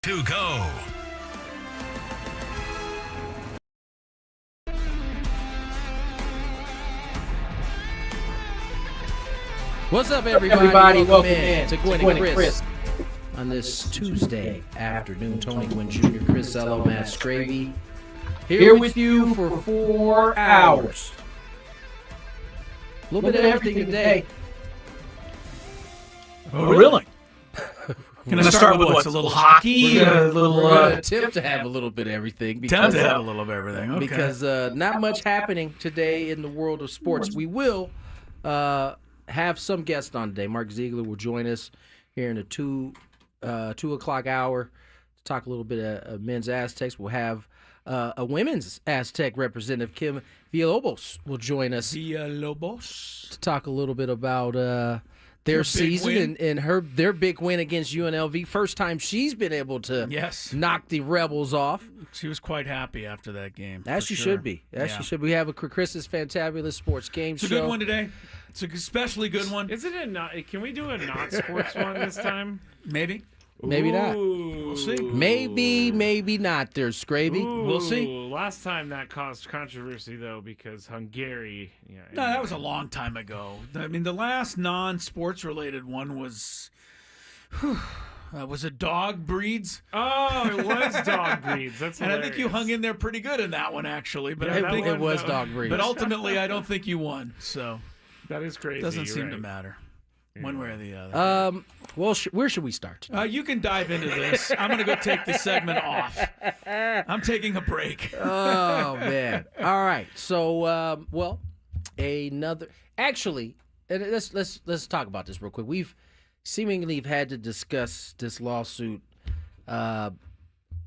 to go. What's up, everybody? Welcome in to Gwynn Chris on this Tuesday afternoon. Tony Gwynn Jr., Chris LIVE, Matt Stravey, here with you for 4 hours. A little bit of everything today. Oh, really? Can I start with what's a little hockey? We're gonna attempt to have a little bit of everything. Attempt to have a little of everything. Okay. Because not much happening today in the world of sports. We will have some guests on today. Mark Zeigler will join us here in the 2 o'clock hour to talk a little bit of men's Aztecs. We'll have a women's Aztec representative, Kim Villalobos, will join us to talk a little bit about their season and their big win against UNLV. First time she's been able to knock the Rebels off. She was quite happy after that game. As she should be. She should. We have a Chris's Fantabulous Sports Game Show. It's a good one today. It's an especially good one. Is it can we do a not sports one this time? Maybe. Maybe not. We'll see. Maybe not. There's Scraby. We'll see. Last time that caused controversy, though, because Hungary. No, that was a long time ago. I mean, the last non-sports related one was. Was it dog breeds? Oh, it was dog breeds. That's and hilarious. I think you hung in there pretty good in that one, actually. But I think it was no. dog breeds. But ultimately, I don't think you won. So that is crazy. It doesn't seem right. to matter, one way or the other. Well, where should we start? You can dive into this. I'm going to go take this segment off. I'm taking a break. Oh man! All right. So, Actually, and let's talk about this real quick. We've seemingly had to discuss this lawsuit. I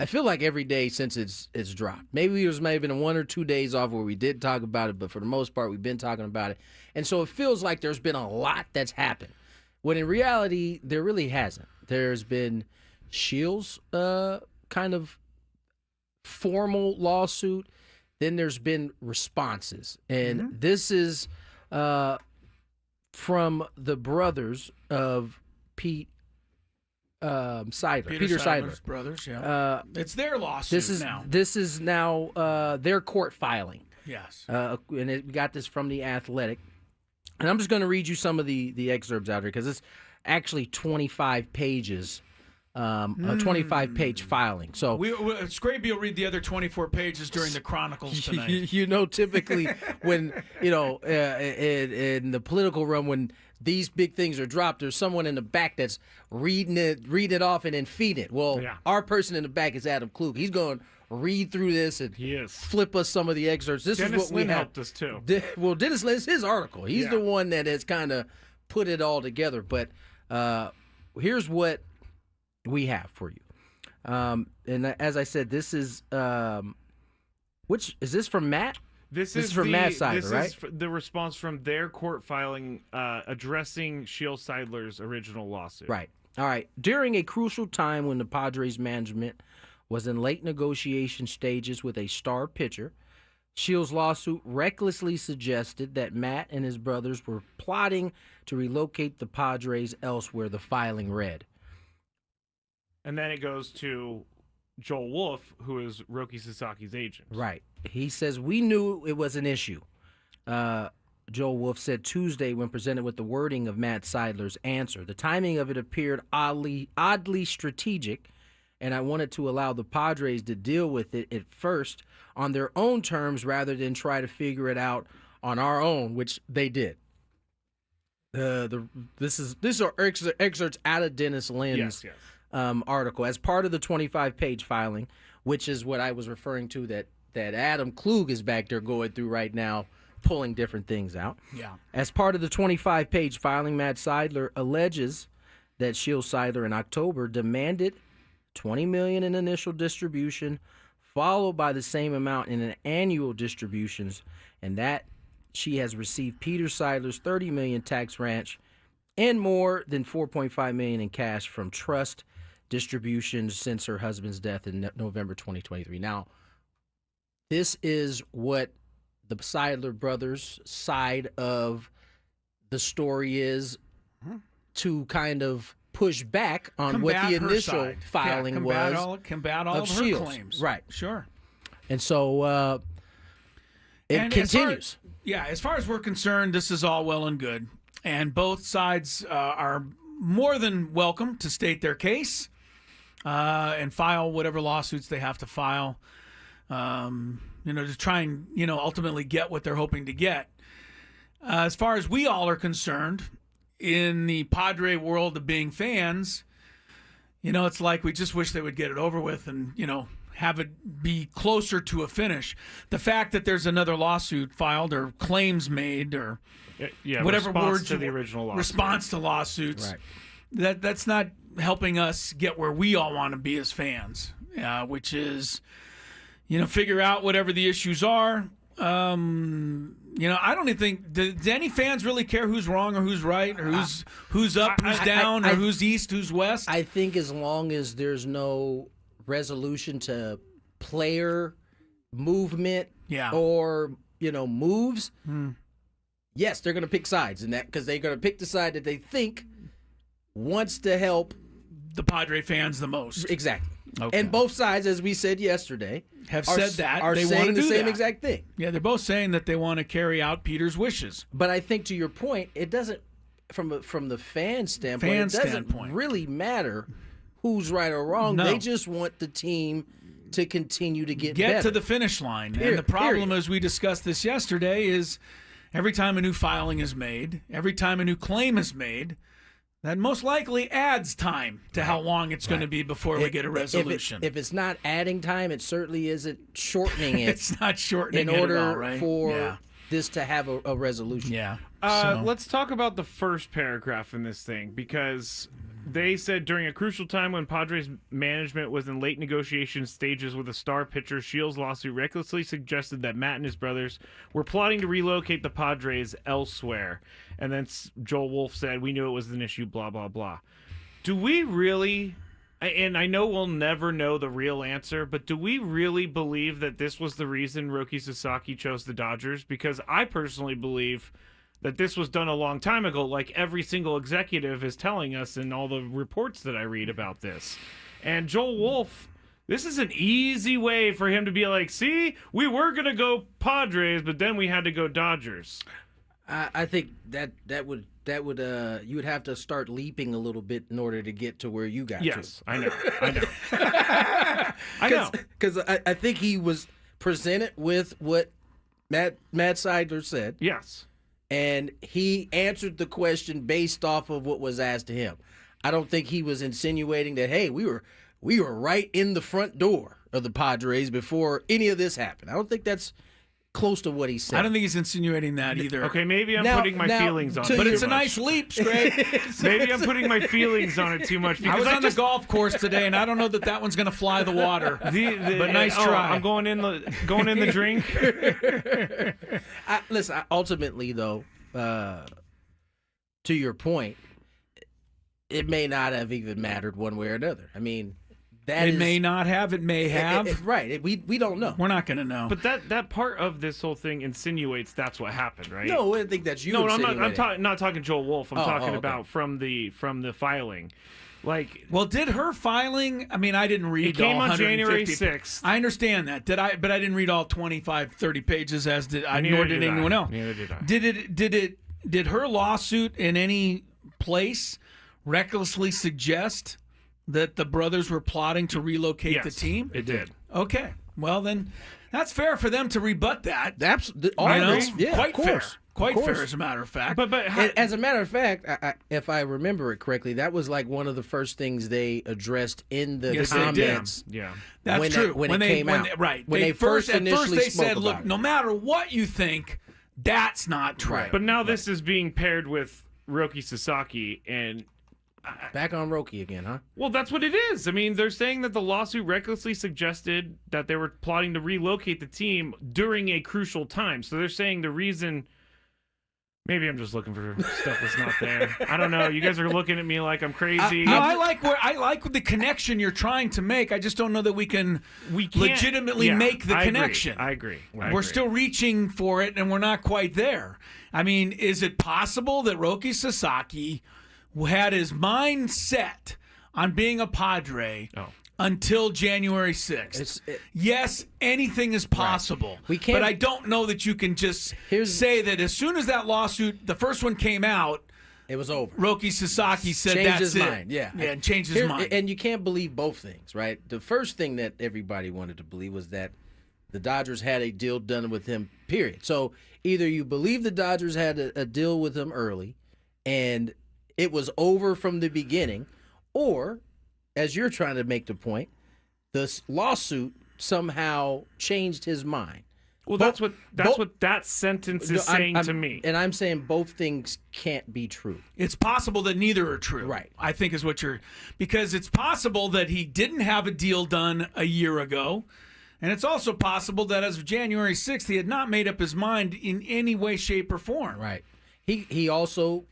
feel like every day since it's dropped. Maybe there's been 1 or 2 days off where we did talk about it, but for the most part, we've been talking about it. And so it feels like there's been a lot that's happened, when in reality, there really hasn't. There's been Shields' kind of formal lawsuit. Then there's been responses. And this is from the brothers of Peter Seidler's brothers, yeah. It's their lawsuit now. This is now their court filing. Yes. And we got this from The Athletic. And I'm just going to read you some of the excerpts out here because it's actually 25 pages, a 25-page filing. So Scraby will read the other 24 pages during the Chronicles tonight. Typically when, in the political realm, when these big things are dropped, there's someone in the back that's reading it off and then feeding it. Well, our person in the back is Adam Klug. He's going to read through this and flip us some of the excerpts. This Dennis is what Lynn we helped us too. Dennis Lynn, it's his article. He's the one that has kind of put it all together. But here's what we have for you. And as I said, this is which is this from Matt? This is from Matt Seidler, right? This is the response from their court filing addressing Shield Seidler's original lawsuit. Right. All right. During a crucial time when the Padres management was in late negotiation stages with a star pitcher, Shield's lawsuit recklessly suggested that Matt and his brothers were plotting to relocate the Padres elsewhere, the filing read. And then it goes to Joel Wolf, who is Roki Sasaki's agent. Right. He says, "We knew it was an issue." Joel Wolf said Tuesday when presented with the wording of Matt Seidler's answer. "The timing of it appeared oddly strategic, and I wanted to allow the Padres to deal with it at first on their own terms rather than try to figure it out on our own," which they did. These are excerpts out of Dennis Lynn's article as part of the 25-page filing, which is what I was referring to that Adam Klug is back there going through right now, pulling different things out. Yeah. As part of the 25-page filing, Matt Seidler alleges that Shield Seidler in October demanded $20 million in initial distribution, followed by the same amount in an annual distributions, and that she has received Peter Seidler's $30 million tax ranch and more than $4.5 million in cash from trust distributions since her husband's death in November 2023. Now, this is what the Seidler brothers' side of the story is to kind of push back on what Combat the her initial side. filing combat all of her Shields. claims. Right. Sure. And so it And continues. As far as we're concerned, this is all well and good. And both sides are more than welcome to state their case and file whatever lawsuits they have to file, to try and, ultimately get what they're hoping to get. As far as we all are concerned, in the Padre world of being fans, it's like we just wish they would get it over with and, have it be closer to a finish. The fact that there's another lawsuit filed or claims made or whatever word to the original lawsuit. Response to lawsuits, that's not helping us get where we all want to be as fans, which is, figure out whatever the issues are. I don't even think do any fans really care who's wrong or who's right or who's up, who's down, or who's east, who's west. I think as long as there's no resolution to player movement or moves, yes, they're going to pick sides in that because they're going to pick the side that they think wants to help the Padre fans the most. Exactly. Okay. And both sides, as we said yesterday, have said that are they saying want to the do same that. exact thing. Yeah, they're both saying that they want to carry out Peter's wishes. But I think to your point, it doesn't from the fan standpoint. It doesn't really matter who's right or wrong. No. They just want the team to continue to get better. to the finish line. And the problem, as we discussed this yesterday, is every time a new filing is made, every time a new claim is made, that most likely adds time to how long it's going to be before we get a resolution. If it's not adding time, it certainly isn't shortening it. It's not shortening in order it at all, right? for this to have a resolution. Yeah. Let's talk about the first paragraph in this thing, because they said during a crucial time when Padres management was in late negotiation stages with a star pitcher, Shields' lawsuit recklessly suggested that Matt and his brothers were plotting to relocate the Padres elsewhere. And then Joel Wolf said, we knew it was an issue, blah, blah, blah. Do we really, and I know we'll never know the real answer, but do we really believe that this was the reason Roki Sasaki chose the Dodgers? Because I personally believe that this was done a long time ago, like every single executive is telling us in all the reports that I read about this. And Joel Wolf, this is an easy way for him to be like, see, we were going to go Padres, but then we had to go Dodgers. I think that would you would have to start leaping a little bit in order to get to where you got to. Yes, I know. I know. Because I think he was presented with what Matt Zeigler said. Yes. And he answered the question based off of what was asked to him. I don't think he was insinuating that, hey, we were right in the front door of the Padres before any of this happened. I don't think that's close to what he said. I don't think he's insinuating that either. Okay, maybe I'm putting my feelings on it. But too it's a much. nice leap, Greg. Maybe I'm putting my feelings on it too much. I was on the golf course today, and I don't know that one's going to fly the water. But nice try. I'm going in the drink. Listen, ultimately, though, to your point, it may not have even mattered one way or another. I mean, may not have. It may have. Right. We don't know. We're not going to know. But that part of this whole thing insinuates that's what happened, right? No, I think that's you. No, I'm not talking Joel Wolf. I'm talking okay. about from the filing. Like, well, did her filing? I mean, I didn't read. It came all on 150. January 6th. I understand that. Did I? But I didn't read all 25, 30 pages. As did I. Nor did anyone else. Neither did I. Did her lawsuit in any place recklessly suggest that the brothers were plotting to relocate the team? It did. Okay. Well, then that's fair for them to rebut that. Absolutely. Quite fair. Quite fair, as a matter of fact. But as a matter of fact, if I remember it correctly, that was like one of the first things they addressed in the comments. Yeah, that's true. When it came out, When they first initially they spoke said, about "Look, it. no matter what you think, that's not true." Right. But now this is being paired with Roki Sasaki, and back on Roki again, huh? well, that's what it is. I mean, they're saying that the lawsuit recklessly suggested that they were plotting to relocate the team during a crucial time. So they're saying the reason. Maybe I'm just looking for stuff that's not there. I don't know. You guys are looking at me like I'm crazy. No, I like the connection you're trying to make. I just don't know that we can't legitimately make the connection. I agree. We're still reaching for it, and we're not quite there. I mean, is it possible that Roki Sasaki had his mind set on being a Padre until January 6th. Yes, anything is possible. Right. We can't, but I don't know that you can just say that as soon as that lawsuit, the first one came out, it was over. Roki Sasaki said changed that's his it. mind. Yeah, and changed his mind. And you can't believe both things, right? The first thing that everybody wanted to believe was that the Dodgers had a deal done with him, period. So either you believe the Dodgers had a deal with him early and it was over from the beginning, or, as you're trying to make the point, this lawsuit somehow changed his mind. Well, that's what that sentence is saying to me. And I'm saying both things can't be true. It's possible that neither are true. Right. I think is what you're, because it's possible that he didn't have a deal done a year ago. And it's also possible that as of January 6th, he had not made up his mind in any way, shape, or form. Right. He also,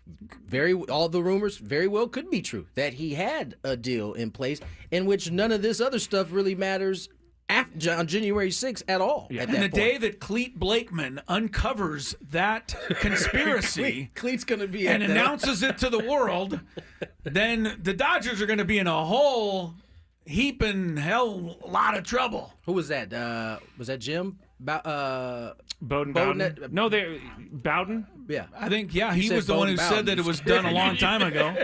all the rumors very well could be true, that he had a deal in place in which none of this other stuff really matters on January 6th at all. Yeah. At and that the point. day that Cleet Blakeman uncovers that conspiracy Cleet's gonna be and announces it to the world, then the Dodgers are going to be in a whole heaping hell lot of trouble. Who was that? Was that Jim? Bowden. No, Bowden. Yeah, I think he said was the one who Bowden. said that it was done a long time ago.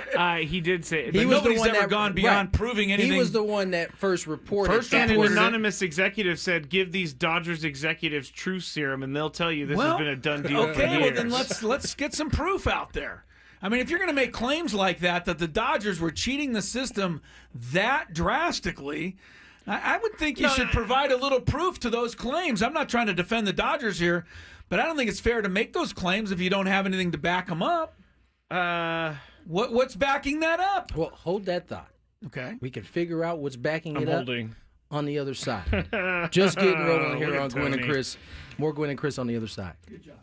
He did say it. But He was the nobody's one ever that- gone beyond right. proving anything. he was the one that first reported. And an anonymous executive said, "Give these Dodgers executives truth serum, and they'll tell you this has been a done deal for Okay, years." well then let's get some proof out there. I mean, if you're going to make claims like that the Dodgers were cheating the system that drastically, I would think you should provide a little proof to those claims. I'm not trying to defend the Dodgers here, but I don't think it's fair to make those claims if you don't have anything to back them up. What's backing that up? Well, hold that thought. Okay. We can figure out what's backing it up holding. on the other side. Just getting rolling here Look on at Gwynn and Tony. Chris. More Gwynn and Chris on the other side. Good job.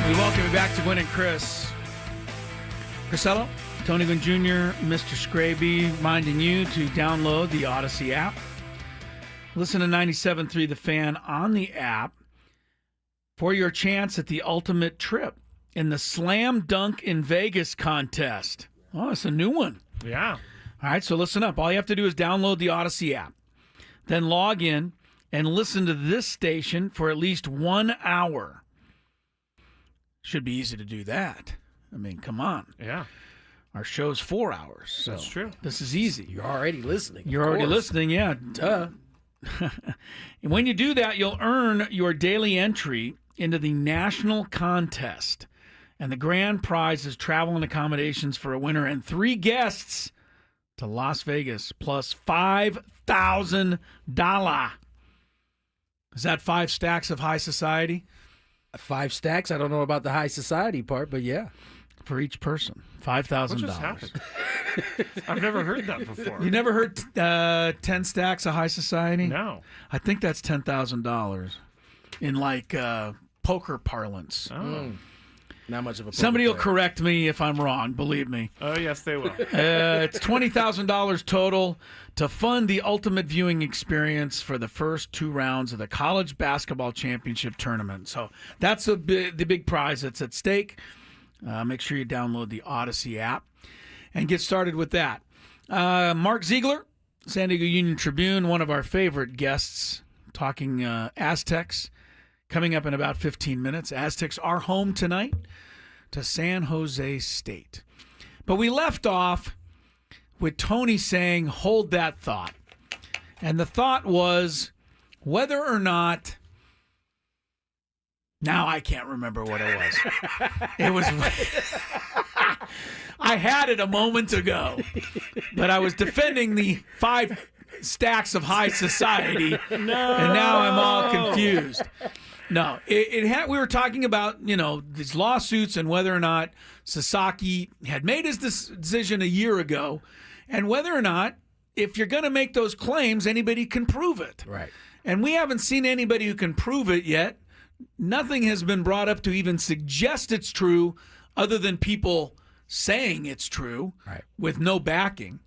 We welcome you back to Gwynn and Chris. Crisello, Tony Gwynn Jr., Mr. Scraby, reminding you to download the Odyssey app. Listen to 97.3 The Fan on the app for your chance at the ultimate trip in the Slam Dunk in Vegas contest. Oh, it's a new one. Yeah. All right, so listen up. All you have to do is download the Odyssey app, then log in and listen to this station for at least 1 hour. Should be easy to do that. I mean, come on. Yeah. Our show's 4 hours. So That's true. This is easy. You're already listening. You're already listening, yeah. Duh. And when you do that, you'll earn your daily entry into the national contest. And the grand prize is travel and accommodations for a winner and 3 guests to Las Vegas plus $5,000. Is that 5 stacks of high society? 5 stacks. I don't know about the high society part, but yeah. For each person. $5,000. What just happened? I've never heard that before. You never heard 10 stacks of high society? No. I think that's $10,000 in like poker parlance. Oh. Not much of a Somebody will player. correct me if I'm wrong, believe me. Oh, yes, they will. It's $20,000 total to fund the ultimate viewing experience for the first 2 rounds of the college basketball championship tournament. So that's the big prize that's at stake. Make sure you download the Odyssey app and get started with that. Mark Zeigler, San Diego Union Tribune, one of our favorite guests, talking Aztecs, coming up in about 15 minutes. Aztecs are home tonight to San Jose State. But we left off with Tony saying, hold that thought. And the thought was whether or not, now I can't remember what it was. It was, I had it a moment ago, but I was defending the 5 stacks of high society, and now I'm all confused. No, we were talking about, these lawsuits and whether or not Sasaki had made his decision a year ago, and whether or not, if you're going to make those claims, anybody can prove it. Right. And we haven't seen anybody who can prove it yet. Nothing has been brought up to even suggest it's true, other than people saying it's true, right, with no backing.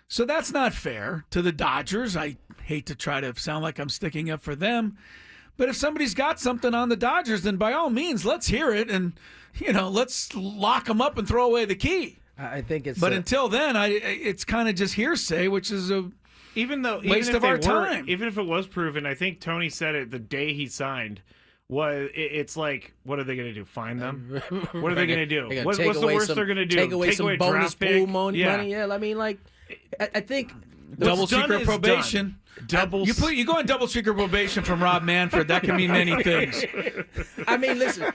So that's not fair to the Dodgers. I hate to try to sound like I'm sticking up for them. But if somebody's got something on the Dodgers, then by all means, let's hear it, and let's lock them up and throw away the key. I think it's. But until then, it's kind of just hearsay, which is a waste of our time. Even if it was proven, I think Tony said it the day he signed. It's like, what are they going to do? Fine them? What are they going to do? What's the worst they're going to do? Take away some bonus pool money. Yeah. Yeah, I mean, I think double secret probation. You go on double secret probation from Rob Manfred. That can mean many things. I mean, listen,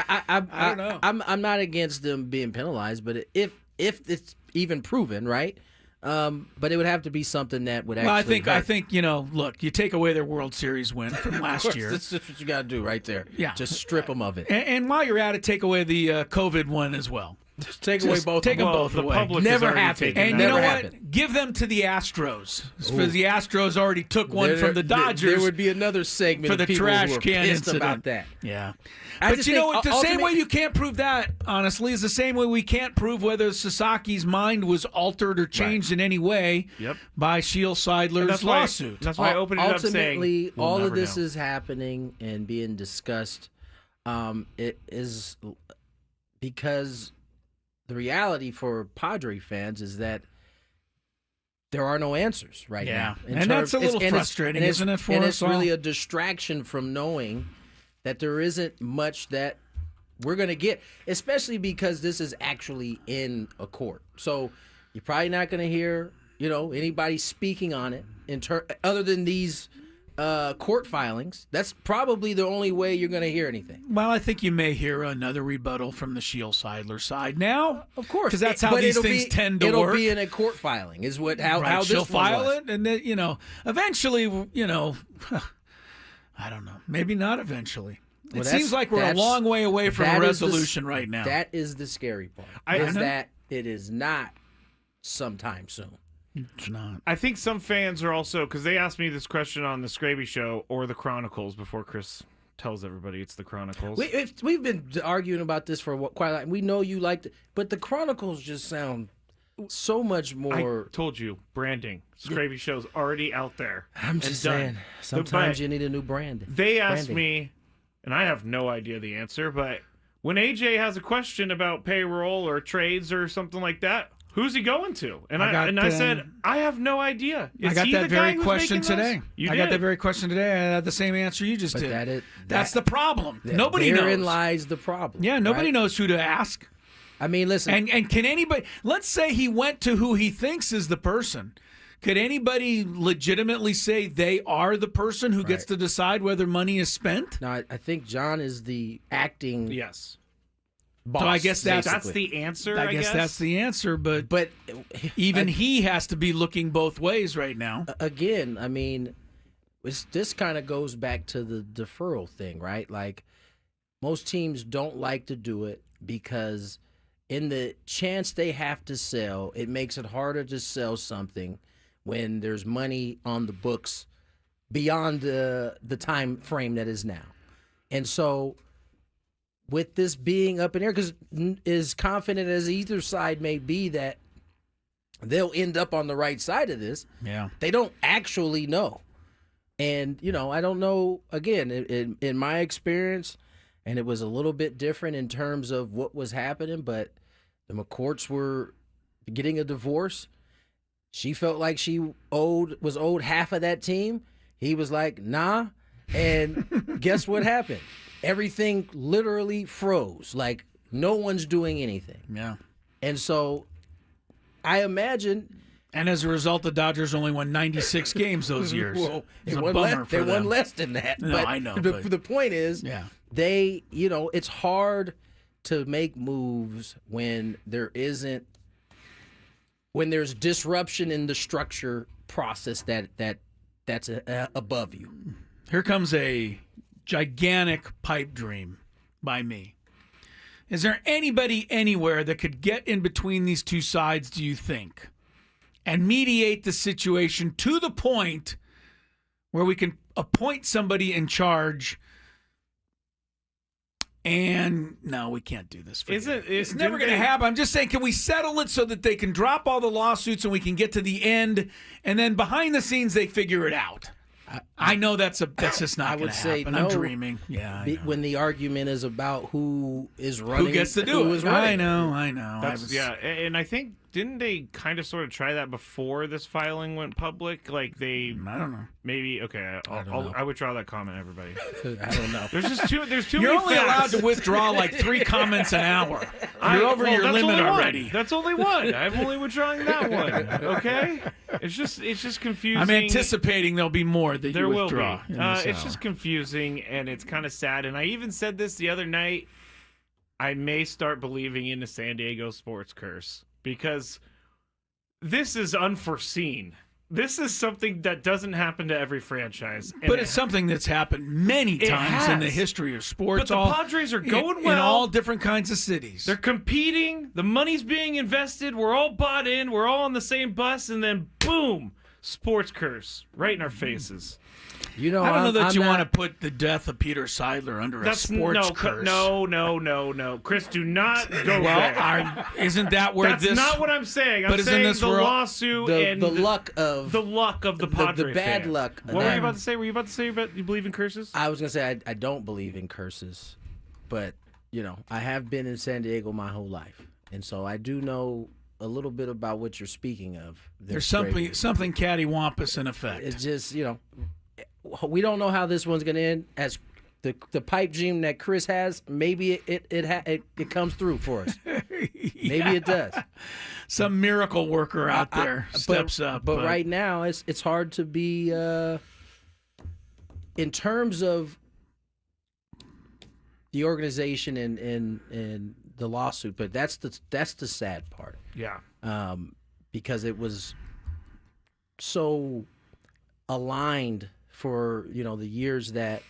I don't know. I'm not against them being penalized, but if it's even proven, right? But it would have to be something that would actually. Well, I think look, you take away their World Series win from last year. That's just what you got to do right there. Yeah, just strip them of it. And while you're at it, take away the COVID one as well. Just take away both. Take them both the away. Public never happened. And never you know happened. what? Give them to the Astros, because the Astros already took one from the Dodgers. There would be another segment for the of people trash who are can pissed incident about that. Yeah. I But just you know think what? The same way you can't prove that, honestly, is the same way we can't prove whether Sasaki's mind was altered or changed in any way by Shield Seidler's lawsuit. That's why I opened it up saying, ultimately, we'll all of never this know. is happening and being discussed. It is because the reality for Padre fans is that there are no answers right now. And that's a little frustrating, isn't it, for us all? And it's really a distraction from knowing that there isn't much that we're going to get, especially because this is actually in a court. So you're probably not going to hear, anybody speaking on it other than these court filings. That's probably the only way you're going to hear anything. Well, I think you may hear another rebuttal from the Shield Seidler side now. Of course. Because that's how these things tend to work. It'll be in a court filing is how this she'll one file was. it, and then, eventually, I don't know. Maybe not eventually. Well, it seems like we're a long way away from a resolution right now. That is the scary part. That it is not sometime soon. It's not. I think some fans are also, because they asked me this question on the Scraby Show or the Chronicles before Chris tells everybody it's the Chronicles. We've been arguing about this for quite a while. We know you liked it, but the Chronicles just sound so much more. I told you, branding. Scrappy Show's already out there. I'm just saying, sometimes you need a new brand. They asked me, and I have no idea the answer, but when AJ has a question about payroll or trades or something like that, who's he going to? And I said, I have no idea. I got that very question today. I got that very question today. I had the same answer you just did. That's the problem. Nobody knows. Therein lies the problem. Yeah, nobody knows who to ask. I mean, listen. And can anybody, let's say he went to who he thinks is the person. Could anybody legitimately say they are the person who gets to decide whether money is spent? No, I think John is the acting boss. So I guess that's the answer. I guess that's the answer, but even he has to be looking both ways right now. Again, I mean, this kind of goes back to the deferral thing, right? Like, most teams don't like to do it because in the chance they have to sell, it makes it harder to sell something when there's money on the books beyond the time frame that is now. And so with this being up in air, because as confident as either side may be that they'll end up on the right side of this, they don't actually know. And, I don't know, again, in my experience, and it was a little bit different in terms of what was happening, but the McCourts were getting a divorce. She felt like she was owed half of that team. He was like, nah. And guess what happened? Everything literally froze. Like, no one's doing anything. Yeah. And so I imagine. And as a result, the Dodgers only won 96 games those years. Well, it was a bummer for them. They won less than that. No, but I know. The point is, they, it's hard to make moves when there's disruption in the structure process that's above you. Here comes a gigantic pipe dream by me. Is there anybody anywhere that could get in between these two sides, do you think, and mediate the situation to the point where we can appoint somebody in charge? And no, we can't do this. It's never going to happen. I'm just saying, can we settle it so that they can drop all the lawsuits and we can get to the end, and then behind the scenes they figure it out? I know that's just not going to happen. I'm dreaming. Yeah, when the argument is about who is running, who gets to do it. I know. And I think, didn't they kind of sort of try that before this filing went public? Like I don't know. Maybe I withdraw that comment, everybody. I don't know. There's just too many You're only facts. allowed to withdraw like 3 comments an hour. You're over your limit already. That's only one. I'm only withdrawing that one. Okay? It's just confusing. I'm anticipating there'll be more that there you withdraw. Will be. It's just confusing, and it's kind of sad. And I even said this the other night. I may start believing in the San Diego sports curse, because this is unforeseen. This is something that doesn't happen to every franchise. But it's something that's happened many times in the history of sports. But the Padres are going well. In all different kinds of cities. They're competing. The money's being invested. We're all bought in. We're all on the same bus. And then, boom, sports curse right in our faces. I don't know that you want to put the death of Peter Seidler under a sports curse. No. Chris, do not go there. Isn't that where That's not what I'm saying. I'm saying the lawsuit and the luck of the Padres. The bad luck. What were you about to say? Were you about to say you believe in curses? I was going to say I don't believe in curses, but, I have been in San Diego my whole life. And so I do know a little bit about what you're speaking of. There's something cattywampus in effect. It's just, we don't know how this one's going to end. As the pipe dream that Chris has, maybe it comes through for us. Maybe it does. Some miracle worker out there steps up. But right now, it's hard to be in terms of the organization and the lawsuit. But that's the sad part. Yeah. Because it was so aligned for the years that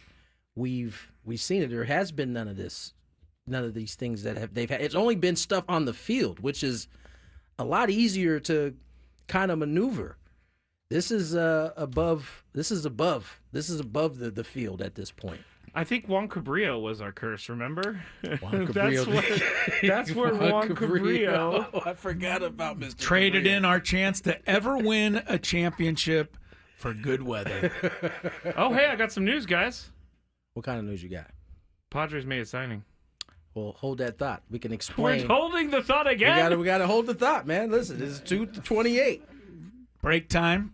we've seen it. There has been none of these things that they've had. It's only been stuff on the field, which is a lot easier to kind of maneuver. This is above the field at this point. I think Juan Cabrillo was our curse, remember? Juan Cabrillo. That's where Juan Cabrillo. Oh, I forgot about Mr. Traded Cabrillo. in our chance to ever win a championship for good weather. Oh, hey, I got some news, guys. What kind of news you got? Padres made a signing. Well, hold that thought. We can We're explain. holding the thought again. We gotta hold the thought, man. Listen, this is 2:28. Break time.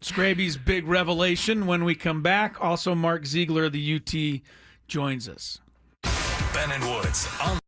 Scraby's big revelation when we come back. Also, Mark Zeigler of the UT joins us. Ben and Woods on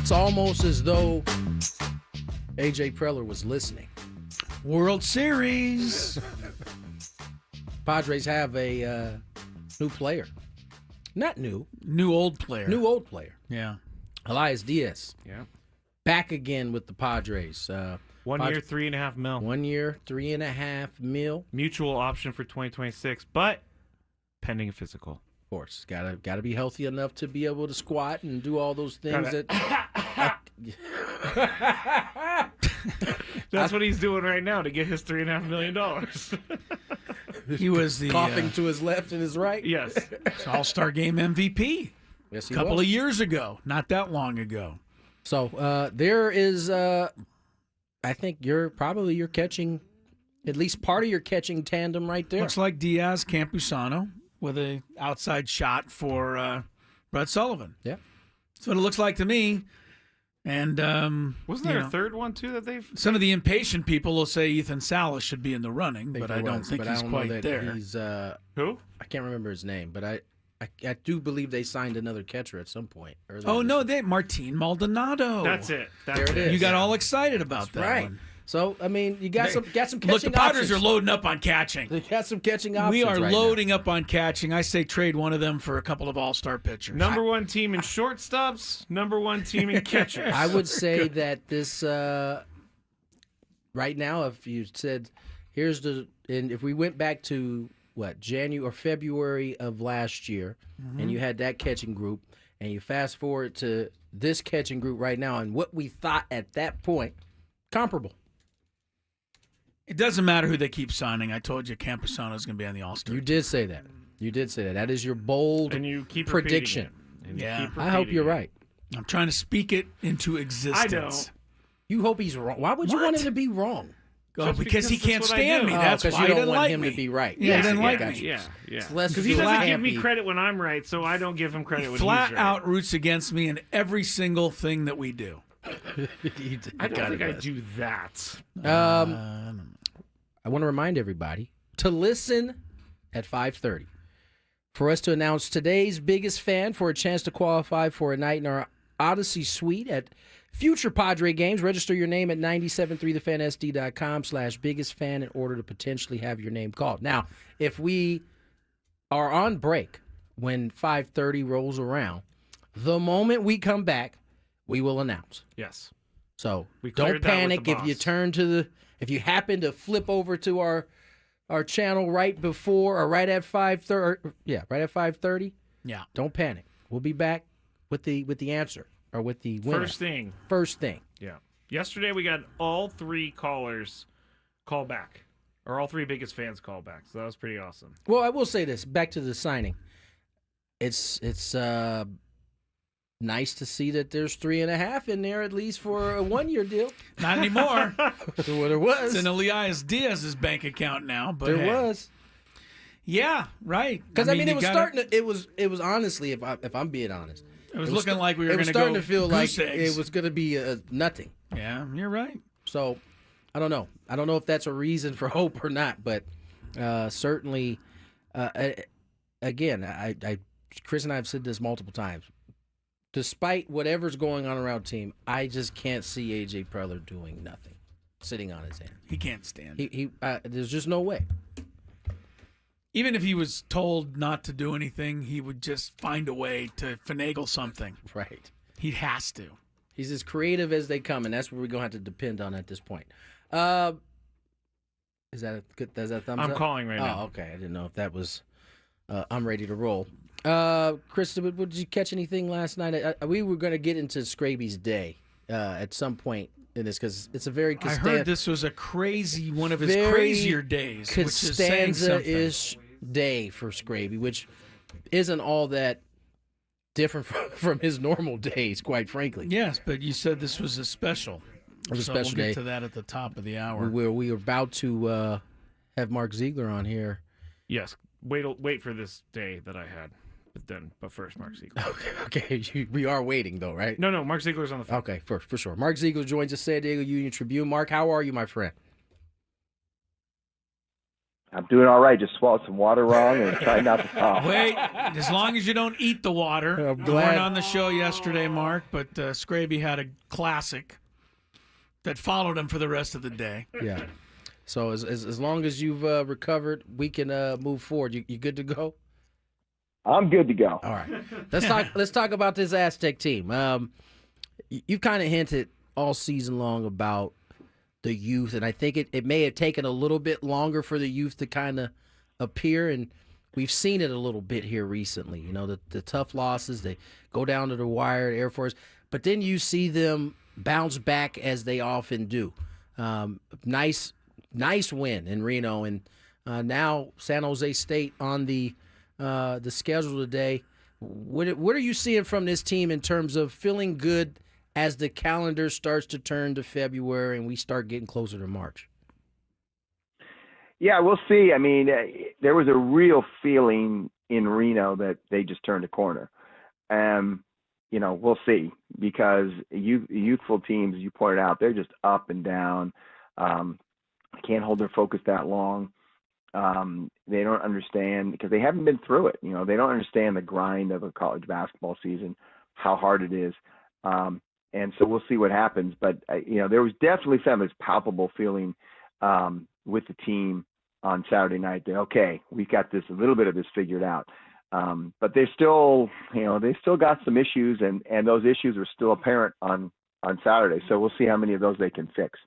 It's almost as though A.J. Preller was listening. World Series. Padres have a new player. Not new. New old player. New old player. Yeah. Elias Diaz. Yeah. Back again with the Padres. 1 year, $3.5 million. 1 year, $3.5 million. Mutual option for 2026, but pending a physical. Of course, gotta be healthy enough to be able to squat and do all those things That's what he's doing right now to get his $3.5 million. He was the coughing to his left and his right. Yes. All-Star Game MVP Yes, a he couple was. of years ago, not that long ago. So there is, I think you're catching, at least part of your catching tandem right there. Looks like Diaz Campusano with a outside shot for Brett Sullivan. Yeah. That's what it looks like to me. And Wasn't there a third one, too, that they've... Some of the impatient people will say Ethan Salas should be in the running, but I don't think he's quite there. He's, Who? I can't remember his name, but I do believe they signed another catcher at some point. Oh, no, Martin Maldonado. That's it. There it is. You got all excited about that right. one. So, I mean, you got some catching Look, the Padres options. are loading up on catching. They got some catching options. We are right loading up on catching. I say trade one of them for a couple of all-star pitchers. Number one team in shortstops, number one team in catchers. I would say that this right now, if you said, and if we went back to January or February of last year, and you had that catching group, and you fast forward to this catching group right now, and what we thought at that point, comparable. It doesn't matter who they keep signing. I told you Campusano is going to be on the All-Star. You did say that. That is your bold and you keep prediction. Yeah. I hope you're right. I'm trying to speak it into existence. I know. You hope he's wrong. Why would you want him to be wrong? Oh, Just because he because can't that's what I stand do. me. Oh, That's because why you he don't doesn't want like him me. to be right. Yeah, he doesn't like got me. you. Yeah. It's less Because he feel doesn't give me happy. credit when I'm right, so I don't give him credit when Flat he's right. out roots against me in every single thing that we do. I don't think I do that. I want to remind everybody to listen at 5:30 for us to announce today's biggest fan for a chance to qualify for a night in our Odyssey Suite at future Padre games. Register your name at 973thefansd.com/biggest-fan in order to potentially have your name called. Now, if we are on break when 5:30 rolls around, the moment we come back, we will announce. Yes. So We don't cleared that with panic the if you boss. turn to if you happen to flip over to our channel right before or right at 5:30. Yeah, right at 5:30. Yeah. Don't panic. We'll be back with the answer or with the winner. First thing. thing. Yeah. Yesterday we got all three callers call back, or all three biggest fans call back. So that was pretty awesome. Well, I will say this. Back to the signing. It's nice to see that there's 3.5 in there at least for a 1-year deal. Not anymore. That's what it was. It's in Elias Diaz's bank account now. But There hey. was. Yeah, right. Because it you was gotta- starting to. It was honestly, if I'm being honest, It was looking like we were it going was to go starting to feel like goose eggs. it was going to be nothing. Yeah, you're right. So I don't know. I don't know if that's a reason for hope or not, but certainly, again, I Chris and I have said this multiple times. Despite whatever's going on around the team, I just can't see A.J. Preller doing nothing, sitting on his hand. He can't stand. He there's just no way. Even if he was told not to do anything, he would just find a way to finagle something. Right. He has to. He's as creative as they come, and that's what we're going to have to depend on at this point. Is that a thumbs up? I'm calling right now. Oh, okay. I didn't know if that was. I'm ready to roll. Chris, did you catch anything last night? We were going to get into Scraby's day at some point in this because it's a very I heard this was a crazy one of his very crazier days, which is saying something. Costanza-ish day for Scraby, which isn't all that different from his normal days, quite frankly. Yes, but you said this was a special. It was a so special we'll day. get to that at the top of the hour. We were about to have Mark Zeigler on here. Yes. Wait for this day that I had. But first, Mark Zeigler. Okay. We are waiting, though, right? No, Mark Ziegler's on the phone. Okay, for sure. Mark Zeigler joins the San Diego Union Tribune. Mark, how are you, my friend? I'm doing all right. Just swallowed some water wrong and trying not to cough. Wait, as long as you don't eat the water. I'm You glad. weren't on the show yesterday, Mark, but Scraby had a classic that followed him for the rest of the day. Yeah. So as long as you've recovered, we can move forward. You good to go? I'm good to go. All right. Let's talk about this Aztec team. You've kind of hinted all season long about the youth, and I think it may have taken a little bit longer for the youth to kind of appear, and we've seen it a little bit here recently. You know, the tough losses, they go down to the wire at Air Force, but then you see them bounce back as they often do. Nice win in Reno, and now San Jose State on the schedule today. What are you seeing from this team in terms of feeling good as the calendar starts to turn to February and we start getting closer to March? Yeah, we'll see. I mean, there was a real feeling in Reno that they just turned a corner. You know, we'll see, because youthful teams, as you pointed out, they're just up and down. Can't hold their focus that long. They don't understand, because they haven't been through it. You know, they don't understand the grind of a college basketball season, how hard it is. And so we'll see what happens. But, you know, there was definitely some of this palpable feeling with the team on Saturday night that, okay, we've got a little bit of this figured out. But they're still, you know, they still got some issues, and those issues are still apparent on Saturday. So we'll see how many of those they can fix.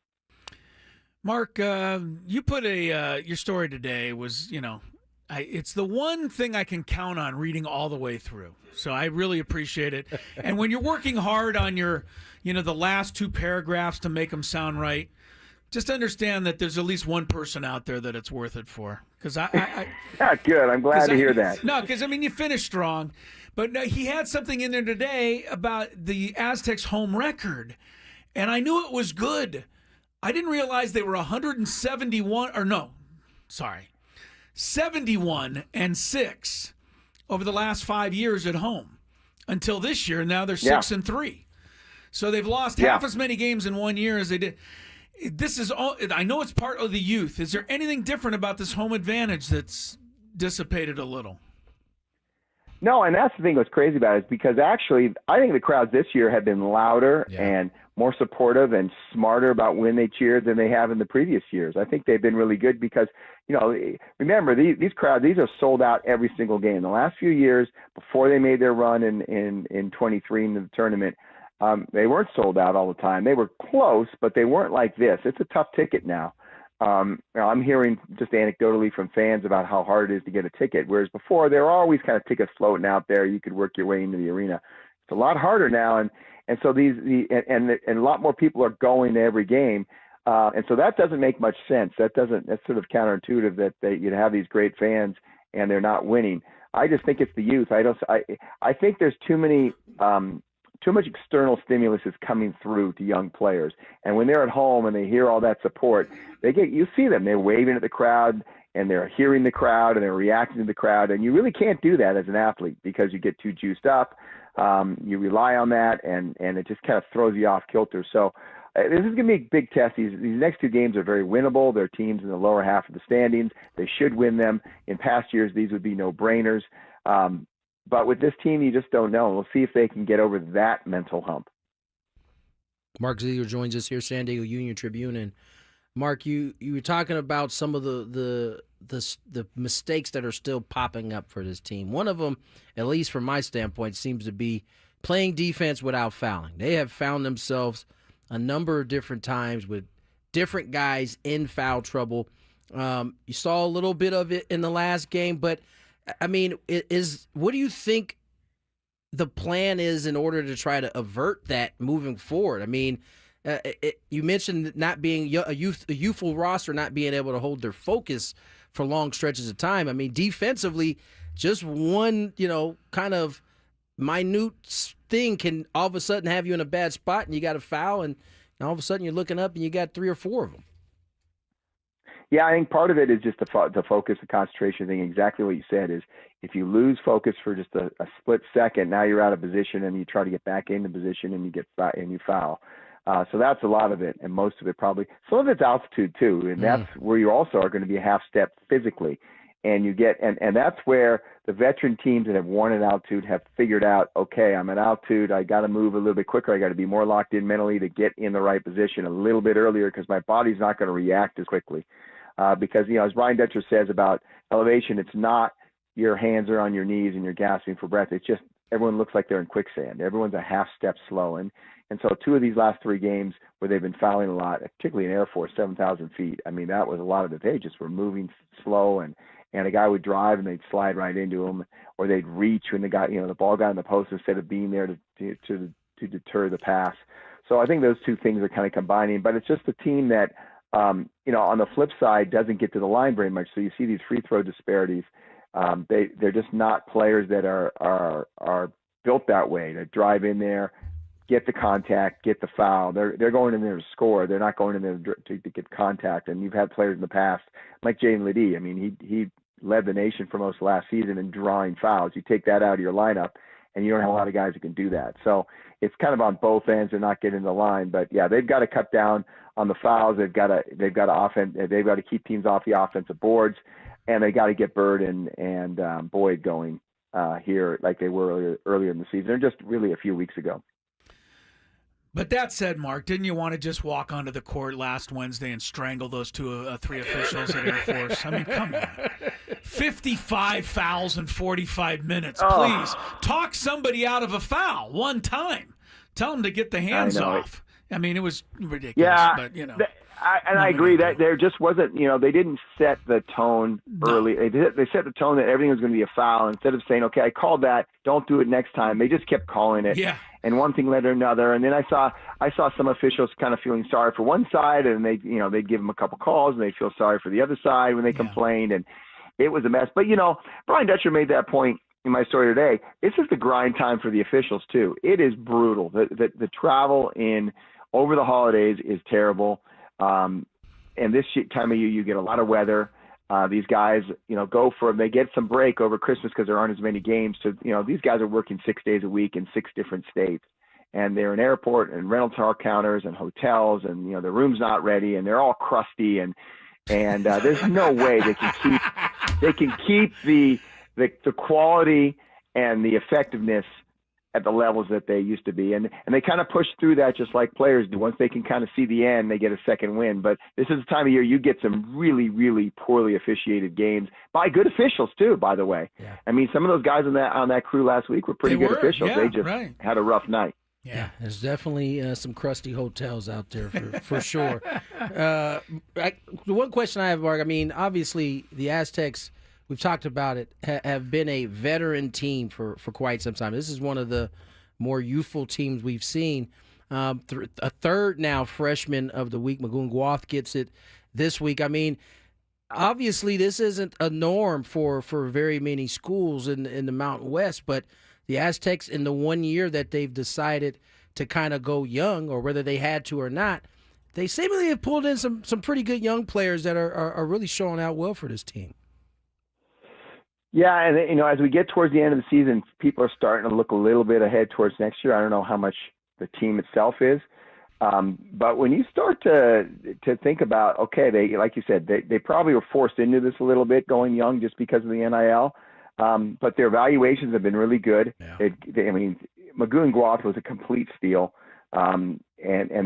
Mark, you put your story today was, you know, it's the one thing I can count on reading all the way through. So I really appreciate it. And when you're working hard on your, you know, the last two paragraphs to make them sound right, just understand that there's at least one person out there that it's worth it for. Because Yeah, good. I'm glad to hear that. No, because, I mean, you finished strong. But no, he had something in there today about the Aztecs' home record. And I knew it was good. I didn't realize they were 71-6 over the last 5 years at home until this year. Now they're 6-3. So they've lost half as many games in 1 year as they did. This is all. I know it's part of the youth. Is there anything different about this home advantage that's dissipated a little? No, and that's the thing what's crazy about it, is because actually I think the crowds this year have been louder and more supportive and smarter about when they cheered than they have in the previous years. I think they've been really good because, you know, remember, these crowds, these are sold out every single game. The last few years, before they made their run in 23 in the tournament, they weren't sold out all the time. They were close, but they weren't like this. It's a tough ticket now. I'm hearing just anecdotally from fans about how hard it is to get a ticket, whereas before there were always kind of tickets floating out there. You could work your way into the arena. It's a lot harder now, and so and a lot more people are going to every game, and so that doesn't make much sense. That's sort of counterintuitive that you'd have these great fans and they're not winning. I just think it's the youth. I think there's too much external stimulus is coming through to young players. And when they're at home and they hear all that support, you see them, they're waving at the crowd and they're hearing the crowd and they're reacting to the crowd. And you really can't do that as an athlete because you get too juiced up. You rely on that and it just kind of throws you off kilter. So this is going to be a big test. These next two games are very winnable. They're teams in the lower half of the standings. They should win them. In past years, these would be no-brainers. But with this team, you just don't know. We'll see if they can get over that mental hump. Mark Zeigler joins us here, San Diego Union Tribune. And Mark, you were talking about some of the mistakes that are still popping up for this team. One of them, at least from my standpoint, seems to be playing defense without fouling. They have found themselves a number of different times with different guys in foul trouble. You saw a little bit of it in the last game, but I mean, what do you think the plan is in order to try to avert that moving forward? I mean, you mentioned not being a youthful roster, not being able to hold their focus for long stretches of time. I mean, defensively, just one, kind of minute thing can all of a sudden have you in a bad spot and you got a foul, and all of a sudden you're looking up and you got 3 or 4 of them. Yeah, I think part of it is just the focus, the concentration thing. Exactly what you said is if you lose focus for just a split second, now you're out of position and you try to get back into position and you foul. So that's a lot of it, and most of it probably. Some of it's altitude too, and that's where you also are going to be a half step physically. And you get, and that's where the veteran teams that have worn at altitude have figured out, okay, I'm at altitude, I got to move a little bit quicker, I got to be more locked in mentally to get in the right position a little bit earlier because my body's not going to react as quickly. Because, as Brian Dutcher says about elevation, it's not your hands are on your knees and you're gasping for breath. It's just everyone looks like they're in quicksand. Everyone's a half step slow. And so 2 of these last 3 games where they've been fouling a lot, particularly in Air Force, 7,000 feet, I mean, that was a lot of it. They just were moving slow, and a guy would drive and they'd slide right into him, or they'd reach when the ball got in the post instead of being there to deter the pass. So I think those 2 things are kind of combining, but it's just a team that, on the flip side, doesn't get to the line very much. So you see these free throw disparities. They're just not players that are built that way to drive in there, get the contact, get the foul. They're going in there to score. They're not going in there to get contact. And you've had players in the past like Jaden Ledee. I mean, he led the nation for most of last season in drawing fouls. You take that out of your lineup, and you don't have a lot of guys who can do that. So it's kind of on both ends. They're not getting the line, but yeah, they've got to cut down on the fouls. They've got to keep teams off the offensive boards, and they got to get Bird and Boyd going here like they were earlier in the season, or just really a few weeks ago. But that said, Mark, didn't you want to just walk onto the court last Wednesday and strangle those 3 officials at Air Force? I mean, come on. 55 fouls in 45 minutes. Please, talk somebody out of a foul one time. Tell them to get the hands off. I mean, it was ridiculous. Yeah, but, I agree that there just wasn't, they didn't set the tone early. They set the tone that everything was going to be a foul. Instead of saying, okay, I called that, don't do it next time. They just kept calling it. Yeah. And one thing led to another. And then I saw some officials kind of feeling sorry for one side, and they'd give them a couple calls, and they'd feel sorry for the other side when they complained. And it was a mess. But, Brian Dutcher made that point in my story today. This is the grind time for the officials too. It is brutal. The travel over the holidays is terrible. And this time of year, you get a lot of weather. These guys, they get some break over Christmas because there aren't as many games. So, these guys are working 6 days a week in 6 different states, and they're in airport and rental car counters and hotels, and, the room's not ready, and they're all crusty, and there's no way they can keep the quality and the effectiveness at the levels that they used to be. And they kind of push through that just like players do. Once they can kind of see the end, they get a second win. But this is the time of year you get some really, really poorly officiated games by good officials too, by the way. Yeah. I mean, some of those guys on that crew last week were pretty good officials. They just had a rough night. Yeah, there's definitely some crusty hotels out there for sure. The one question I have, Mark, I mean, obviously the Aztecs, we've talked about it, have been a veteran team for quite some time. This is one of the more youthful teams we've seen. A third now freshman of the week, Magoon Gwath, gets it this week. I mean, obviously this isn't a norm for very many schools in the Mountain West, but the Aztecs, in the 1 year that they've decided to kind of go young, or whether they had to or not, they seemingly have pulled in some pretty good young players that are really showing out well for this team. Yeah, and as we get towards the end of the season, people are starting to look a little bit ahead towards next year. I don't know how much the team itself is, but when you start to think about, okay, they, like you said, they probably were forced into this a little bit going young just because of the NIL, but their evaluations have been really good. Yeah. Magoon Gwath was a complete steal, and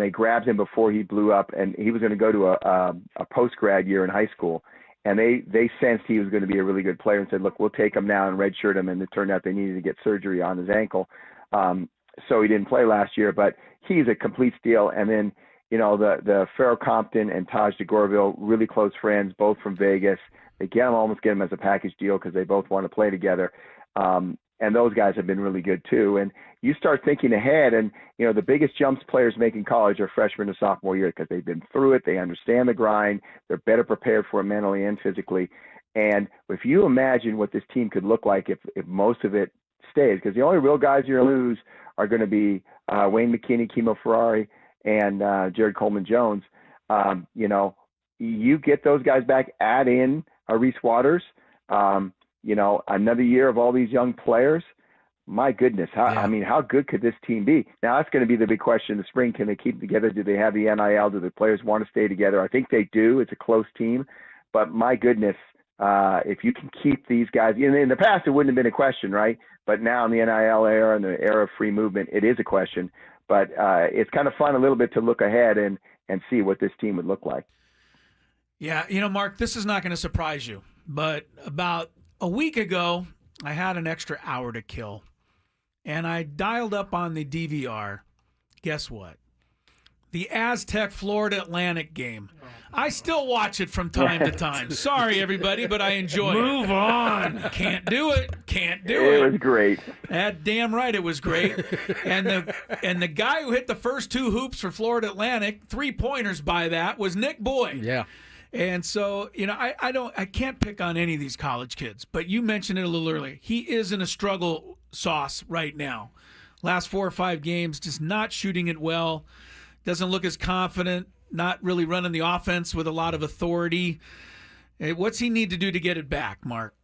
they grabbed him before he blew up, and he was going to go to a post-grad year in high school. And they sensed he was going to be a really good player and said, look, we'll take him now and redshirt him. And it turned out they needed to get surgery on his ankle. So he didn't play last year, but he's a complete steal. And then, the Farrell Compton and Taj DeGorville, really close friends, both from Vegas. They almost get him as a package deal because they both want to play together. And those guys have been really good too. And you start thinking ahead, and the biggest jumps players make in college are freshman to sophomore year because they've been through it. They understand the grind. They're better prepared for it mentally and physically. And if you imagine what this team could look like if most of it stays, because the only real guys you're going to lose are going to be Wayne McKinney, Kimo Ferrari, and Jared Coleman-Jones. You get those guys back, add in Reese Waters, another year of all these young players. my goodness, how good could this team be? Now that's going to be the big question in the spring. Can they keep together? Do they have the NIL? Do the players want to stay together? I think they do. It's a close team, but my goodness, if you can keep these guys, in the past it wouldn't have been a question, right? But now in the NIL era and the era of free movement, it is a question. But it's kind of fun a little bit to look ahead and see what this team would look like. Yeah, Mark, this is not going to surprise you, but about a week ago, I had an extra hour to kill, and I dialed up on the DVR. Guess what? The Aztec Florida Atlantic game. I still watch it from time to time. Sorry, everybody, but I enjoy it. Move on. Can't do it. It was great. That damn right it was great. And the guy who hit the first 2 hoops for Florida Atlantic, 3-pointers by that, was Nick Boyd. Yeah. And so, I can't pick on any of these college kids, but you mentioned it a little earlier. He is in a struggle sauce right now. Last 4 or 5 games, just not shooting it well. Doesn't look as confident, not really running the offense with a lot of authority. What's he need to do to get it back, Mark?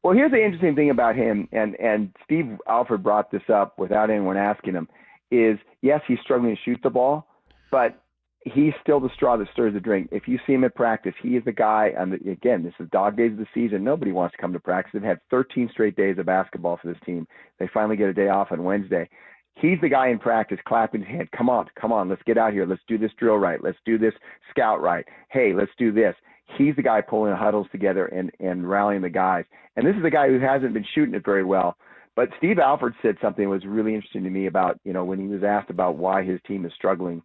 Well, here's the interesting thing about him, and Steve Alford brought this up without anyone asking him, is yes, he's struggling to shoot the ball, but he's still the straw that stirs the drink. If you see him at practice, he is the guy, again, this is dog days of the season. Nobody wants to come to practice. They've had 13 straight days of basketball for this team. They finally get a day off on Wednesday. He's the guy in practice clapping his hand. Come on, let's get out here. Let's do this drill right. Let's do this scout right. Hey, let's do this. He's the guy pulling the huddles together and rallying the guys. And this is the guy who hasn't been shooting it very well. But Steve Alford said something that was really interesting to me about, when he was asked about why his team is struggling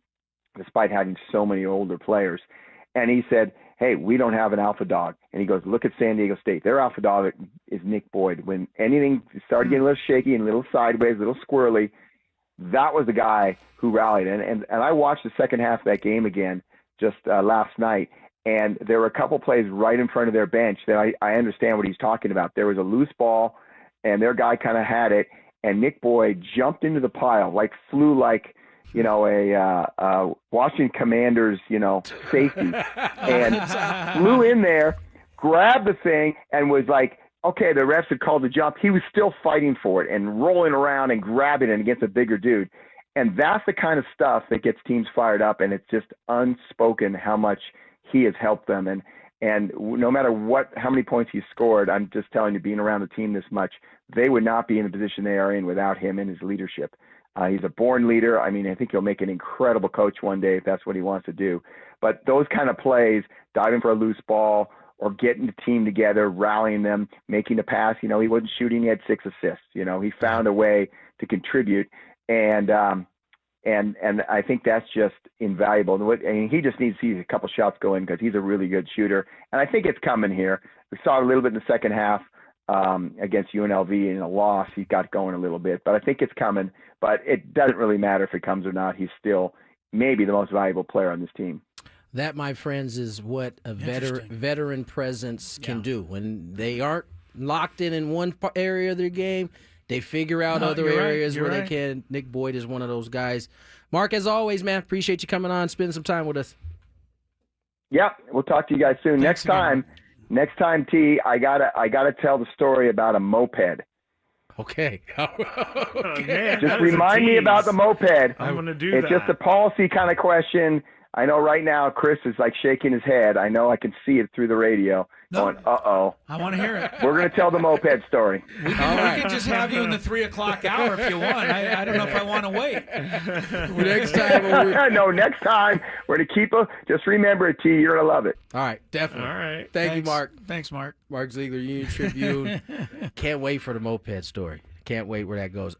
despite having so many older players. And he said, hey, we don't have an alpha dog. And he goes, look at San Diego State. Their alpha dog is Nick Boyd. When anything started getting a little shaky and a little sideways, a little squirrely, that was the guy who rallied. And I watched the second half of that game again just last night, and there were a couple plays right in front of their bench that I understand what he's talking about. There was a loose ball, and their guy kind of had it, and Nick Boyd jumped into the pile, flew like a Washington Commanders, safety, and flew in there, grabbed the thing, and was like, okay, the refs had called the jump. He was still fighting for it and rolling around and grabbing it against a bigger dude. And that's the kind of stuff that gets teams fired up, and it's just unspoken how much he has helped them. And no matter how many points he scored, I'm just telling you, being around the team this much, they would not be in the position they are in without him and his leadership. He's a born leader. I mean, I think he'll make an incredible coach one day if that's what he wants to do. But those kind of plays, diving for a loose ball or getting the team together, rallying them, making a pass. He wasn't shooting. He had 6 assists. He found a way to contribute. And I think that's just invaluable. And he just needs to see a couple shots go in because he's a really good shooter. And I think it's coming here. We saw it a little bit in the second half against UNLV in a loss. He got going a little bit, but I think it's coming. But it doesn't really matter if it comes or not. He's still maybe the most valuable player on this team. That, my friends, is what a veteran presence can do. When they aren't locked in one area of their game, they figure out other areas where they can. Nick Boyd is one of those guys. Mark, as always, man, appreciate you coming on, spending some time with us. Yep, we'll talk to you guys soon. Next time, T, I gotta tell the story about a moped. Okay. Man, just remind me about the moped. I'm going to do that. It's just a policy kind of question. I know right now Chris is shaking his head. I know I can see it through the radio. Going, uh-oh. I want to hear it. We're going to tell the moped story. We can just have you in the 3 o'clock hour if you want. I don't know if I want to wait. Next time. No, next time. We're going to keep just remember it, T. You're going to love it. All right, definitely. All right. Thanks, you, Mark. Thanks, Mark. Mark Zeigler, Union Tribune. Can't wait for the moped story. Can't wait where that goes.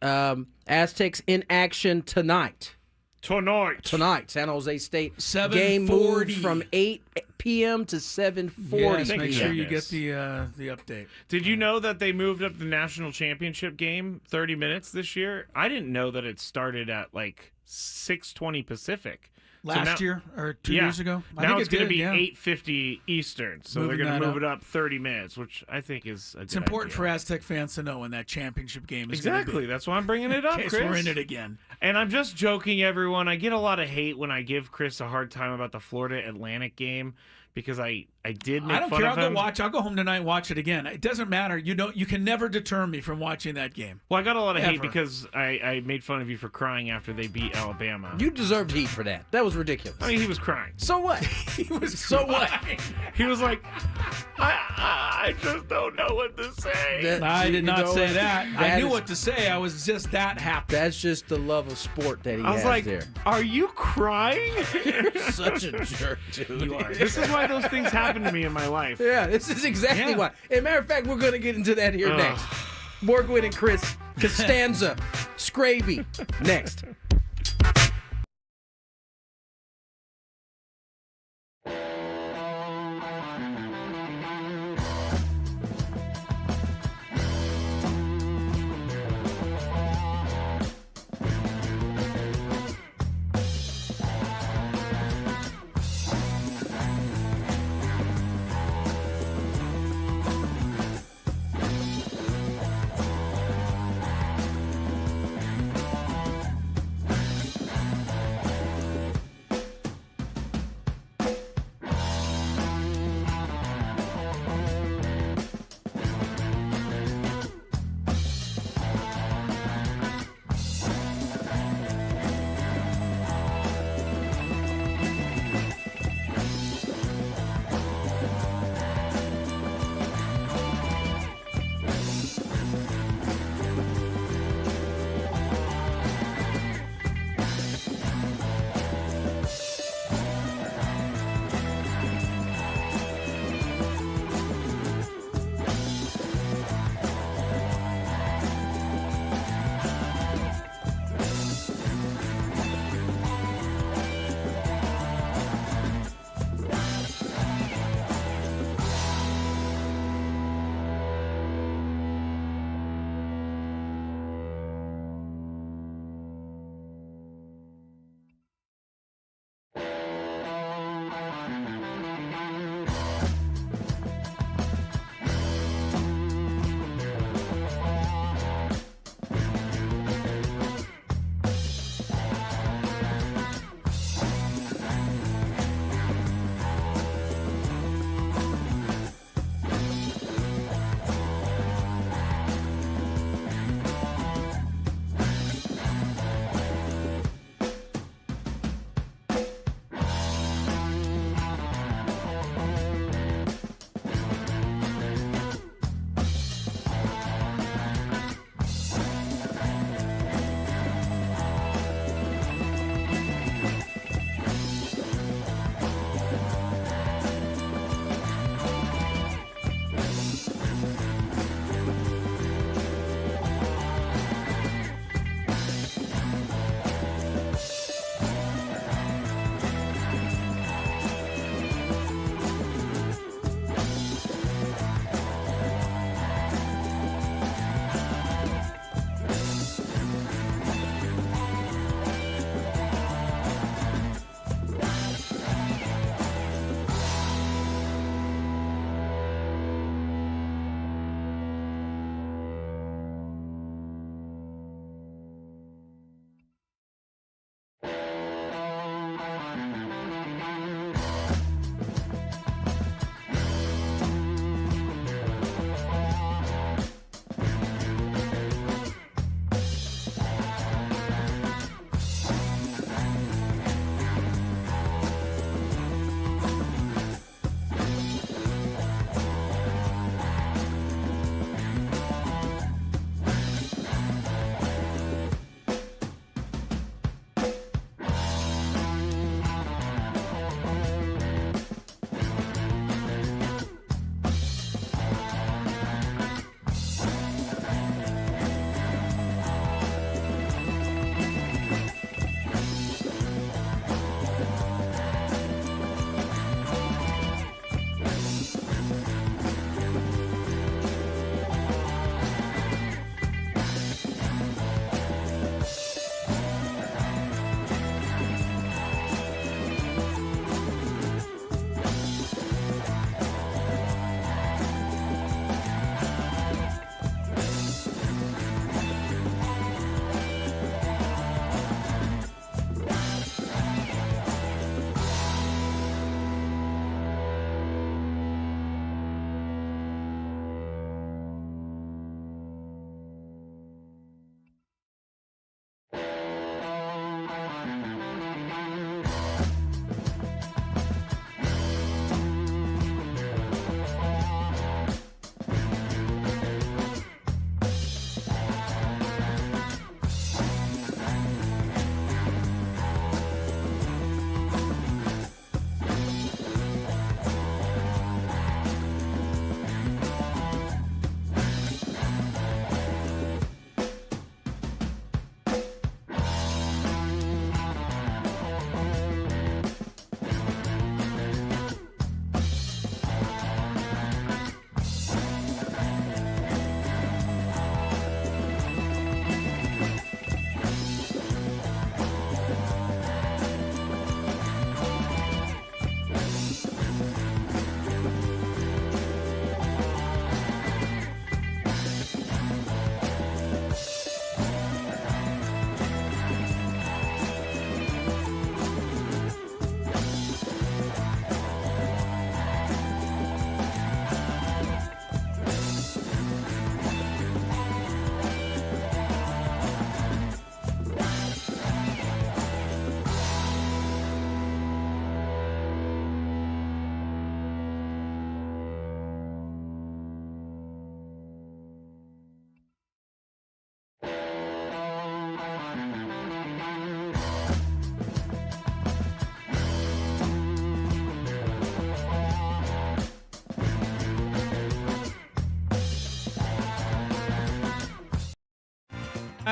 Aztecs in action tonight. Tonight, San Jose State. 7:40. Game moved from 8 p.m. to 7:40. Yes, make sure you get the update. Did you know that they moved up the national championship game 30 minutes this year? I didn't know that it started at 6:20 Pacific. Last year or 2 years ago? Now it's going to be 8:50 Eastern, so they're going to move it up 30 minutes, which I think is a good important idea. for Aztec fans to know when that championship game is exactly. going to be. That's why I'm bringing it up, in case Chris. we're in it again. And I'm just joking, everyone. I get a lot of hate when I give Chris a hard time about the Florida Atlantic game because I did make I don't fun care. of I'll him. go watch. I'll go home tonight and watch it again. It doesn't matter. You can never deter me from watching that game. Well, I got a lot of hate Ever. because I made fun of you for crying after they beat Alabama. You deserved heat for that. That was ridiculous. I mean, he was crying. So what? So what? He was like, I just don't know what to say. That- I did you not know say what? that. I That knew is- what to say. I was just that happy. That's just the love of sport that he I was has like, there. are you crying? Such a jerk, dude. You are. This is why those things happen to me in my life. Yeah, this is exactly Yeah. why. As a matter of fact, we're going to get into that here Ugh. next. More Gwynn and Chris, Costanza, Scraby, next.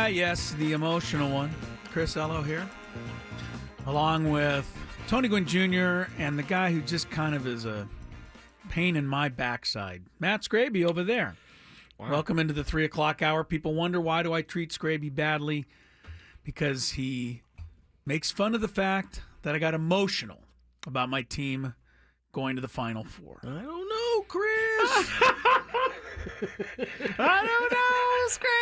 Yes, the emotional one. Chris Ello here. Along with Tony Gwynn Jr. and the guy who just kind of is a pain in my backside, Matt Scraby over there. Wow. Welcome into the 3 o'clock hour. People wonder, why do I treat Scraby badly? Because he makes fun of the fact that I got emotional about my team going to the Final Four. I don't know, Chris. I don't know, Scrape.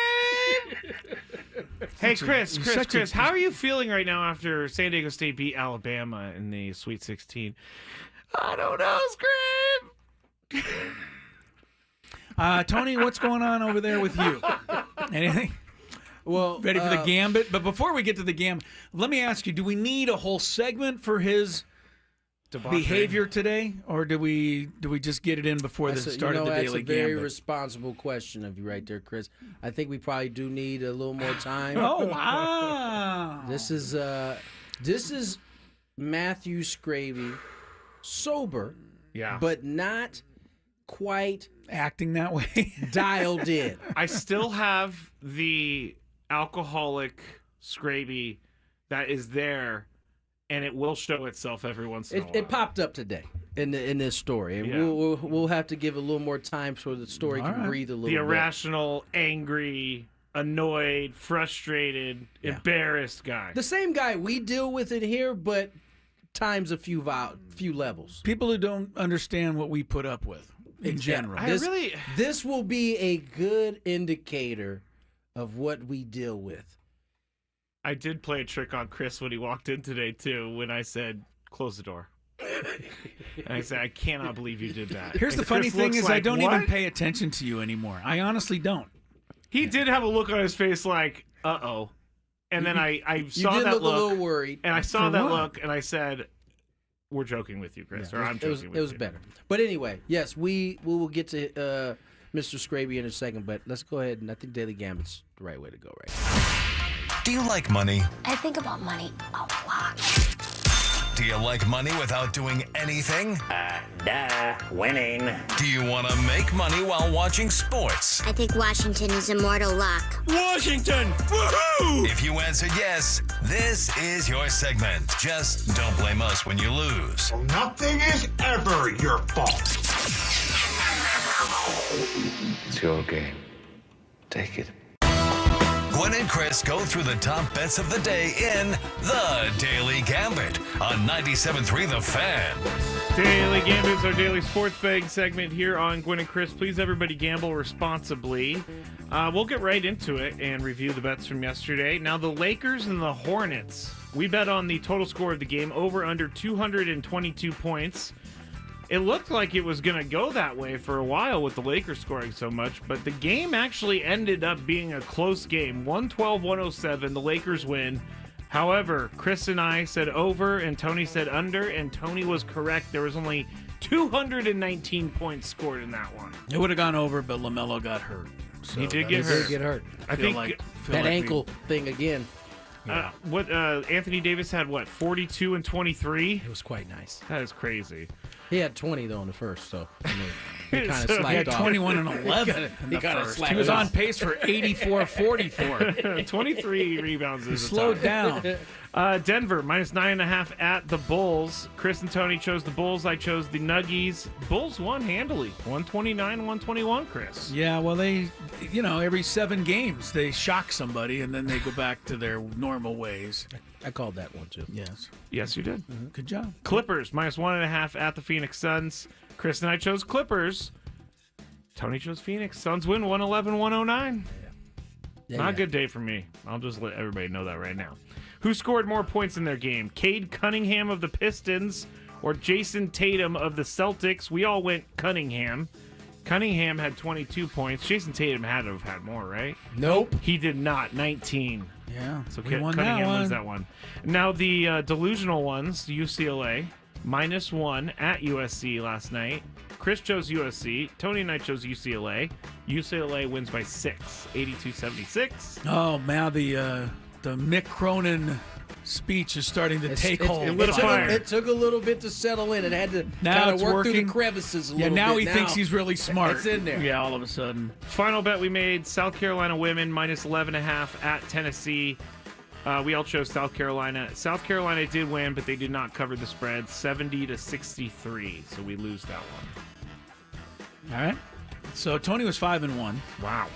Hey, Chris, how are you feeling right now after San Diego State beat Alabama in the Sweet 16? I don't know, Scrape. Tony, what's going on over there with you? Anything? Well, ready for the gambit? But before we get to the gambit, let me ask you, do we need a whole segment for his behavior today, or do we just get it in before the start of the daily gambit? That's a very responsible question of you right there, Chris. I think we probably do need a little more time. Oh, wow. This is Matthew Scraby, sober, but not quite acting that way, dialed in. I still have the alcoholic Scraby that is there, and it will show itself every once in a while. It popped up today in this story, and we'll have to give a little more time so the story can breathe a little bit. The irrational, angry, annoyed, frustrated, embarrassed guy. The same guy we deal with in here, but times a few levels. People who don't understand what we put up with in general. This will be a good indicator of what we deal with. I did play a trick on Chris when he walked in today, too, when I said, close the door. And I said, I cannot believe you did that. Here's the funny thing is I don't even pay attention to you anymore. I honestly don't. He did have a look on his face like, uh-oh. And then I saw that look. A little worried. And I saw that look, and I said, we're joking with you, Chris, or I'm joking with you. It was better. But anyway, yes, we will get to Mr. Scraby in a second, but let's go ahead, and I think Daily Gambit's the right way to go right now. Do you like money? I think about money a lot. Do you like money without doing anything? Winning. Do you want to make money while watching sports? I think Washington is immortal luck. Washington! Woohoo! If you answered yes, this is your segment. Just don't blame us when you lose. Nothing is ever your fault. It's your game. Take it. Gwynn and Chris go through the top bets of the day in The Daily Gambit on 97.3 The Fan. Daily Gambit is our daily sports betting segment here on Gwynn and Chris. Please, everybody, gamble responsibly. We'll get right into it and review the bets from yesterday. Now, the Lakers and the Hornets. We bet on the total score of the game, over under 222 points. It looked like it was going to go that way for a while with the Lakers scoring so much, but the game actually ended up being a close game. 112-107, the Lakers win. However, Chris and I said over, and Tony said under, and Tony was correct. There was only 219 points scored in that one. It would have gone over, but LaMelo got hurt. So he did get hurt. I think that ankle thing again. Yeah. Anthony Davis had, 42 and 23? It was quite nice. That is crazy. He had 20, though, in the first, so he kind of he slacked had off. 21 and 11 in the first. He was on pace for 84-44. 23 rebounds. He slowed down. Denver, minus 9.5 at the Bulls. Chris and Tony chose the Bulls. I chose the Nuggies. Bulls won handily. 129-121, Chris. Yeah, well, they, every 7 games, they shock somebody, and then they go back to their normal ways. I called that one, too. Yes. Yes, you did. Mm-hmm. Good job. Clippers, minus 1.5 at the Phoenix Suns. Chris and I chose Clippers. Tony chose Phoenix. Suns win 111-109. Not a good day for me. I'll just let everybody know that right now. Who scored more points in their game? Cade Cunningham of the Pistons or Jason Tatum of the Celtics? We all went Cunningham. Cunningham had 22 points. Jason Tatum had to have had more, right? Nope. He did not. 19. Yeah. So we won Cunningham wins that one. Now the delusional ones, UCLA, minus 1 at USC last night. Chris chose USC. Tony and I chose UCLA. UCLA wins by 6, 82-76. Oh, now the the Mick Cronin speech is starting to take hold. It took a little bit to settle in. It had to kind of work through the crevices a little bit. Now he thinks he's really smart. It's in there. Yeah, all of a sudden. Final bet we made, South Carolina women -11.5 at Tennessee. We all chose South Carolina. South Carolina did win, but they did not cover the spread, 70-63. So we lose that one. All right. So Tony was 5-1. Wow.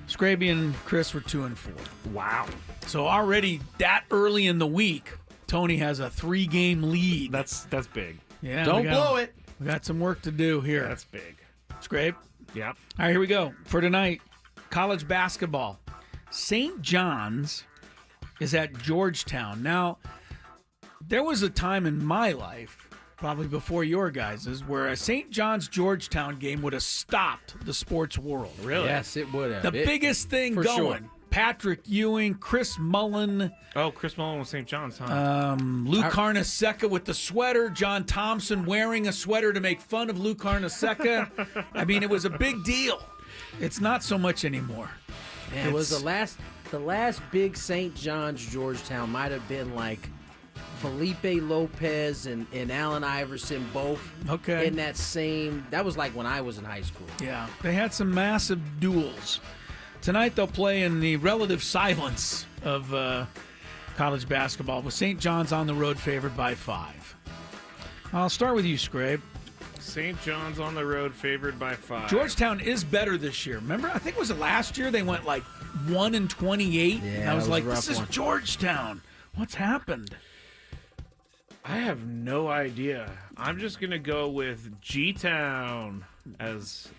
Scraby and Chris were 2-4. Wow. So already that early in the week, Tony has a 3-game lead. That's big. Yeah. Don't blow it. We got some work to do here. That's big. Scrape. Yep. All right, here we go. For tonight, college basketball. St. John's is at Georgetown. Now, there was a time in my life, probably before your guys's, where a St. John's Georgetown game would have stopped the sports world. Really? Yes, it would have. The biggest thing for going. sure. Patrick Ewing, Chris Mullen, Oh, Chris Mullen with St. John's, huh? Lou Carnesecca with the sweater, John Thompson wearing a sweater to make fun of Lou Carnesecca. I mean, it was a big deal. It's not so much anymore. Man, it was the last big St. John's Georgetown might have been like Felipe Lopez and Allen Iverson both in that same. That was like when I was in high school. Yeah, they had some massive duels. Tonight they'll play in the relative silence of college basketball with St. John's on the road favored by 5. I'll start with you, Scrape. St. John's on the road favored by 5. Georgetown is better this year. Remember, I think was it last year they went like 1-28. Yeah, and I was like, this is one. Georgetown. What's happened? I have no idea. I'm just going to go with G-Town as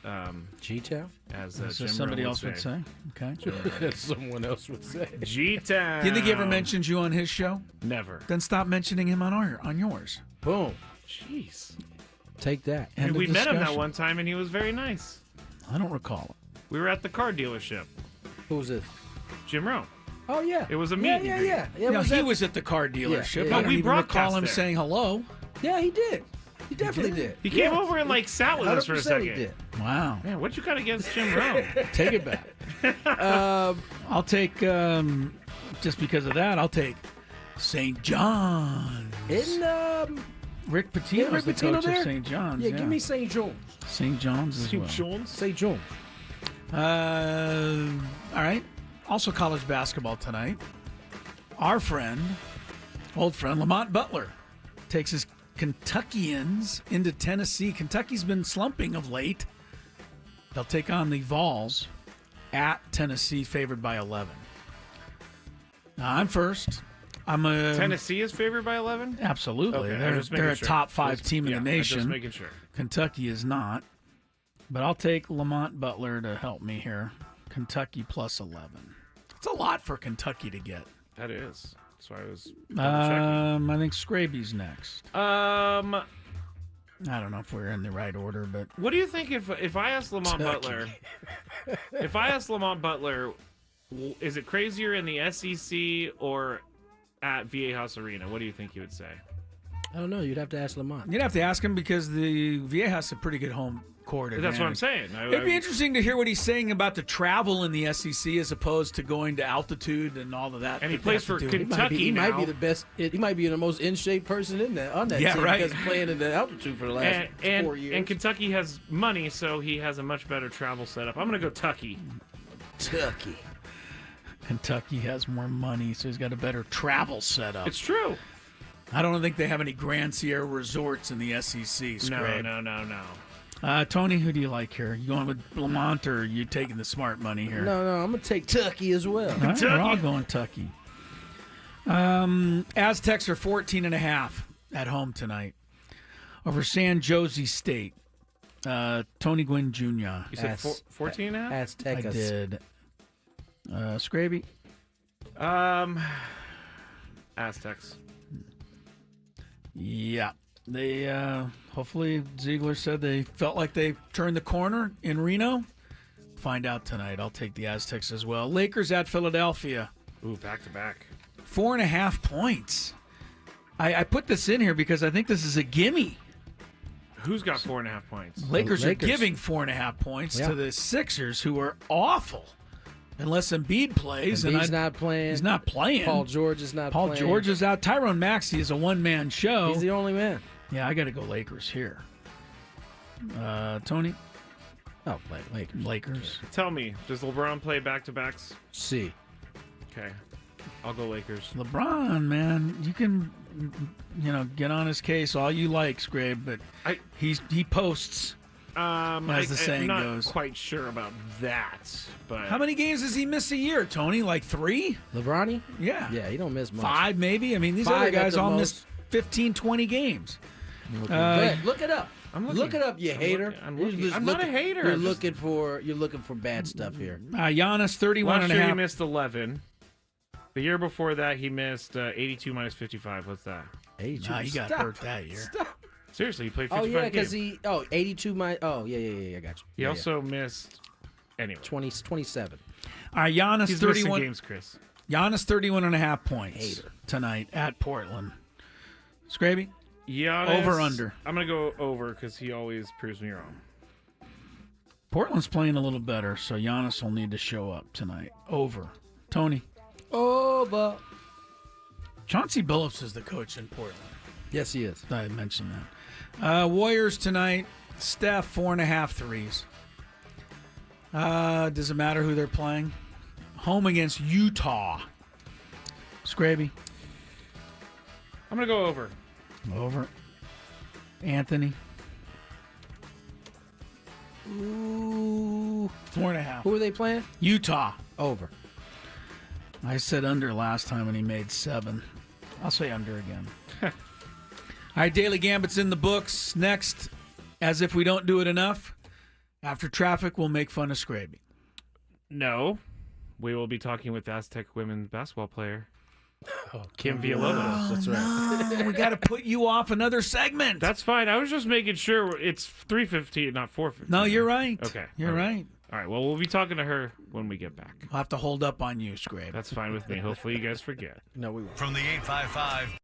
G-Town? as So Jim somebody Rohn else would say. Okay. As someone else would say. G-Town. Do you think he ever mentions you on his show? Never. Then stop mentioning him on yours. Boom. Jeez. Take that. End of We met him that discussion. one time, and he was very nice. I don't recall it. We were at the car dealership. Who's this? Jim Rohn. Oh, yeah. It was a meet and greet. Yeah. He was at the car dealership. Yeah. I But don't we even broadcast recall him there. saying hello. Yeah, he did. He definitely did. He came over and sat with us for a 100% second. he did. Wow. Man, what you got against Jim Rohn? Take it back. I'll take, just because of that, I'll take St. John's. Isn't Rick Pitino is Rick the Pitino coach there? of St. John's. Yeah, give me St. John's. St. John's as well. St. John's. All right. Also college basketball tonight. Our old friend, Lamont Butler, takes his Kentuckians into Tennessee. Kentucky's been slumping of late. They'll take on the Vols at Tennessee, favored by 11. Now, I'm first. Tennessee is favored by 11? Absolutely. Okay, They're a top 5 team in the nation. Just making sure. Kentucky is not. But I'll take Lamont Butler to help me here. Kentucky plus 11. It's a lot for Kentucky to get. That is. That's why I was double-checking. I think Scraby's next. I don't know if we're in the right order, but What do you think if I asked Lamont Butler? If I asked Lamont Butler, is it crazier in the SEC or at Viejas Arena? What do you think he would say? I don't know. You'd have to ask Lamont. you'd have to ask him because the Viejas has a pretty good home court advantage. That's what I'm saying. It'd be interesting to hear what he's saying about the travel in the SEC as opposed to going to altitude and all of that. And he that plays they have for to do. Kentucky. He might be now. the best. He might be the most in shape person on that Yeah, team right. because playing in the altitude for the last 4 years. And Kentucky has money, so he has a much better travel setup. I'm going to go Tucky. Kentucky has more money, so he's got a better travel setup. It's true. I don't think they have any Grand Sierra resorts in the SEC. Scrape. No. Tony, who do you like here? You going with Lamont or are you taking the smart money here? No, I'm going to take Tucky as well. All right, we're all going Tucky. Aztecs are 14.5 at home tonight over San Jose State. Tony Gwynn Jr. You said 14 and a half? Aztecs. I did. Scraby? Aztecs. Yeah. They hopefully Zeigler said they felt like they turned the corner in Reno. Find out tonight. I'll take the Aztecs as well. Lakers at Philadelphia. Ooh, back to back. 4.5 points. I put this in here because I think this is a gimme. Who's got 4.5 points? Lakers are giving 4.5 points to the Sixers, who are awful unless Embiid plays. Embiid's not playing. He's not playing. Paul George is not Paul playing. George is out. Tyrone Maxey is a one-man show. He's the only man. Yeah, I got to go Lakers here. Tony? Oh, Lakers. Lakers. Tell me, does LeBron play back-to-backs? C. Okay. I'll go Lakers. LeBron, man, you can, get on his case all you like, Scrabe, but he posts, as the saying I'm not goes. quite sure about that, but How many games does he miss a year, Tony? Like 3? LeBron? Yeah. Yeah, he don't miss much. 5, maybe? I mean, these 5 other at guys the all most. miss 15, 20 games. Look it up. I'm looking. Look it up, you hater. I'm You're looking. just I'm not a looking- hater. You're I'm just- looking for bad stuff here. Giannis, 31 Last and a year he half. missed 11. The year before that he missed 82 minus 55. What's that? He got hurt that year. Seriously, he played Oh 55 yeah, because games. 82 my. Oh yeah, I got you. He also missed. Anyway, 27. All right, Giannis, he's 31 missing games, Chris. Giannis, 31 and a half points Hater. tonight at Portland. Scraby? Giannis, Over, under? I'm gonna go over because he always proves me wrong. Portland's playing a little better, so Giannis will need to show up tonight. Over. Tony? Over. Chauncey Billups is the coach in Portland. Yes, he is. I mentioned that. Warriors tonight. Steph, 4.5 threes. Does it matter who they're playing? Home against Utah. Scraby? I'm gonna go over. Over. Anthony? Ooh. 4.5. Who are they playing? Utah. Over. I said under last time and he made 7. I'll say under again. All right, Daily Gambit's in the books. Next, as if we don't do it enough, after traffic, we'll make fun of Scraby. No, we will be talking with Aztec women's basketball player Kim Villalobos. That's right. No, we got to put you off another segment. That's fine. I was just making sure it's 3:15, not 4:15. No, you're right. Okay, You're all right. All right. Well, we'll be talking to her when we get back. I'll have to hold up on you, Scrabe. That's fine with me. Hopefully, you guys forget. No, we won't. From the 855.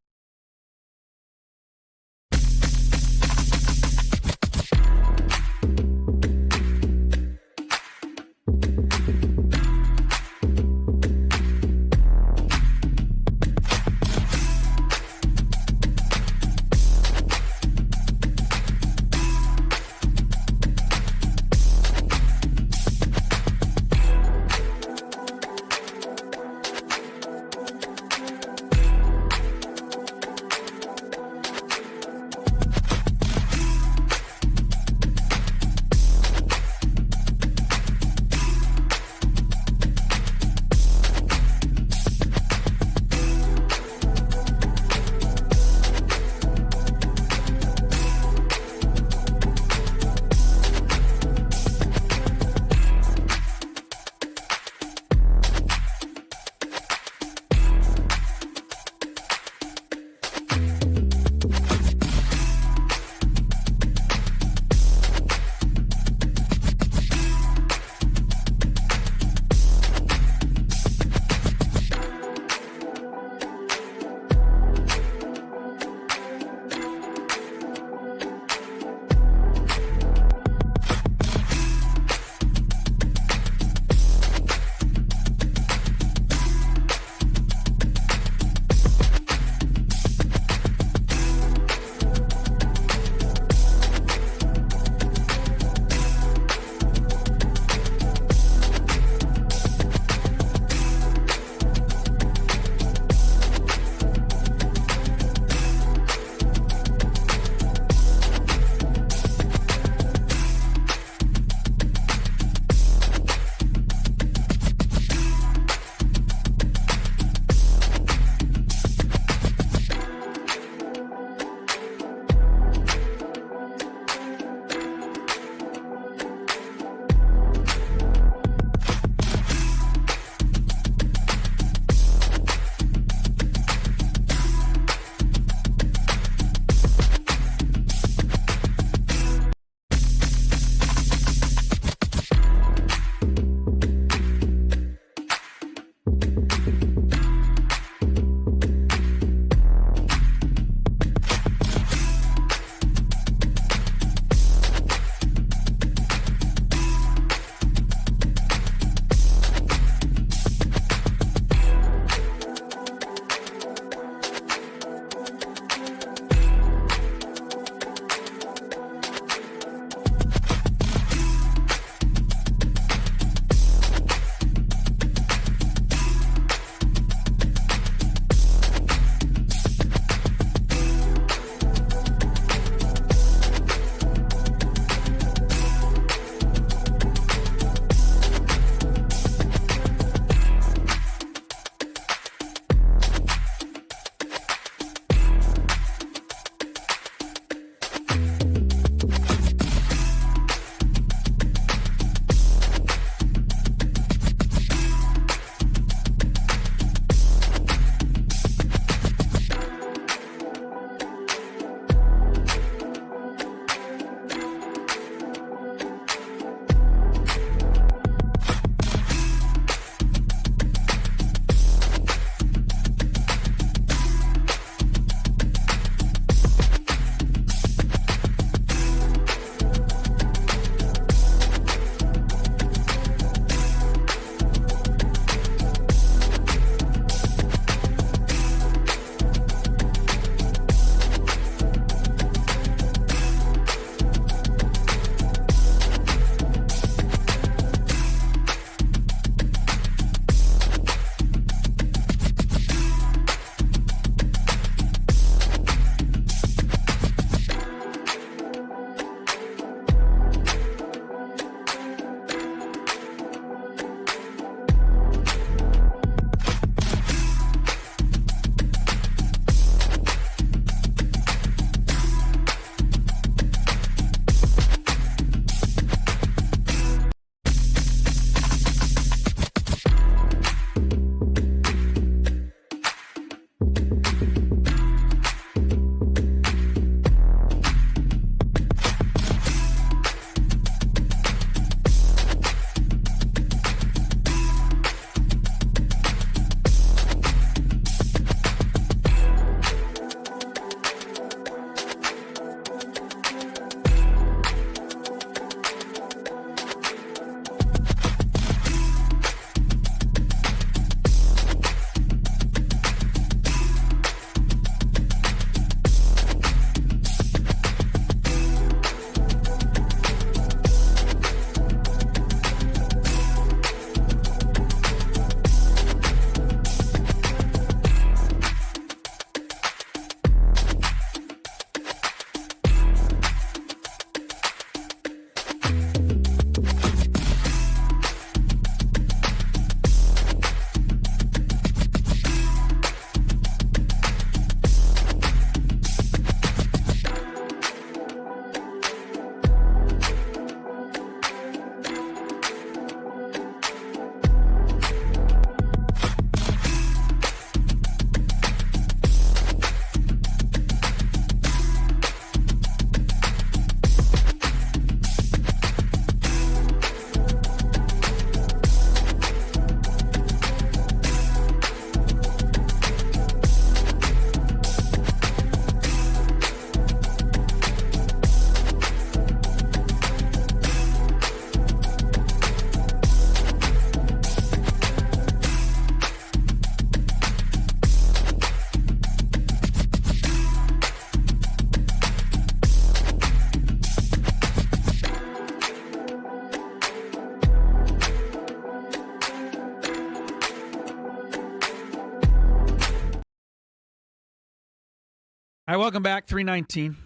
All right, welcome back, 319.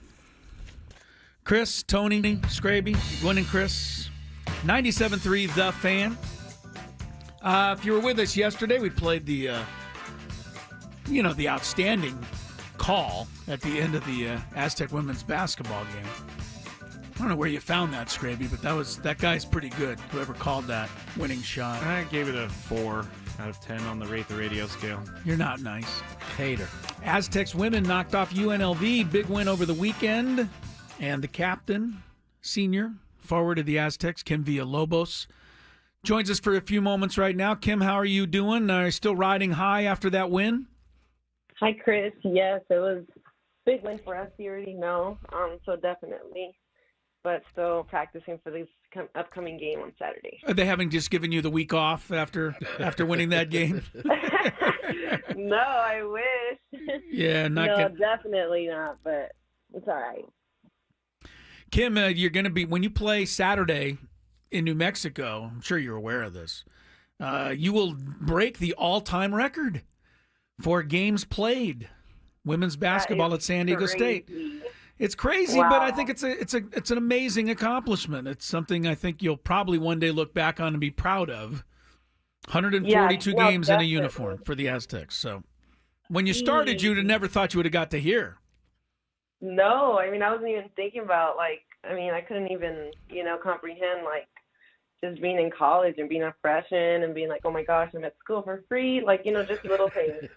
Chris, Tony, Scraby, Gwynn and Chris, 97.3 The Fan. If you were with us yesterday, we played the outstanding call at the end of the Aztec women's basketball game. I don't know where you found that, Scraby, but that guy's pretty good, whoever called that winning shot. I gave it a 4 out of 10 on the Rate the Radio scale. You're not nice. Hater. Aztecs women knocked off UNLV. Big win over the weekend. And the captain, senior, forward of the Aztecs, Kim Villalobos, joins us for a few moments right now. Kim, how are you doing? Are you still riding high after that win? Hi, Chris. Yes, it was a big win for us. You already know. So definitely. But still practicing for this upcoming game on Saturday. Are they having just given you the week off after winning that game? No, I wish. Yeah, definitely not. But it's all right. Kim, you're going to be, when you play Saturday in New Mexico, I'm sure you're aware of this, you will break the all-time record for games played, women's basketball at San Diego State. It's crazy, wow. But I think it's an amazing accomplishment. It's something I think you'll probably one day look back on and be proud of. 142 games in a uniform for the Aztecs. So when you started, you'd have never thought you would have got to here. No, I mean, I wasn't even thinking about, I couldn't even, comprehend, just being in college and being a freshman and being like, oh, my gosh, I'm at school for free, just little things.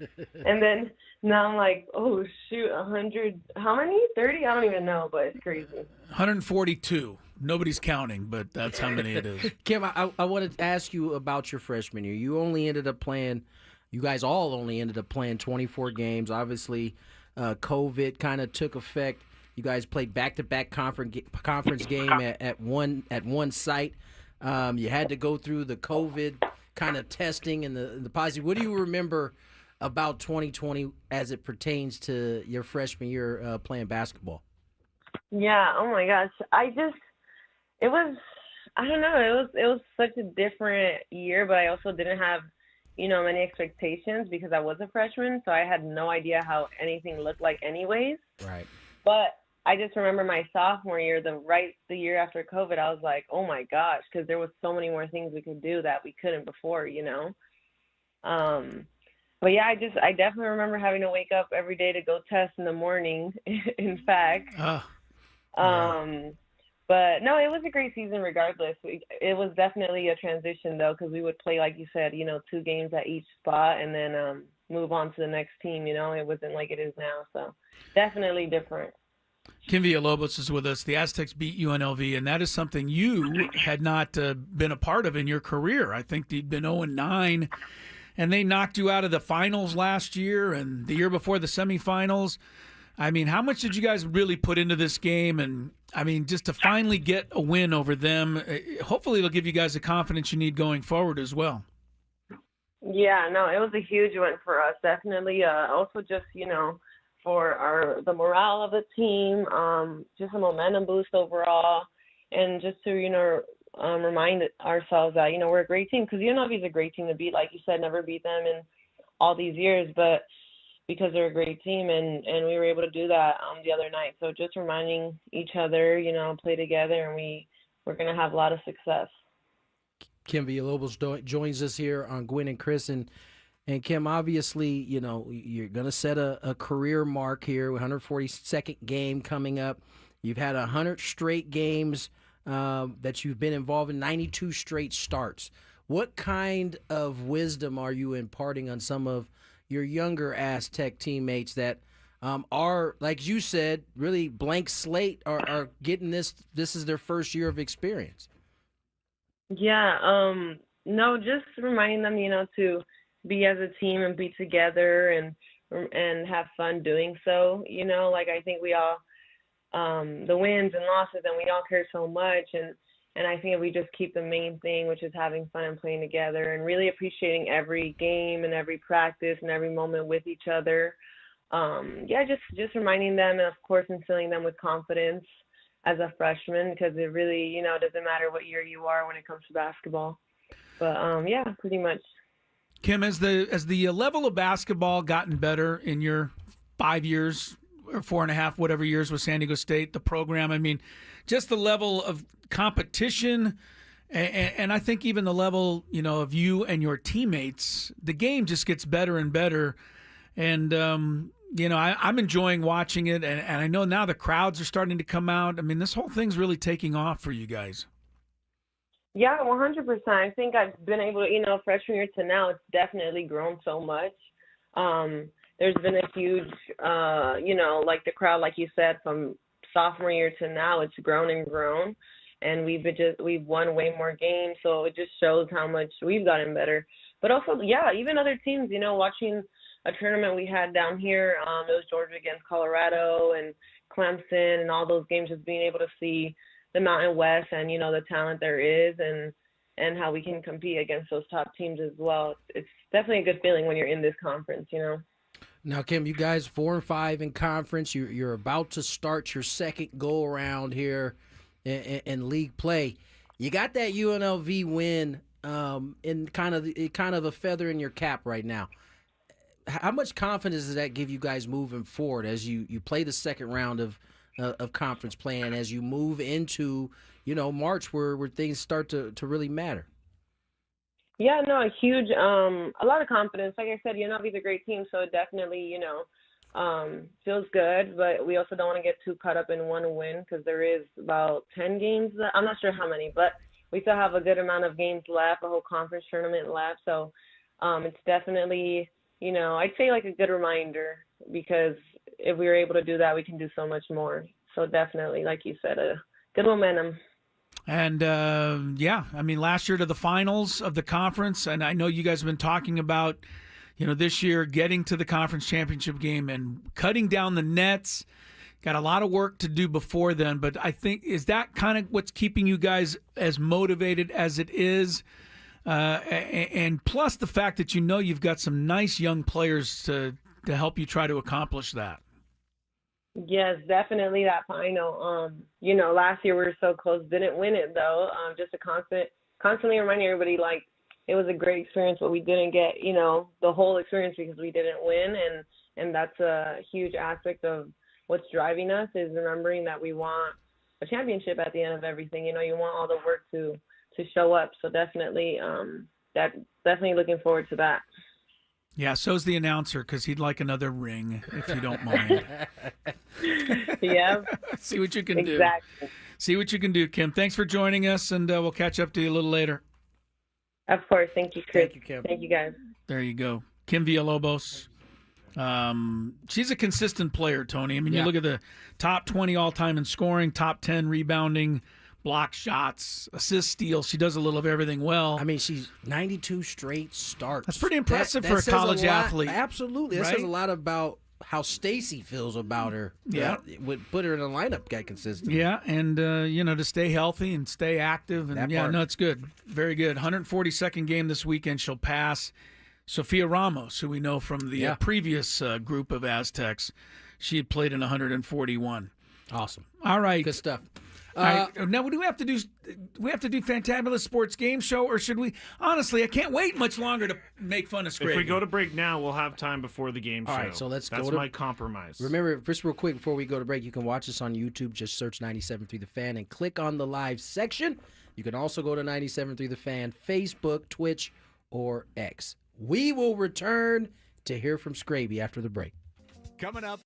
And then now I'm like, oh, shoot, 100, how many? 30? I don't even know, but it's crazy. 142. Nobody's counting, but that's how many it is. Kim, I wanted to ask you about your freshman year. You guys all only ended up playing 24 games. Obviously, COVID kind of took effect. You guys played back-to-back conference game at one site. You had to go through the COVID kind of testing and the positive. What do you remember about 2020 as it pertains to your freshman year playing basketball? Yeah. Oh my gosh. It was such a different year, but I also didn't have, many expectations because I was a freshman, so I had no idea how anything looked like anyways. Right. But I just remember my sophomore year, the year after COVID, I was like, oh my gosh, because there was so many more things we could do that we couldn't before, But yeah, I definitely remember having to wake up every day to go test in the morning, in fact. Yeah. But no, it was a great season regardless. It was definitely a transition though, because we would play, like you said, 2 games at each spot and then move on to the next team. It wasn't like it is now. So definitely different. Kim Villalobos is with us. The Aztecs beat UNLV, and that is something you had not been a part of in your career. I think you'd been 0-9, and they knocked you out of the finals last year and the year before the semifinals. I mean, how much did you guys really put into this game? And, just to finally get a win over them, hopefully it'll give you guys the confidence you need going forward as well. Yeah, no, it was a huge win for us, definitely. Also just, for the morale of the team, just a momentum boost overall, and just to, remind ourselves that, we're a great team, because UNLV is a great team to beat. Like you said, never beat them in all these years, but because they're a great team, and we were able to do that the other night. So just reminding each other, play together, and we're going to have a lot of success. Kim Villalobos joins us here on Gwynn and Chris, and Kim, obviously, you're going to set a career mark here, 142nd game coming up. You've had 100 straight games that you've been involved in, 92 straight starts. What kind of wisdom are you imparting on some of your younger Aztec teammates that are, like you said, really blank slate, are getting this is their first year of experience? Yeah, no, just reminding them, to be as a team and be together and have fun doing so. I think we all, the wins and losses, and we all care so much. And I think if we just keep the main thing, which is having fun and playing together and really appreciating every game and every practice and every moment with each other. Just reminding them, and of course instilling them with confidence as a freshman, because it really, doesn't matter what year you are when it comes to basketball. But pretty much. Kim, has the level of basketball gotten better in your 5 years or 4.5, whatever years with San Diego State, the program. I mean, just the level of competition, and I think even the level, of you and your teammates, the game just gets better and better. And, I'm enjoying watching it, and I know now the crowds are starting to come out. I mean, this whole thing's really taking off for you guys. Yeah, 100%. I think I've been able to, freshman year to now, it's definitely grown so much. There's been a huge, like the crowd, like you said, from sophomore year to now, it's grown and grown. And we've won way more games, so it just shows how much we've gotten better. But also, yeah, even other teams, watching a tournament we had down here, it was Georgia against Colorado and Clemson and all those games, just being able to see the Mountain West and, the talent there is and how we can compete against those top teams as well. It's definitely a good feeling when you're in this conference, Now, Kim, you guys 4-5 in conference. You're about to start your second go-around here in league play. You got that UNLV win in kind of a feather in your cap right now. How much confidence does that give you guys moving forward as you play the second round of conference play and as you move into, March where things start to really matter? Yeah, no, a huge, a lot of confidence. Like I said, UNLV's a great team, so it definitely, feels good. But we also don't want to get too caught up in one win because there is about 10 games. I'm not sure how many, but we still have a good amount of games left, a whole conference tournament left. So it's definitely, I'd say like a good reminder because if we were able to do that, we can do so much more. So definitely, like you said, a good momentum. And, last year to the finals of the conference, and I know you guys have been talking about, this year getting to the conference championship game and cutting down the nets. Got a lot of work to do before then, but I think, is that kind of what's keeping you guys as motivated as it is? And plus the fact that you've got some nice young players to help you try to accomplish that. Yes, definitely that final. Last year we were so close, didn't win it though. Just a constantly reminding everybody like it was a great experience, but we didn't get, the whole experience because we didn't win, and that's a huge aspect of what's driving us is remembering that we want a championship at the end of everything. You want all the work to show up. So definitely, definitely looking forward to that. Yeah, so's the announcer because he'd like another ring, if you don't mind. Yeah. See what you can do. Exactly. See what you can do, Kim. Thanks for joining us, and we'll catch up to you a little later. Of course. Thank you, Chris. Thank you, Kim. Thank you, guys. There you go. Kim Villalobos. She's a consistent player, Tony. I mean, you look at the top 20 all-time in scoring, top 10 rebounding, block shots, assist, steals. She does a little of everything well. I mean, she's 92 straight starts. That's pretty impressive for a college athlete. Absolutely. That says a lot about how Stacy feels about her. Yeah. Would put her in a lineup guy consistently. Yeah, and, to stay healthy and stay active. And it's good. Very good. 142nd game this weekend. She'll pass Sophia Ramos, who we know from the previous group of Aztecs. She had played in 141. Awesome. All right. Good stuff. Now, do we have to do Fantabulous Sports Game Show, or should we? Honestly, I can't wait much longer to make fun of Scrappy. If we go to break now, we'll have time before the game show. All right, so let's That's go to... my compromise. Remember, just real quick before we go to break, you can watch us on YouTube. Just search 97.3 The Fan and click on the live section. You can also go to 97.3 The Fan, Facebook, Twitch, or X. We will return to hear from Scraby after the break. Coming up.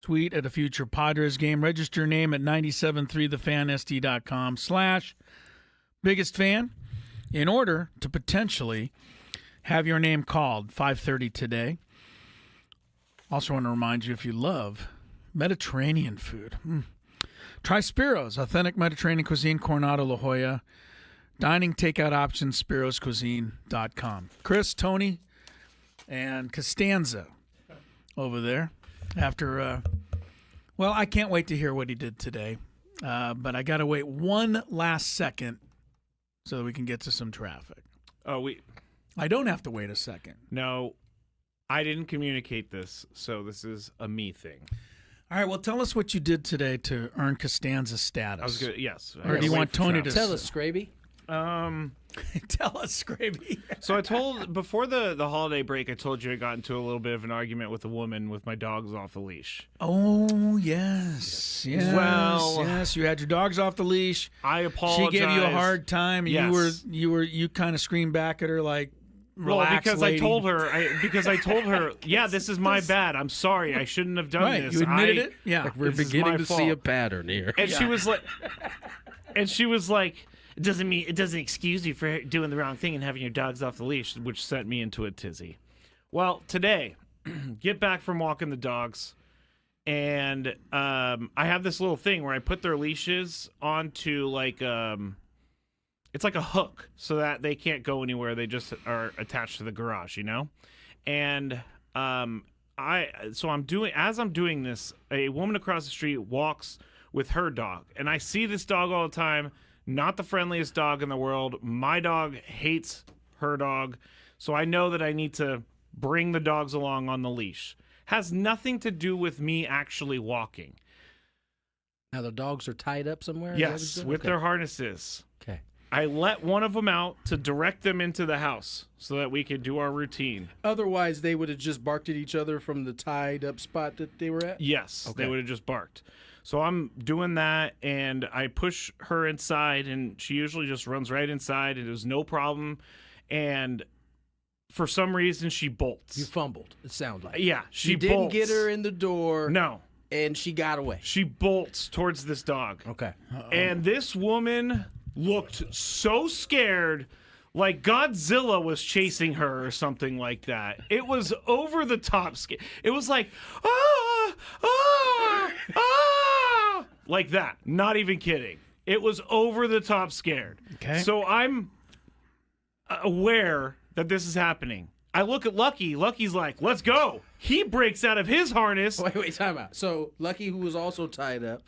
tweet at a future Padres game. Register your name at 973thefansd.com/biggestfan in order to potentially have your name called 5:30 today. Also want to remind you, if you love Mediterranean food, try Spiro's, authentic Mediterranean cuisine, Coronado, La Jolla. Dining, takeout options, spiroscuisine.com. Chris, Tony, and Costanza over there. After, well, I can't wait to hear what he did today. But I got to wait one last second so that we can get to some traffic. I don't have to wait a second. No, I didn't communicate this, so this is a me thing. All right, well, tell us what you did today to earn Costanza's status. I was good. Yes. Or do you want Tony to tell us, Scraby? Tell us, Scraby. So I told, before the holiday break, I told you I got into a little bit of an argument with a woman with my dogs off the leash. Oh, yes. Well, yes, you had your dogs off the leash. I apologize. She gave you a hard time. Yes. You kind of screamed back at her like, relax, because lady. I told her, yeah, this is my bad. I'm sorry. I shouldn't have done right, this. You admitted it? Yeah. Like we're beginning to see a pattern here. And she was like, it doesn't excuse you for doing the wrong thing and having your dogs off the leash, which sent me into a tizzy. Well, today, get back from walking the dogs, and I have this little thing where I put their leashes onto like it's like a hook so that they can't go anywhere. They just are attached to the garage, And I'm doing this, a woman across the street walks with her dog, and I see this dog all the time. Not the friendliest dog in the world. My dog hates her dog, so I know that I need to bring the dogs along on the leash. Has nothing to do with me actually walking. Now the dogs are tied up somewhere? Yes, with their harnesses. Okay. I let one of them out to direct them into the house so that we could do our routine. Otherwise, they would have just barked at each other from the tied up spot that they were at? Yes, Okay. they would have just barked. So I'm doing that, and I push her inside, and she usually just runs right inside, and there's no problem. And for some reason, she bolts. You fumbled, it sounds like. Yeah, she didn't bolts. get her in the door. No. And she got away. She bolts towards this dog. Okay. And this woman looked so scared, like Godzilla was chasing her or something like that. It was over the top scary. It was like, like that. Not even kidding. It was over the top scared. Okay. So I'm aware that this is happening. I look at Lucky. Lucky's like, let's go. He breaks out of his harness. Wait, time out. So Lucky, who was also tied up,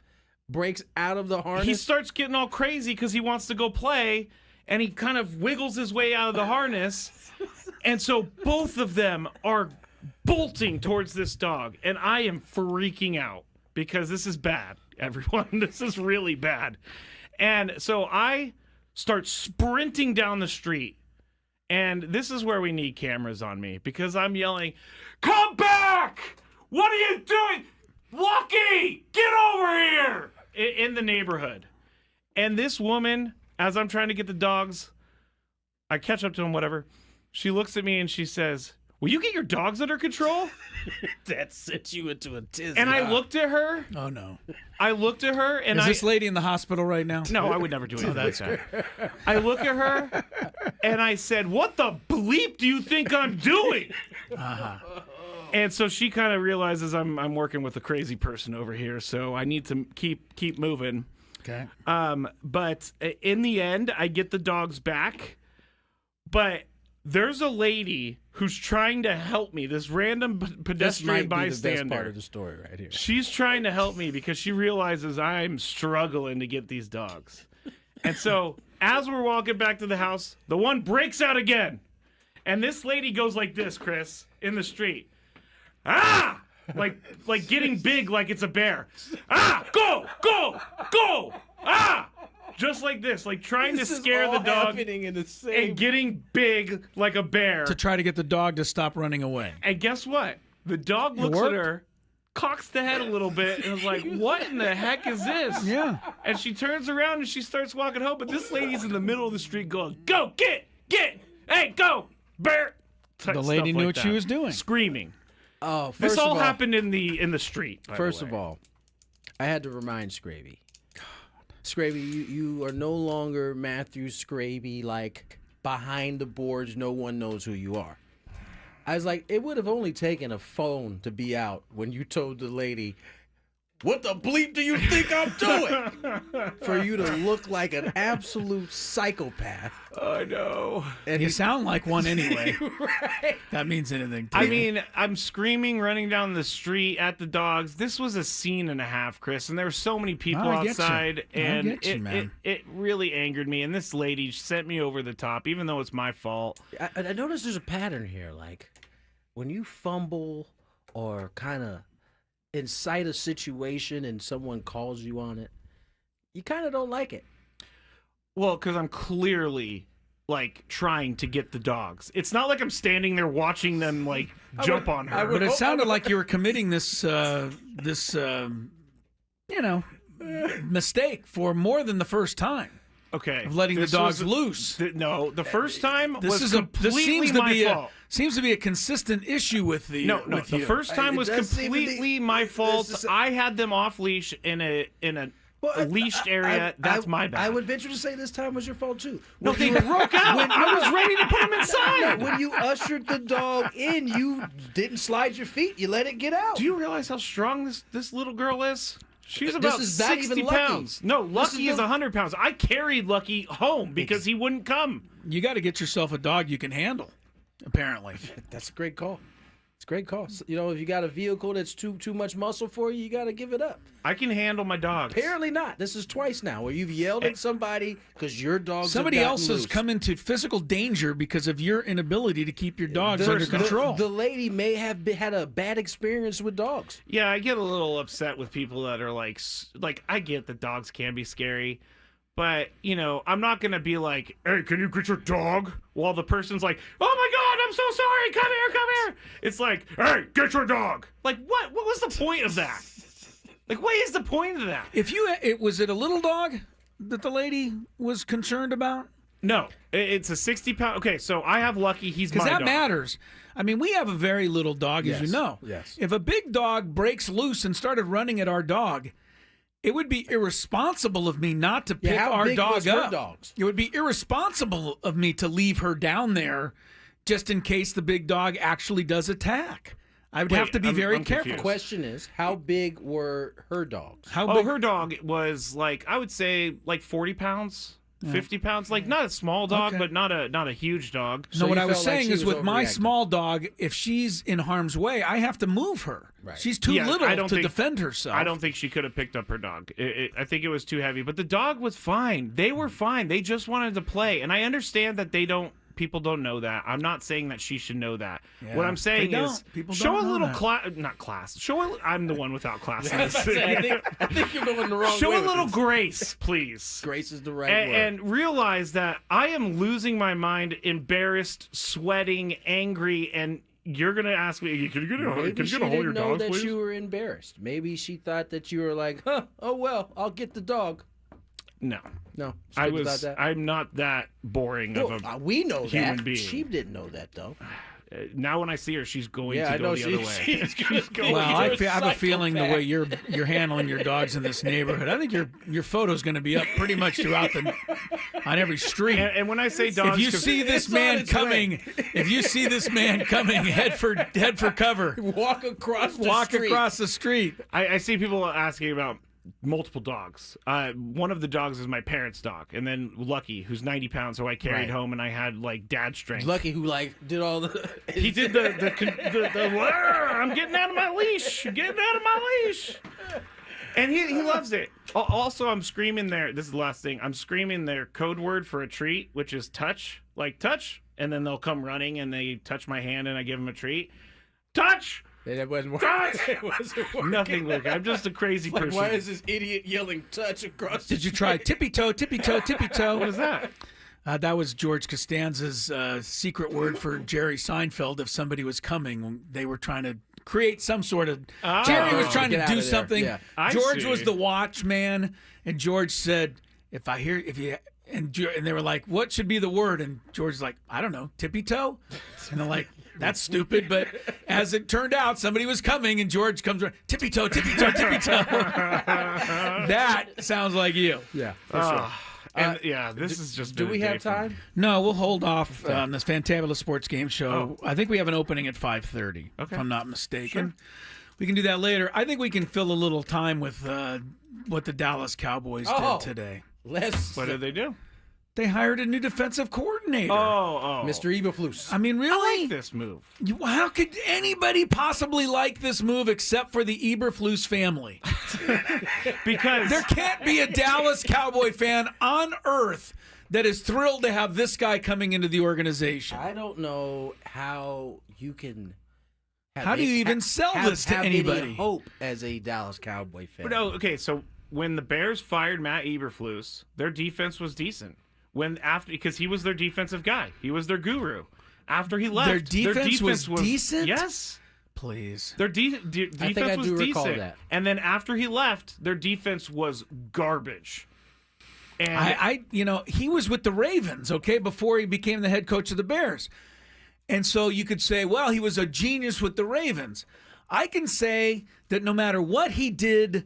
breaks out of the harness? He starts getting all crazy because he wants to go play, and he kind of wiggles his way out of the harness. And so both of them are bolting towards this dog, and I am freaking out because this is bad, everyone. This is really bad. And so I start sprinting down the street, and this is where we need cameras on me because I'm yelling, "Come back! What are you doing? Lucky, get over here!" In the neighborhood. And this woman, as I'm trying to get the dogs, I catch up to them, whatever. She looks at me and she says, "Will you get your dogs under control?" That sent you into a tizzy. And I looked at her. Oh, no. I looked at her and Is this lady in the hospital right now? No, I would never do anything like that. I look at her and I said, "What the bleep do you think I'm doing?" And so she kind of realizes I'm working with a crazy person over here, so I need to keep moving. Okay. But in the end, I get the dogs back. But there's a lady who's trying to help me. This random pedestrian bystander. This might be the best part of the story right here. She's trying to help me because she realizes I'm struggling to get these dogs. And so as we're walking back to the house, the one breaks out again. And this lady goes like this, Chris, in the street. Ah! Like getting big like it's a bear. Ah! Go! Go! Go! Ah! Just like this, like trying to scare the dog and getting big like a bear. To try to get the dog to stop running away. And guess what? The dog looks at her, cocks the head a little bit, and is like, "What in the heck is this?" Yeah. And she turns around and she starts walking home, but this lady's in the middle of the street going, "Go, get, hey, go, bear." The lady knew what she was doing. Screaming. Oh, This first all of all, happened in the street. by the First way. of all, I had to remind Scraby. Scraby, you are no longer Matthew Scraby, like behind the boards, no one knows who you are. I was like, it would have only taken a phone to be out when you told the lady, "What the bleep do you think I'm doing?" For you to look like an absolute psychopath. I know. And You sound like one anyway. right. That means anything to I you. mean, I'm screaming, running down the street at the dogs. This was a scene and a half, Chris, and there were so many people I get you. outside, I and get you, man. it really angered me. And this lady sent me over the top, even though it's my fault. I noticed there's a pattern here. Like, when you fumble or kind of incite a situation and someone calls you on it, you kind of don't like it. Well, because I'm clearly like trying to get the dogs. It's not like I'm standing there watching them like jump on her. But it sounded like you were committing this mistake for more than the first time Okay, of letting the this dogs was- loose. No, the first time This was is completely seems to my be fault. seems to be a consistent issue with the No, with the you. first time It was does seem to be- completely my fault. this is- I had them off leash in a leashed area. That's my bad. I would venture to say this time was your fault too. No, When they you- broke out. I was ready to put them inside. When you ushered the dog in, you didn't slide your feet. You let it get out. Do you realize how strong this little girl is? She's about is not even 60 Lucky. pounds. No, Lucky is the- 100 pounds. I carried Lucky home because he wouldn't come. You got to get yourself a dog you can handle. Apparently, That's a great call. It's a great call. You know, if you got a vehicle that's too much muscle for you, you got to give it up. I can handle my dogs. Apparently not. This is twice now where you've yelled at somebody because your dogs. somebody have else gotten has loose. come into physical danger because of your inability to keep your dogs under control. The lady may have had a bad experience with dogs. Yeah, I get a little upset with people that are like I get that dogs can be scary, but you know, I'm not gonna be like, "Hey, can you get your dog?" While the person's like, "Oh my God, I'm so sorry. Come here, come here." It's like, "Hey, get your dog." Like, what? What was the point of that? Like, what is the point of that? If was it a little dog that the lady was concerned about? No, it's a 60-pound. Okay, so I have Lucky. He's my Because that dog. matters. I mean, we have a very little dog, as Yes, you know. yes. If a big dog breaks loose and started running at our dog, it would be irresponsible of me not to pick how our big dog was her up. dogs? It would be irresponsible of me to leave her down there just in case the big dog actually does attack. I would Wait, have to be I'm very confused. careful. The question is, how big were her dogs? How Oh, big? her dog was like, I would say like 40 pounds, 50 pounds. Like not a small dog, Okay. but not a huge dog. No, what you I was felt like saying she is was with my overreacting. small dog, if she's in harm's way, I have to move her. Right. She's too Yeah, I little don't to think- defend herself. I don't think she could have picked up her dog. I think it was too heavy. But the dog was fine. They were fine. They just wanted to play. And I understand that people don't know that. I'm not saying that she should know that. Yeah, What I'm saying they is don't. People show don't a know little that. class. Not class. I'm the one without class. I think you're going the wrong Show way a with little this. grace, please. Grace is the right word. And realize that I am losing my mind, embarrassed, sweating, angry, and you're gonna ask me, "Can you get a Maybe she hold of your didn't know dogs, that please?" you were embarrassed. Maybe she thought that you were like, oh well, I'll get the dog. No, No, she I didn't thought was. that. I'm not that boring of Well, a. we know human that. being. She didn't know that though. Now when I see her, she's going Yeah, to I go know the other way. she's going. Well, I have a feeling the way psychopath. you're handling your dogs in this neighborhood, I think your photo's going to be up pretty much throughout on every street. And when I say dogs, If you 'cause- see this it's on man its coming, if you see this man coming, head for cover. Walk across the Walk street. across the street. I see people asking about multiple dogs. One of the dogs is my parents' dog, and then Lucky, who's 90 pounds, who I carried Right. home, and I had like dad strength. Lucky who like did all the. He did the I'm getting out of my leash. Getting out of my leash. And he loves it. Also, I'm screaming this is the last thing. I'm screaming their code word for a treat, which is touch. Like touch. And then they'll come running and they touch my hand and I give them a treat. Touch! That wasn't working. Touch! It wasn't working. Nothing working. I'm just a crazy Like, person. why is this idiot yelling touch across the Did you try tippy toe, tippy toe, tippy toe? What is that? That was George Costanza's secret word for Jerry Seinfeld. If somebody was coming, when they were trying to create some sort of. Jerry was trying Get to out do of there. something. Yeah. I George see. was the watchman, and George said, "If And they were like, what should be the word? And George's like, I don't know, tippy-toe? And they're like, that's stupid. But as it turned out, somebody was coming, and George comes around, tippy-toe, tippy-toe, tippy-toe. That sounds like you. Yeah, for sure. And this is just. Do we have time? No, we'll hold off on this Fantabulous Sports Game Show. I think we have an opening at 5:30, if I'm not mistaken. Sure. We can do that later. I think we can fill a little time with what the Dallas Cowboys did today. What did they do? They hired a new defensive coordinator. Mr. Eberflus. I mean, really? I like this move. How could anybody possibly like this move except for the Eberflus family? Because there can't be a Dallas Cowboy fan on earth that is thrilled to have this guy coming into the organization. I don't know how you can. How do you even sell this to anybody? Any hope as a Dallas Cowboy fan. No, okay, so when the Bears fired Matt Eberflus, their defense was decent. Because he was their defensive guy, he was their guru. After he left, their defense was decent. Yes, please. Their defense was decent. And then after he left, their defense was garbage. And he was with the Ravens, before he became the head coach of the Bears. And so you could say, well, he was a genius with the Ravens. I can say that no matter what he did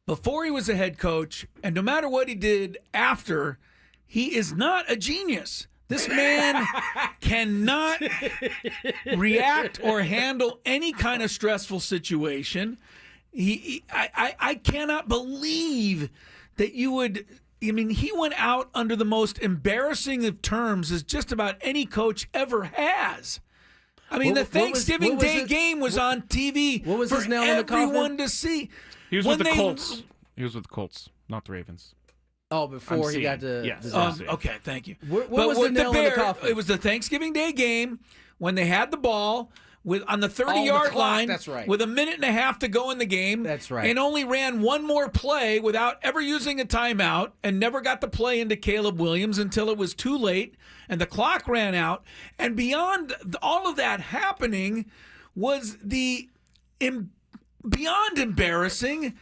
before he was a head coach, and no matter what he did after, he is not a genius. This man cannot react or handle any kind of stressful situation. I cannot believe that you would. I mean, he went out under the most embarrassing of terms as just about any coach ever has. I mean, the Thanksgiving Day game was on TV what was for his nail in the coffin? everyone to see. He was with the Colts. He was with the Colts, not the Ravens. Oh, before he got to... Yes. Okay, thank you. What was the nail in the coffin? It was the Thanksgiving Day game when they had the ball on the 30-yard line. That's right. With a minute and a half to go in the game. That's right. And only ran one more play without ever using a timeout and never got the play into Caleb Williams until it was too late and the clock ran out. And beyond all of that happening was the beyond embarrassing...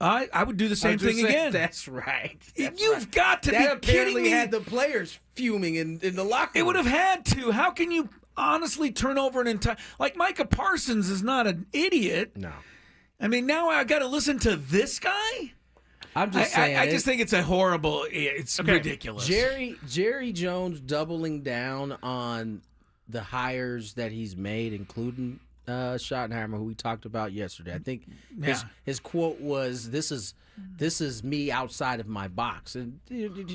I would do the same thing again. That's right. You've got to be kidding me. That apparently had the players fuming in the locker room. It would have had to. How can you honestly turn over an entire... Like, Micah Parsons is not an idiot. No. I mean, now I got to listen to this guy? I'm just saying. I just think it's a horrible... It's ridiculous. Jerry Jones doubling down on the hires that he's made, including... Schottenheimer, who we talked about yesterday. I think his quote was, "This is me outside of my box." And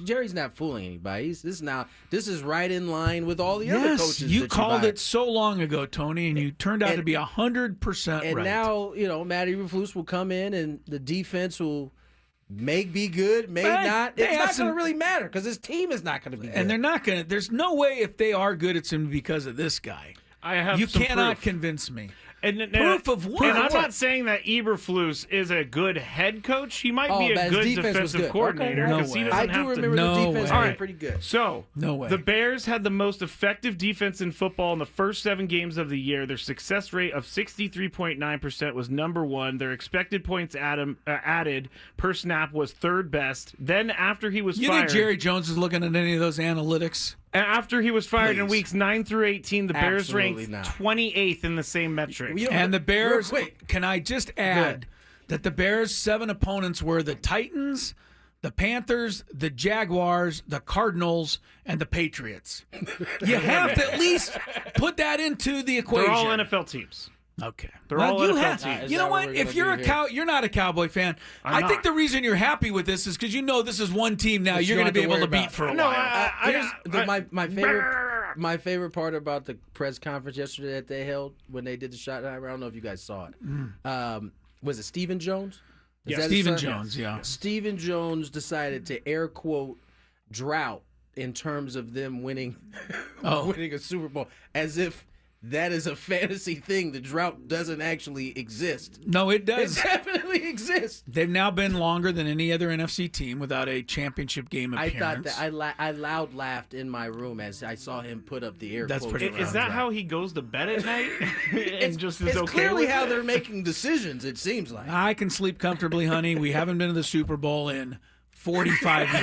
Jerry's not fooling anybody. This is right in line with all the other coaches. You called it so long ago, Tony, and you turned out to be 100% right. And now Matt Eberflus will come in, and the defense will may be good, may not. It's not going to really matter because his team is not going to be good. And they're not going to. There's no way if they are good, it's going to be because of this guy. You cannot convince me. Proof of what? And I'm not saying that Eberflus is a good head coach. He might be a good defensive coordinator. No way. I do remember the defense being pretty good. So, no way. The Bears had the most effective defense in football in the first 7 games of the year. Their success rate of 63.9% was number 1. Their expected points added per snap was 3rd best. Then after he was fired... You think Jerry Jones is looking at any of those analytics? After he was fired in weeks 9 through 18, the Bears ranked 28th in the same metric. And the Bears, can I just add that the Bears' 7 opponents were the Titans, the Panthers, the Jaguars, the Cardinals, and the Patriots. You have to at least put that into the equation. They're all NFL teams. Okay. They're all NFL teams. You know what? If you're you're not a Cowboy fan. I think the reason you're happy with this is because you know this is one team now you're going to be able to beat for a while. My favorite part about the press conference yesterday that they held when they did the shot. I don't know if you guys saw it. Was it Stephen Jones? Stephen Jones. Yeah. Stephen Jones decided to air quote drought in terms of them winning a Super Bowl as if that is a fantasy thing. The drought doesn't actually exist. No, it does. It definitely exists. They've now been longer than any other NFC team without a championship game appearance. I thought that I loud laughed in my room as I saw him put up the air. That's pretty. Is that how he goes to bed at night? It's clearly how they're making decisions. It seems like I can sleep comfortably, honey. We haven't been to the Super Bowl in 45 years.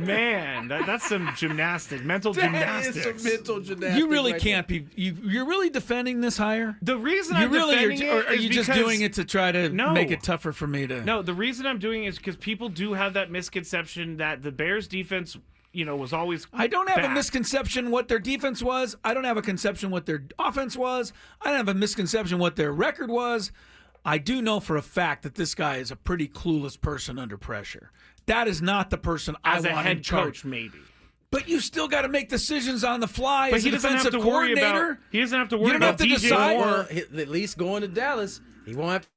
Man, that's some mental gymnastics. That is some mental gymnastics. You really right can't be. You're really defending this hire? The reason I'm defending it or are is you just because- doing it to try to No. make it tougher for me to? No, the reason I'm doing it is because people do have that misconception that the Bears defense, was always. I don't have a bad. misconception what their defense was. I don't have a conception what their offense was. I don't have a misconception what their record was. I do know for a fact that this guy is a pretty clueless person under pressure. That is not the person I As a want head in charge. coach, maybe. But you still got to make decisions on the fly But as he a doesn't have defensive to worry coordinator. about. He doesn't have to You worry don't about have to DJ decide. Moore. Well, at least going to Dallas, he won't have to,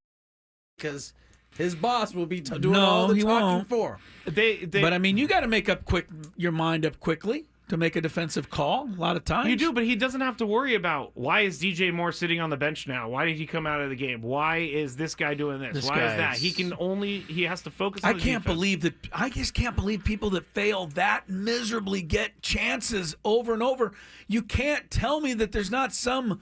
because his boss will be doing No, all the he talking won't. for him. They But I mean, you got to make up your mind up quickly to make a defensive call. A lot of times You do, but he doesn't have to worry about why is DJ Moore sitting on the bench now? Why did he come out of the game? Why is this guy doing this? Why is that? He has to focus on I his can't defense. believe that. I just can't believe people that fail that miserably get chances over and over. You can't tell me that there's not some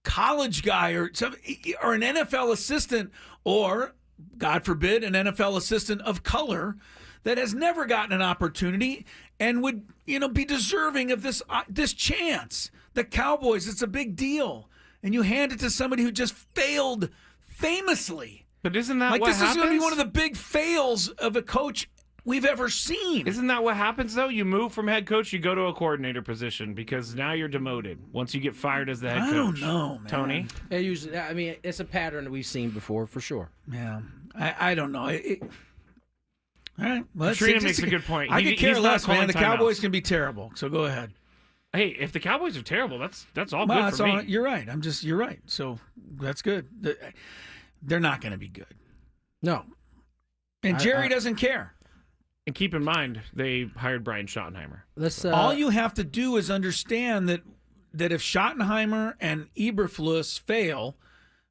college guy or an NFL assistant or, God forbid, an NFL assistant of color that has never gotten an opportunity and would, be deserving of this chance. The Cowboys, it's a big deal, and you hand it to somebody who just failed famously. But isn't that Like what this happens? is going to be one of the big fails of a coach we've ever seen. Isn't that what happens though? You move from head coach, you go to a coordinator position because now you're demoted once you get fired as the head coach. I don't know, man. Tony. They usually, I mean, it's a pattern that we've seen before, for sure. Yeah, I don't know. All right, well, Katrina makes a good point. I could care he's not less, man. calling The Cowboys timeouts. can be terrible, so go ahead. Hey, if the Cowboys are terrible, that's all Well, good that's for me. all. You're right. You're right. So that's good. They're not going to be good. No. And Jerry doesn't care. And keep in mind, they hired Brian Schottenheimer. Let's. All you have to do is understand that if Schottenheimer and Eberflus fail,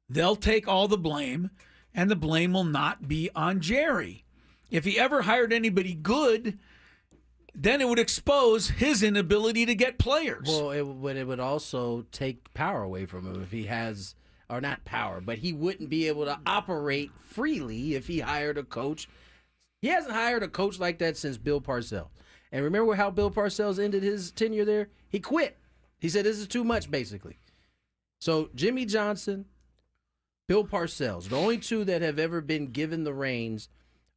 they'll take all the blame, and the blame will not be on Jerry. If he ever hired anybody good, then it would expose his inability to get players. Well, it would also take power away from him if he has, or not power, but he wouldn't be able to operate freely if he hired a coach. He hasn't hired a coach like that since Bill Parcells. And remember how Bill Parcells ended his tenure there? He quit. He said, this is too much, basically. So Jimmy Johnson, Bill Parcells, the only two that have ever been given the reins.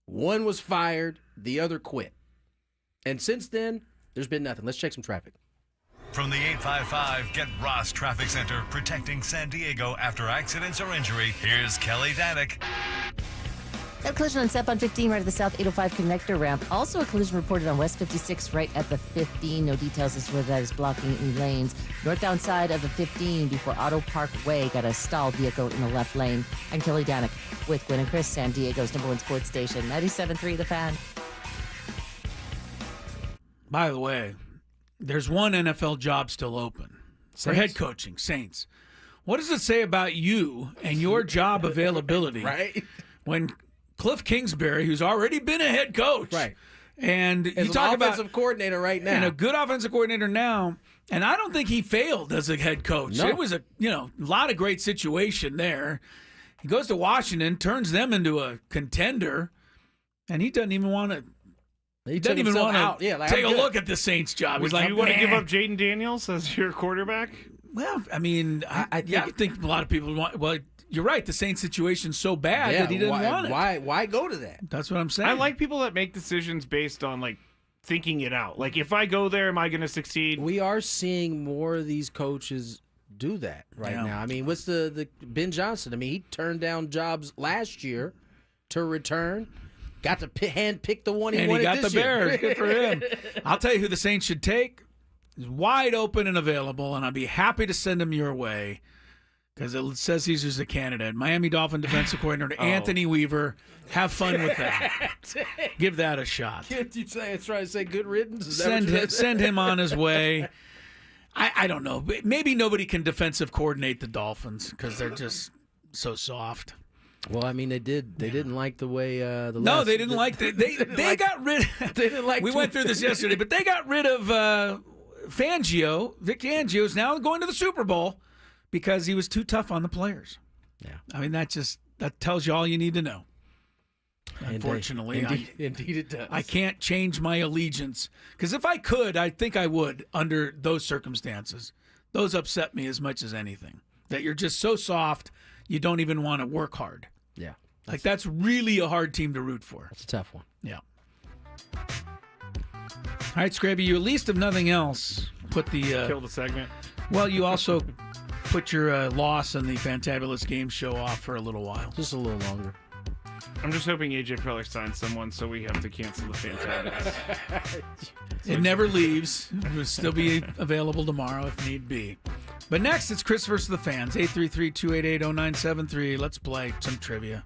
One was fired, the other quit. And since then, there's been nothing. Let's check some traffic. From the 855 Get Ross Traffic Center, protecting San Diego after accidents or injury, here's Kelly Danick. A collision on SEP on 15 right at the South 805 connector ramp. Also a collision reported on West 56 right at the 15. No details as to whether that is blocking any lanes. Northbound side of the 15 before Auto Park Way got a stalled vehicle in the left lane. I'm Kelly Danick with Gwynn and Chris, San Diego's #1 sports station, 97.3 The Fan. By the way, there's one NFL job still open for head coaching, Saints. What does it say about you and your job availability Right? when Cliff Kingsbury, who's already been a head coach, Right. and As you an talk about offensive coordinator right now. and a good offensive coordinator now, and I don't think he failed as a head coach. No. It was a lot of great situation there. He goes to Washington, turns them into a contender, and he doesn't even want to. He He took doesn't even himself want out. to Yeah, like, take a I'm good. look at the Saints job. Would He's like, you want to give "Nah." up Jaden Daniels as your quarterback? Well, I mean, I think a lot of people want. Well, you're right. The Saints situation's so bad that he didn't want it. Why go to that? That's what I'm saying. I like people that make decisions based on like thinking it out. Like if I go there, am I going to succeed? We are seeing more of these coaches do that right now. I mean, what's the Ben Johnson? I mean, he turned down jobs last year to return. Got to hand pick the one he and wanted he got this the year. Bears. Good for him. I'll tell you who the Saints should take. He's wide open and available, and I'd be happy to send him your way because it says he's just a candidate. Miami Dolphin defensive coordinator Anthony Weaver. Have fun with that. Give that a shot. Can't you say it's trying to say good riddance? Is that what you're Send him on his way. I don't know. Maybe nobody can defensive coordinate the Dolphins because they're just so soft. Well, I mean, they didn't like the way they didn't like they got rid. They didn't like. We went through this yesterday, but they got rid of Fangio. Vic Fangio is now going to the Super Bowl because he was too tough on the players. Yeah, I mean that tells you all you need to know. Unfortunately, indeed it does. I can't change my allegiance, because if I could, I think I would under those circumstances. Those upset me as much as anything. That you're just so soft, you don't even want to work hard. Yeah. Like, that's really a hard team to root for. It's a tough one. Yeah. All right, Scrappy, you at least, if nothing else, put the... Kill the segment. Well, you also put your loss in the Fantabulous Game Show off for a little while. Just a little longer. I'm just hoping AJ Preller signs someone so we have to cancel the Fantabulous. It never leaves. It will still be available tomorrow if need be. But next, it's Chris versus the Fans. 833-288-0973. Let's play some trivia.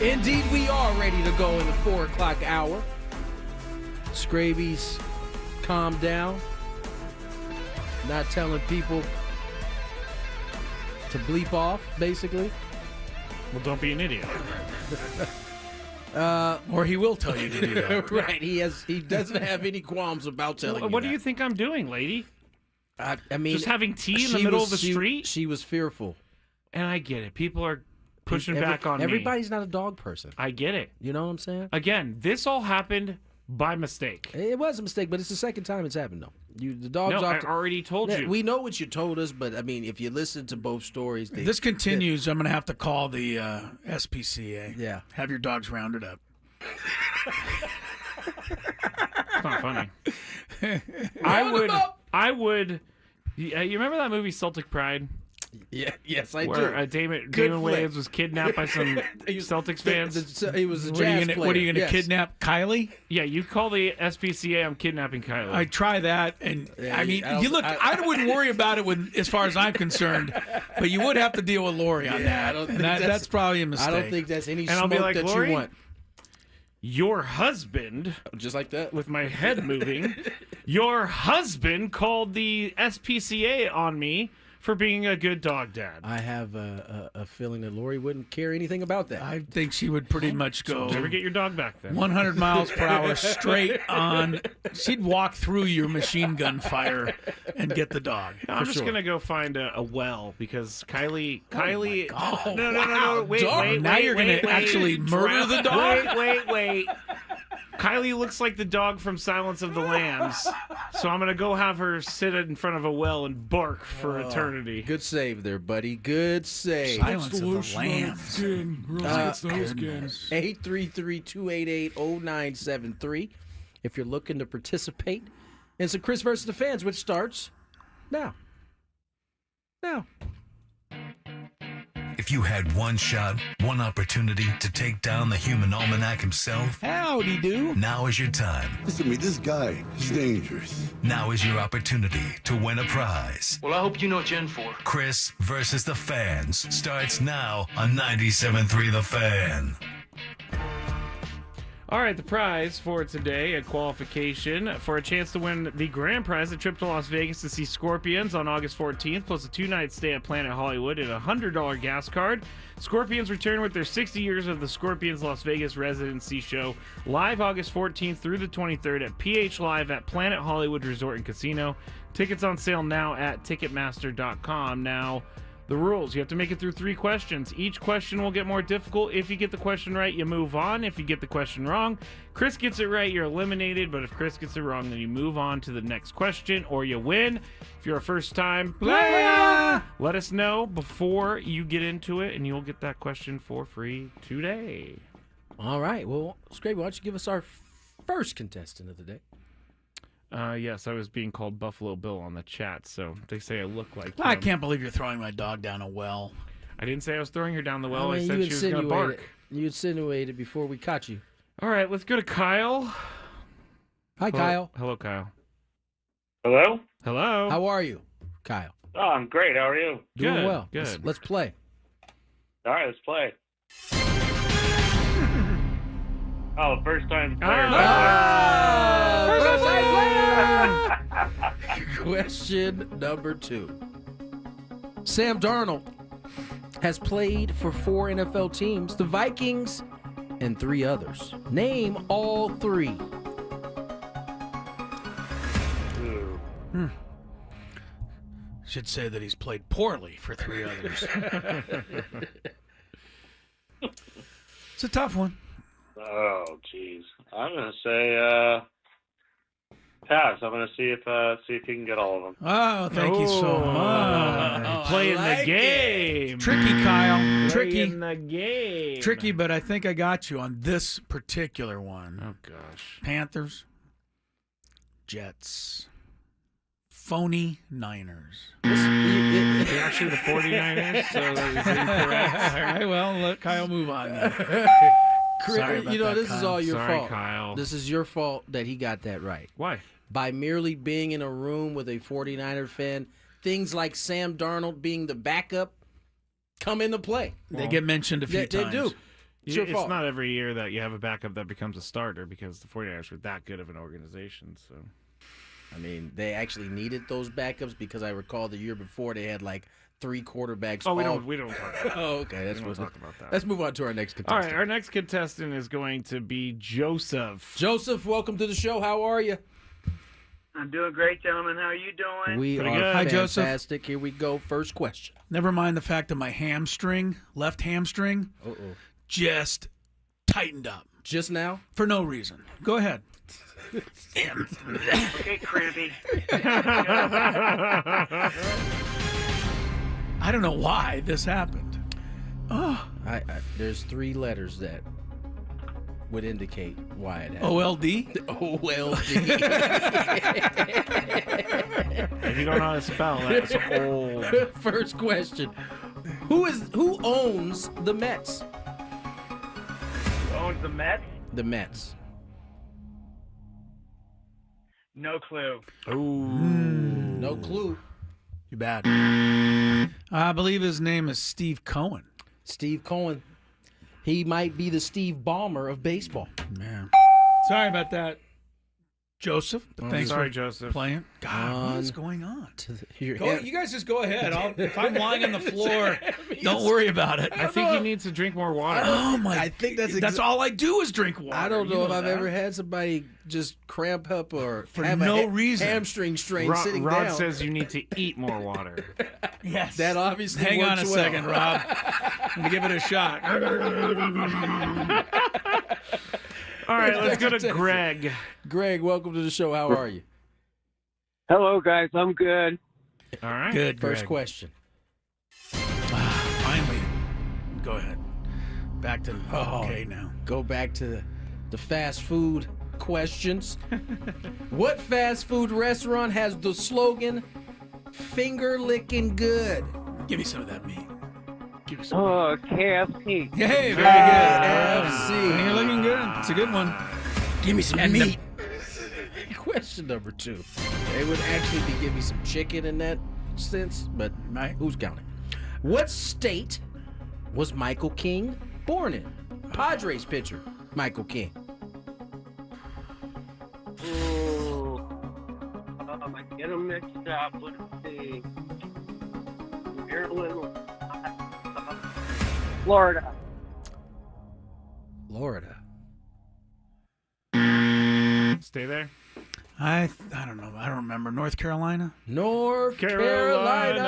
Indeed, we are ready to go in the 4 o'clock hour. Scraby's calm down. Not telling people to bleep off, basically. Well, don't be an idiot. Or he will tell you to do that. Right. He doesn't have any qualms about telling you What do that. you think I'm doing, lady? I mean, just having tea in the middle of the street? She was fearful. And I get it. People are pushing back on me. Everybody's not a dog person. I get it. You know what I'm saying? Again, this all happened by mistake. It was a mistake, but it's the second time it's happened, though. The dog's No, off. I already told you. We know what you told us, but I mean, if you listen to both stories, If this continues, I'm going to have to call the SPCA. Yeah. Have your dogs rounded up. It's not funny. I would. You remember that movie Celtic Pride? Yeah, yes, I where, do. Damon Williams was kidnapped by some Celtics fans. He was a jazz player. What are you going to kidnap Kylie? Yeah, you call the SPCA. I'm kidnapping Kylie. I try that, and I mean, I wouldn't worry about it as far as I'm concerned, but you would have to deal with Lori on that. I don't think that's probably a mistake. I don't think that's any and I'll smoke be like, that Lori, you want. Your husband, just like that, with my head moving, your husband called the SPCA on me for being a good dog dad. I have a feeling that Lori wouldn't care anything about that. I think she would pretty much go. Never get your dog back then. 100 miles per hour straight on. She'd walk through your machine gun fire and get the dog. No, I'm just gonna go find a well because Kylie. Oh No. Wait. Now you're gonna actually murder the dog. Wait. Kylie looks like the dog from Silence of the Lambs, so I'm gonna go have her sit in front of a well and bark for eternity. Good save there, buddy. Good save. Silence of the Lambs. 833-288-0973 if you're looking to participate in some Chris versus the Fans, which starts now. If you had one shot, one opportunity to take down the human almanac himself, howdy do. Now is your time. Listen to me, this guy is dangerous. Now is your opportunity to win a prize. Well, I hope you know what you're in for. Chris versus the Fans starts now on 97.3 The Fan. All right, the prize for today, a qualification for a chance to win the grand prize, a trip to Las Vegas to see Scorpions on August 14th, plus a 2-night stay at Planet Hollywood and a $100 gas card. Scorpions return with their 60 years of the Scorpions Las Vegas residency show, live August 14th through the 23rd at PH Live at Planet Hollywood Resort and Casino. Tickets on sale now at Ticketmaster.com. Now, the rules. You have to make it through 3 questions. Each question will get more difficult. If you get the question right, you move on. If you get the question wrong, Chris gets it right, you're eliminated. But if Chris gets it wrong, then you move on to the next question or you win. If you're a first-time player, let us know before you get into it, and you'll get that question for free today. All right. Well, Scrape, why don't you give us our first contestant of the day? Yes, I was being called Buffalo Bill on the chat, so they say I look like him. I can't believe you're throwing my dog down a well. I didn't say I was throwing her down the well. I mean, I said she was going to bark. You insinuated before we caught you. All right, let's go to Kyle. Hi, Kyle. Hello, Kyle. Hello? Hello. How are you, Kyle? Oh, I'm great. How are you? Doing well. Good. Let's play. All right, let's play. Oh, first time player. First time player. Question number 2. Sam Darnold has played for 4 NFL teams, the Vikings and 3 others. Name all 3. Should say that he's played poorly for 3 others. It's a tough one. Oh, jeez. I'm gonna say pass. I'm gonna see if you can get all of them. Oh, thank you so much. Playing the game. Tricky, Kyle. Playing the game. Tricky, but I think I got you on this particular one. Oh, gosh. Panthers, Jets, phony Niners. Actually, the 49ers, so that is incorrect. All right, well, let Kyle move on then. Sorry about that, this Kyle. is all your Sorry, fault. Kyle. This is your fault that he got that right. Why? By merely being in a room with a 49er fan, things like Sam Darnold being the backup come into play. They get mentioned a few times. They do. It's your It's fault. not every year that you have a backup that becomes a starter because the 49ers were that good of an organization. So, I mean, they actually needed those backups because I recall the year before they had like 3 quarterbacks. oh, we don't talk about that. Oh, okay. We don't talk about that. Let's move on to our next All contestant. right, our next contestant is going to be Joseph. Joseph, welcome to the show. How are you? I'm doing great, gentlemen. How are you doing? We Pretty are good. Hi, Joseph. fantastic. Here we go. First question. Never mind the fact that my left hamstring, just tightened up. Just now? For no reason. Go ahead. Okay, crampy. I don't know why this happened. Oh, There's 3 letters that would indicate why it happened. OLD? OLD. If you don't know how to spell, that's old. First question. Who owns the Mets? Who owns the Mets? The Mets. No clue. No clue. Too bad. I believe his name is Steve Cohen. Steve Cohen. He might be the Steve Ballmer of baseball. Man. Sorry about that, Joseph. But thanks Sorry, for Joseph. playing. God, what is going on? You guys just go ahead. If I'm lying on the floor, don't worry about it. I think he needs to drink more water. Oh my! I think that's all I do is drink water. I don't know You if I've that. ever had somebody just cramp up or For have no a reason. hamstring strain Rod sitting down. says you need to eat more water. Yes. That obviously Hang on a works well. second, Rob. I'm gonna give it a shot. All right, let's go to Greg. Greg, welcome to the show. How are you? Hello, guys. I'm good. All right. Good. First Greg. question. Finally. Go ahead. Back to okay now. Go back to the fast food questions. What fast food restaurant has the slogan "Finger licking good"? Give me some of that meat. Give me Oh, KFC. Hey, very good. KFC. You're looking good. It's a good one. Give me some meat. Question number 2. They would actually be giving some chicken in that sense, but who's counting? What state was Michael King born in? Padres pitcher Michael King. I get them mixed up. Let's see. Maryland. Florida. Florida. Stay there. I don't know. I don't remember. North Carolina? North Carolina,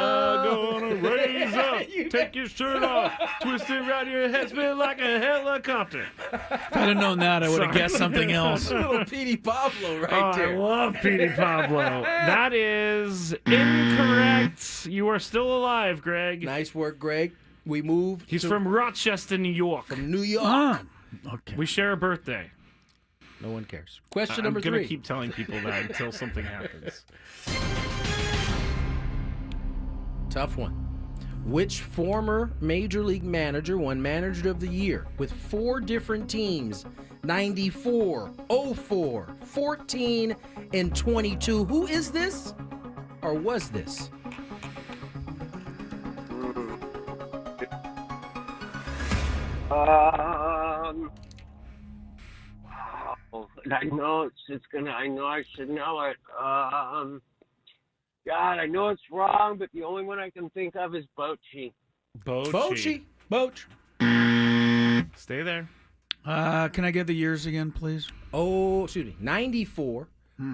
gonna raise up. Take your shirt off. Twist it around your head. Spin like a helicopter. If I'd have known that, I would have guessed something else. Little Petey Pablo right there. I love Petey Pablo. That is incorrect. You are still alive, Greg. Nice work, Greg. We moved. He's from Rochester, New York. From New York. Okay. We share a birthday. No one cares. Question I'm number 3. going to keep telling people that until something happens. Tough one. Which former Major League manager won Manager of the Year with 4 different teams? 94, 04, 14, and 22. Who is this? Or was this? I know I know I should know it. God, I know it's wrong, but the only one I can think of is Bochy. Bochy. Stay there. Can I get the years again, please? Oh, excuse me. 94,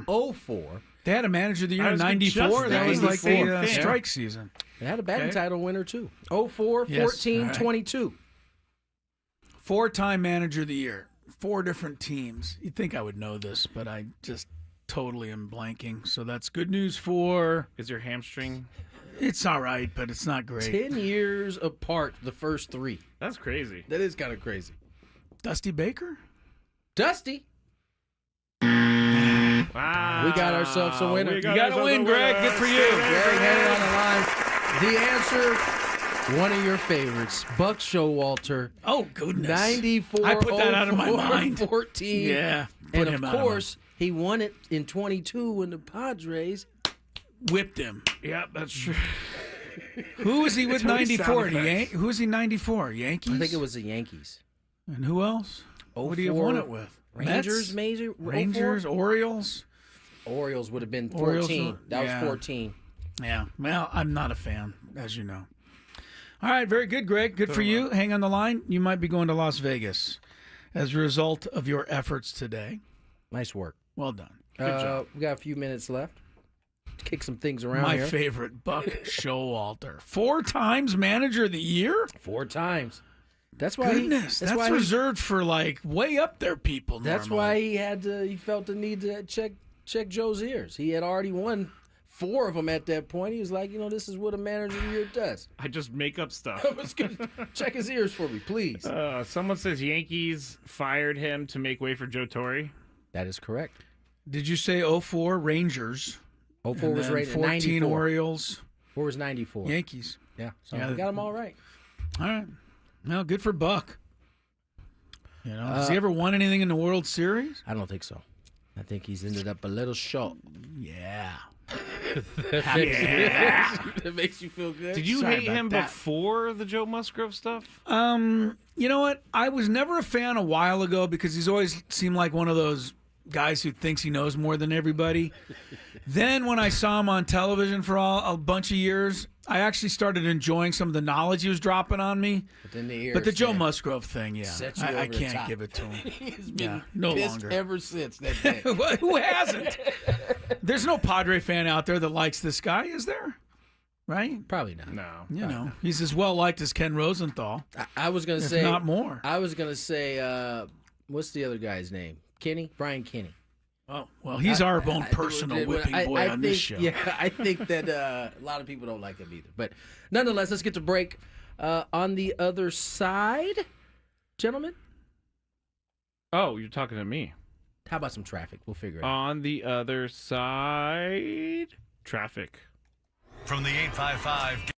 04. They had a manager of the year in just 94. That was like the 94. strike season. They had a batting Okay. title winner, too. 04, Yes, 14, all right. 22. 4-time manager of the year. 4 different teams. You'd think I would know this, but I just totally am blanking. So that's good news for... Is your hamstring? It's all right, but it's not great. 10 years apart, the first 3. That's crazy. That is kind of crazy. Dusty Baker? Dusty. Wow. We got ourselves a winner. You got to win, Greg. Good for you. Greg had it on the line. The answer, one of your favorites, Buck Showalter. Oh, goodness. 94, I put that out of my 04, mind. 14. Yeah. And put him of out of course, he won it in 22 when the Padres whipped him. Yeah, that's true. Who was he with It's only 94? sound effects. Who was he 94? Yankees? I think it was the Yankees. And who else? What do you have won it with? Rangers, Mets? maybe? Rangers, Orioles. Orioles would have been 14. Orioles, That yeah. was 14. Yeah. Well, I'm not a fan, as you know. All right, very good, Greg. Good for you. Hang on the line. You might be going to Las Vegas as a result of your efforts today. Nice work. Well done. Good job. We got a few minutes left. Kick some things around My here. favorite, Buck Showalter. 4 times Manager of the Year? 4 times. That's why Goodness, that's why reserved for like way up there people. That's normally. why he felt the need to check Joe's ears. He had already won 4 of them at that point. He was like, this is what a manager of the year does. I just make up stuff. Check his ears for me, please. Someone says Yankees fired him to make way for Joe Torre. That is correct. Did you say 04 Rangers? 04 was rated 14 94. Orioles. 4 was 94. Yankees. Yeah, so Yeah, we got them all right. All right. Well, good for Buck. Has he ever won anything in the World Series? I don't think so. I think he's ended up a little short. Yeah. That makes you feel good. Did you hate him before the Joe Musgrove stuff? You know what? I was never a fan a while ago because he's always seemed like one of those guys who thinks he knows more than everybody. Then when I saw him on television for a bunch of years, I actually started enjoying some of the knowledge he was dropping on me. But the Joe Musgrove thing, yeah, I can't give it to him. He's been no pissed longer. ever since that day. Who hasn't? There's no Padre fan out there that likes this guy, is there? Right? Probably not. No. He's as well liked as Ken Rosenthal. I was going to if say not more. I was going to say, what's the other guy's name? Brian Kenny. Oh, well, he's our own personal whipping boy on this show. Yeah, I think that a lot of people don't like him either. But nonetheless, let's get to break. On the other side, gentlemen. Oh, you're talking to me. How about some traffic? We'll figure it out. On the other side, traffic. From the 855.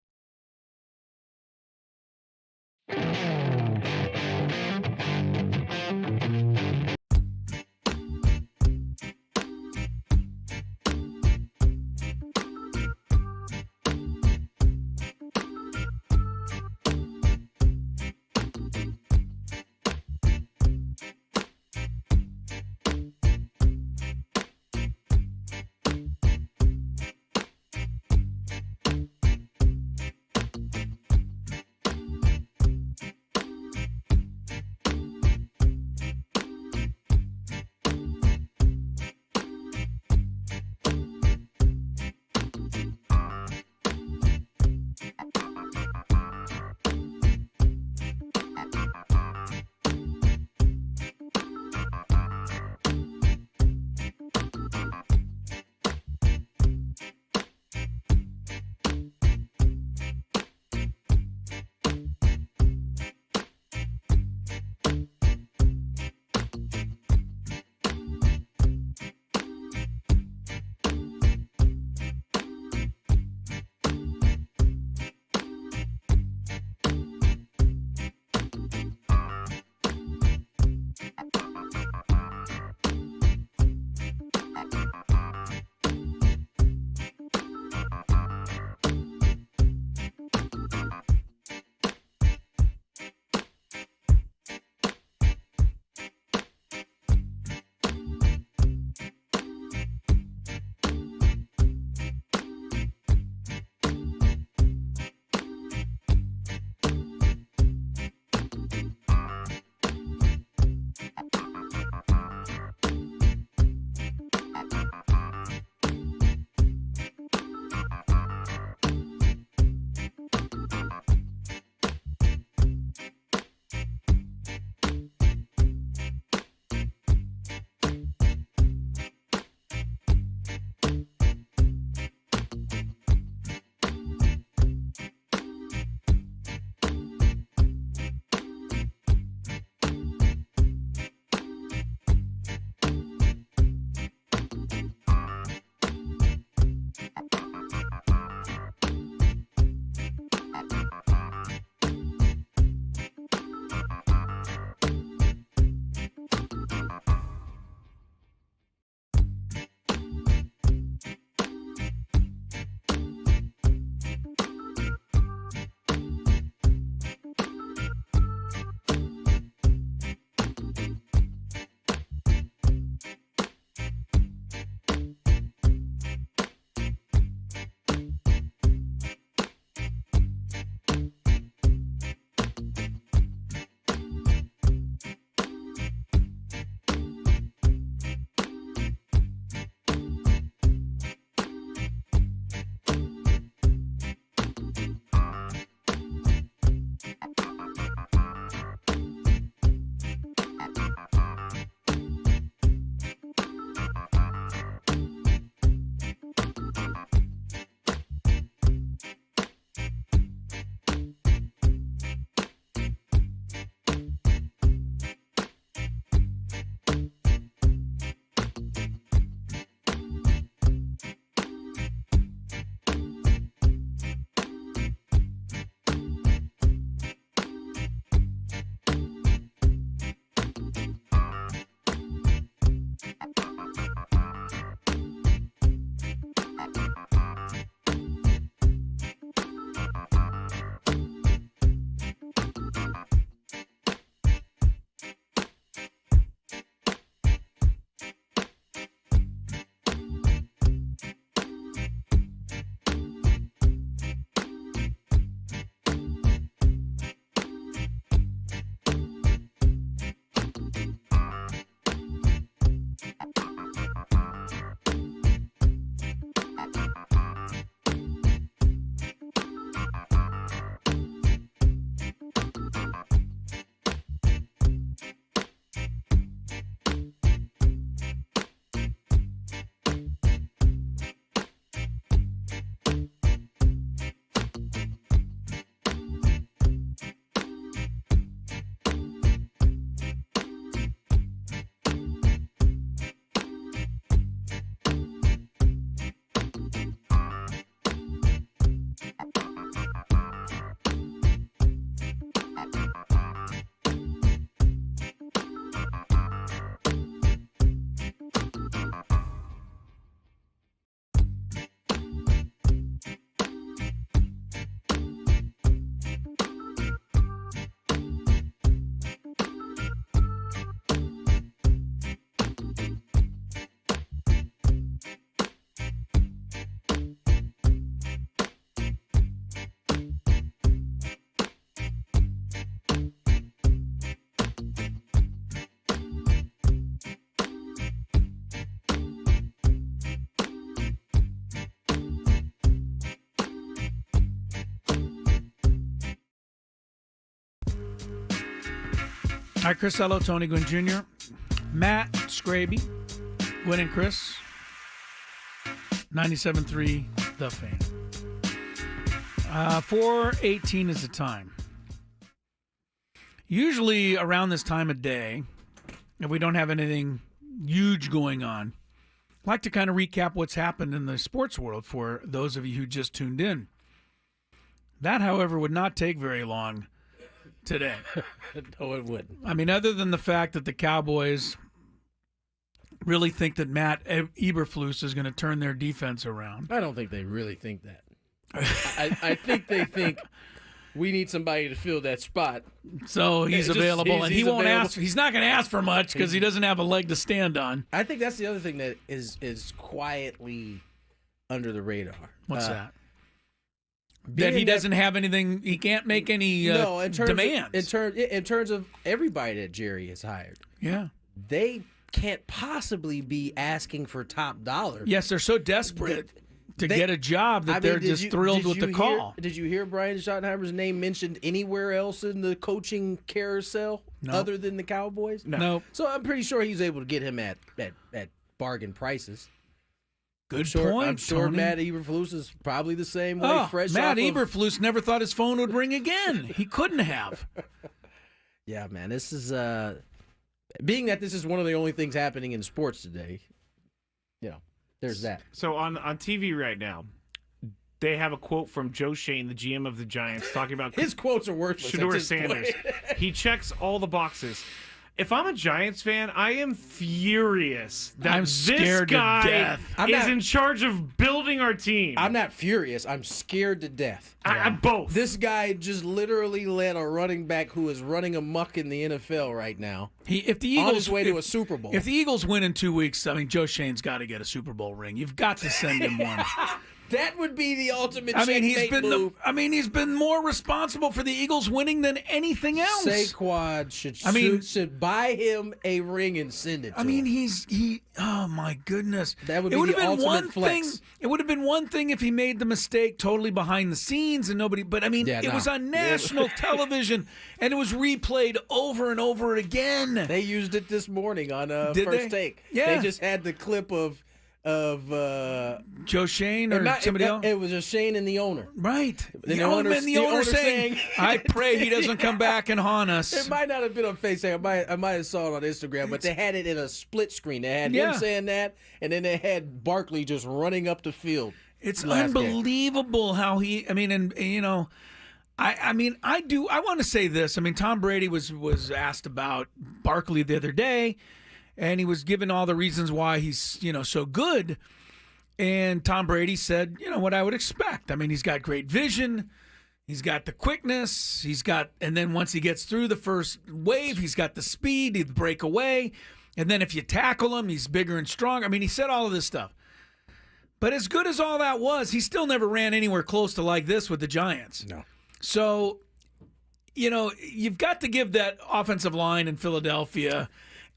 Hi, Chris. Hello, Tony Gwynn Jr., Matt Scraby, Gwynn and Chris, 97.3 The Fan. 4:18 is the time. Usually around this time of day, if we don't have anything huge going on, I'd like to kind of recap what's happened in the sports world for those of you who just tuned in. That, however, would not take very long today. No, it wouldn't. I mean, other than the fact that the Cowboys really think that Matt Eberflus is going to turn their defense around. I don't think they really think that. I think they think we need somebody to fill that spot. So he's available, and he won't ask. He's not going to ask for much because he doesn't have a leg to stand on. I think that's the other thing that is quietly under the radar. What's that? That he doesn't have anything. He can't make any demands. In terms of everybody that Jerry has hired. Yeah, they can't possibly be asking for top dollar. Yes, they're so desperate to get a job that they're just thrilled with the call. Did you hear Brian Schottenheimer's name mentioned anywhere else in the coaching carousel other than the Cowboys? No. So I'm pretty sure he's able to get him at bargain prices. Good point. I'm sure Tony. Matt Eberflus is probably the same way. Matt Eberflus never thought his phone would ring again. He couldn't have. Yeah, man. This is being that this is one of the only things happening in sports today. You know, there's that. So on TV right now, they have a quote from Joe Shane, the GM of the Giants, talking about his quotes are worthless. Shedeur Sanders. He checks all the boxes. If I'm a Giants fan, I am furious that this guy is in charge of building our team. I'm not furious. I'm scared to death. I'm both. This guy just literally let a running back who is running amok in the NFL right now if the Eagles, on his way to a Super Bowl. If the Eagles win in 2 weeks, I mean, Joe Shane's got to get a Super Bowl ring. You've got to send him one. That would be the ultimate checkmate move. He's been more responsible for the Eagles winning than anything else. Saquon should buy him a ring and send it to him. Oh my goodness. That would be the ultimate flex. It would have been one thing if he made the mistake totally behind the scenes and nobody, but it was on national television and it was replayed over and over again. They used it this morning on First Take. Yeah. They just had the clip of Joe Shane or somebody else? It was just Shane and the owner. Right. The owner saying, I pray he doesn't come back and haunt us. It might not have been on Facebook. I might have saw it on Instagram, but they had it in a split screen. They had him saying that, and then they had Barkley just running up the field. It's unbelievable how I want to say this. I mean, Tom Brady was asked about Barkley the other day, and he was given all the reasons why he's, so good. And Tom Brady said, what I would expect. I mean, he's got great vision. He's got the quickness. And then once he gets through the first wave, he's got the speed, he'd break away. And then if you tackle him, he's bigger and stronger. I mean, he said all of this stuff. But as good as all that was, he still never ran anywhere close to like this with the Giants. No. So, you've got to give that offensive line in Philadelphia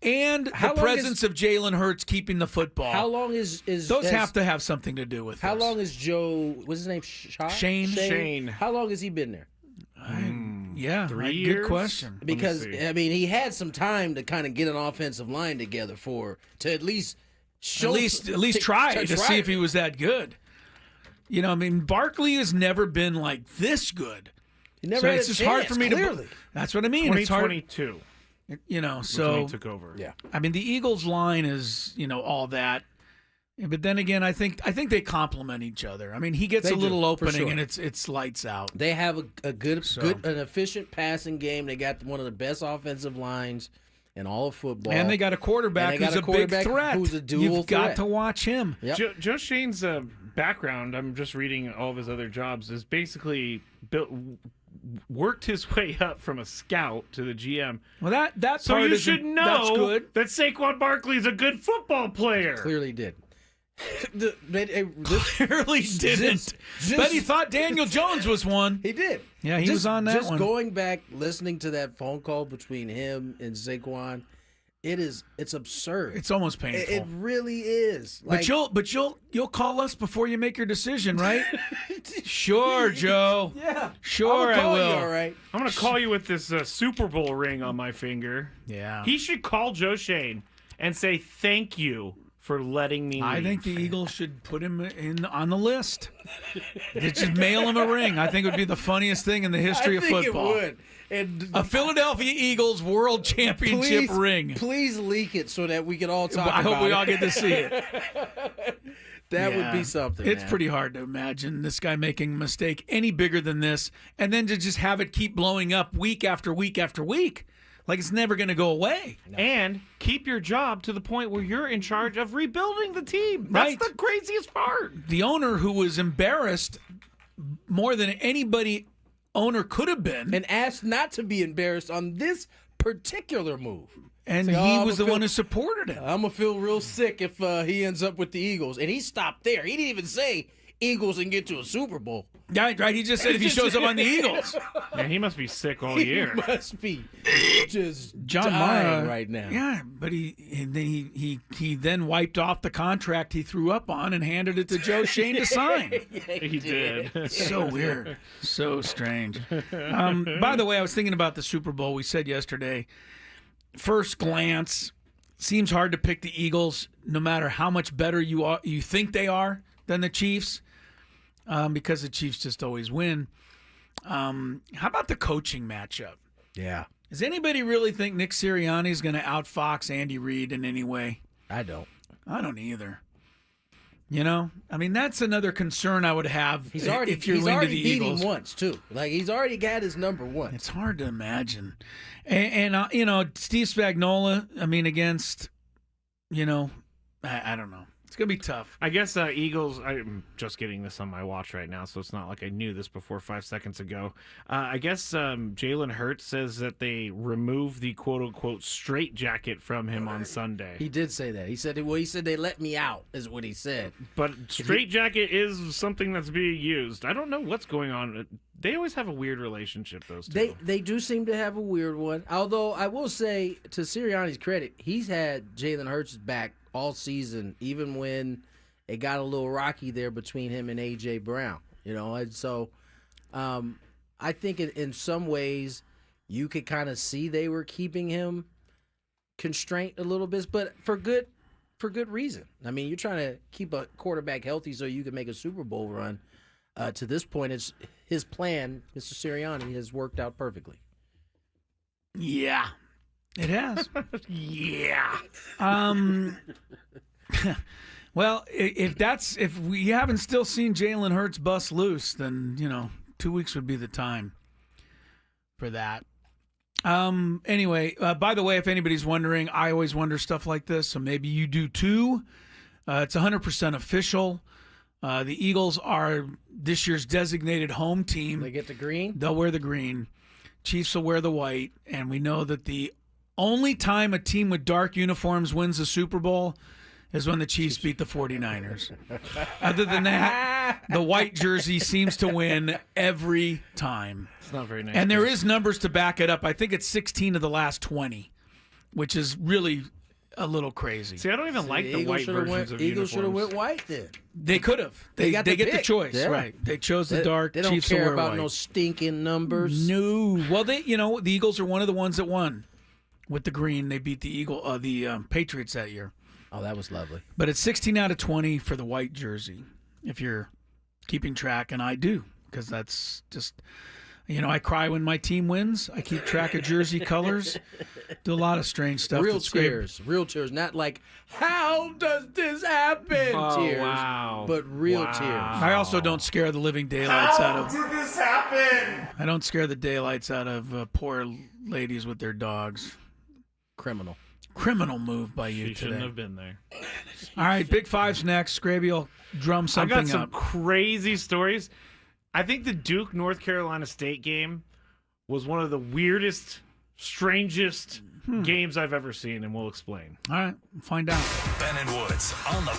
and the presence of Jalen Hurts keeping the football. How long is those have to have something to do with How this. long is Joe, what's his name? Shane. How long has he been there? 3 years? Good question. Because, he had some time to kind of get an offensive line together to at least show. At least try to see if he was that good. Barkley has never been like this good. He never had it's just hard for me to. That's what I mean. 2022. So when he took over. Yeah. I mean, the Eagles line is, all that. But then again, I think they complement each other. I mean, he gets a little opening and it's lights out. They have an efficient passing game. They got one of the best offensive lines in all of football. And they got a quarterback who's a big threat. Who's a dual You've threat. got to watch him. Yep. Joe Shane's background, I'm just reading all of his other jobs, is basically worked his way up from a scout to the GM. Well, that so part you should know good. that Saquon Barkley is a good football player. Clearly did. Clearly didn't. But he thought Daniel Jones was one. He did. Yeah, he was on that one. Just going back, listening to that phone call between him and Saquon, It's absurd. It's almost painful. It really is. But you'll call us before you make your decision, right? Sure, Joe. Yeah. Sure, I will. You, all right. I'm going to call you with this Super Bowl ring on my finger. Yeah. He should call Joe Shane and say thank you for letting me leave. I think the Eagles should put him on the list. They should mail him a ring. I think it would be the funniest thing in the history of football. It would. And a Philadelphia Eagles World Championship ring. Please leak it so that we can all talk about it. I hope we all get to see it. That would be something. It's pretty hard to imagine this guy making a mistake any bigger than this, and then to just have it keep blowing up week after week after week. Like it's never going to go away. No. And keep your job to the point where you're in charge of rebuilding the team. Right. That's the craziest part. The owner who was embarrassed more than anybody owner could have been. And asked not to be embarrassed on this particular move. And he was the one who supported him. I'm going to feel real sick if he ends up with the Eagles. And he stopped there. He didn't even say Eagles and get to a Super Bowl. Right. He just said if he shows up on the Eagles. Man, he must be sick all year. He must be just John dying Mara right now. Yeah, but he then wiped off the contract he threw up on and handed it to Joe Shane to sign. He did. So weird. So strange. By the way, I was thinking about the Super Bowl. We said yesterday, first glance, seems hard to pick the Eagles no matter how much better you think they are than the Chiefs. Because the Chiefs just always win. How about the coaching matchup? Yeah. Does anybody really think Nick Sirianni is going to outfox Andy Reid in any way? I don't. I don't either. You know, I mean, that's another concern I would have if you're into the Eagles. Beat him once, too. Like, he's already got his number one. It's hard to imagine. And you know, Steve Spagnuolo, I mean, against, you know, I don't know. It's going to be tough. I guess Eagles, I'm just getting this on my watch right now, so it's not like I knew this before 5 seconds ago. I guess Jalen Hurts says that they removed the quote-unquote straitjacket from him on Sunday. He did say that. He said they let me out, is what he said. But straitjacket is something that's being used. I don't know what's going on. They always have a weird relationship, those two. They do seem to have a weird one. Although, I will say, to Sirianni's credit, he's had Jalen Hurts' back all season, even when it got a little rocky there between him and A.J. Brown, you know. And so I think in some ways you could kind of see they were keeping him constrained a little bit, but for good reason. I mean, you're trying to keep a quarterback healthy so you can make a Super Bowl run. To this point, it's his plan, Mr. Sirianni, has worked out perfectly. Yeah. It has. Yeah. Well, if we haven't still seen Jalen Hurts bust loose, then 2 weeks would be the time for that. Anyway, by the way, if anybody's wondering, I always wonder stuff like this, so maybe you do too. It's 100% official. The Eagles are this year's designated home team. They get the green? They'll wear the green. Chiefs will wear the white, and we know that the only time a team with dark uniforms wins a Super Bowl is when the Chiefs beat the 49ers. Other than that, the white jersey seems to win every time. It's not very nice. And there is numbers to back it up. I think it's 16 of the last 20, which is really a little crazy. See, I don't even like the white versions of Eagles uniforms. should have went white then. They could have. They get the choice, yeah. Right? They chose the dark. They don't Chiefs care will wear about white. no stinking numbers. No. Well, the Eagles are one of the ones that won with the green. They beat the Patriots that year. Oh, that was lovely. But it's 16 out of 20 for the white jersey, if you're keeping track, and I do, because that's just, I cry when my team wins. I keep track of jersey colors. Do a lot of strange stuff. Real tears, not like, how does this happen? Tears, wow. But real tears. I also don't scare the living daylights out of. How did this happen? I don't scare the daylights out of poor ladies with their dogs. Criminal move by you She today. shouldn't have been there. All right, Big Five's next. Scraby will drum something up. I got some crazy stories. I think the Duke North Carolina State game was one of the weirdest, strangest games I've ever seen, and we'll explain. All right, we'll find out. Ben and Woods on the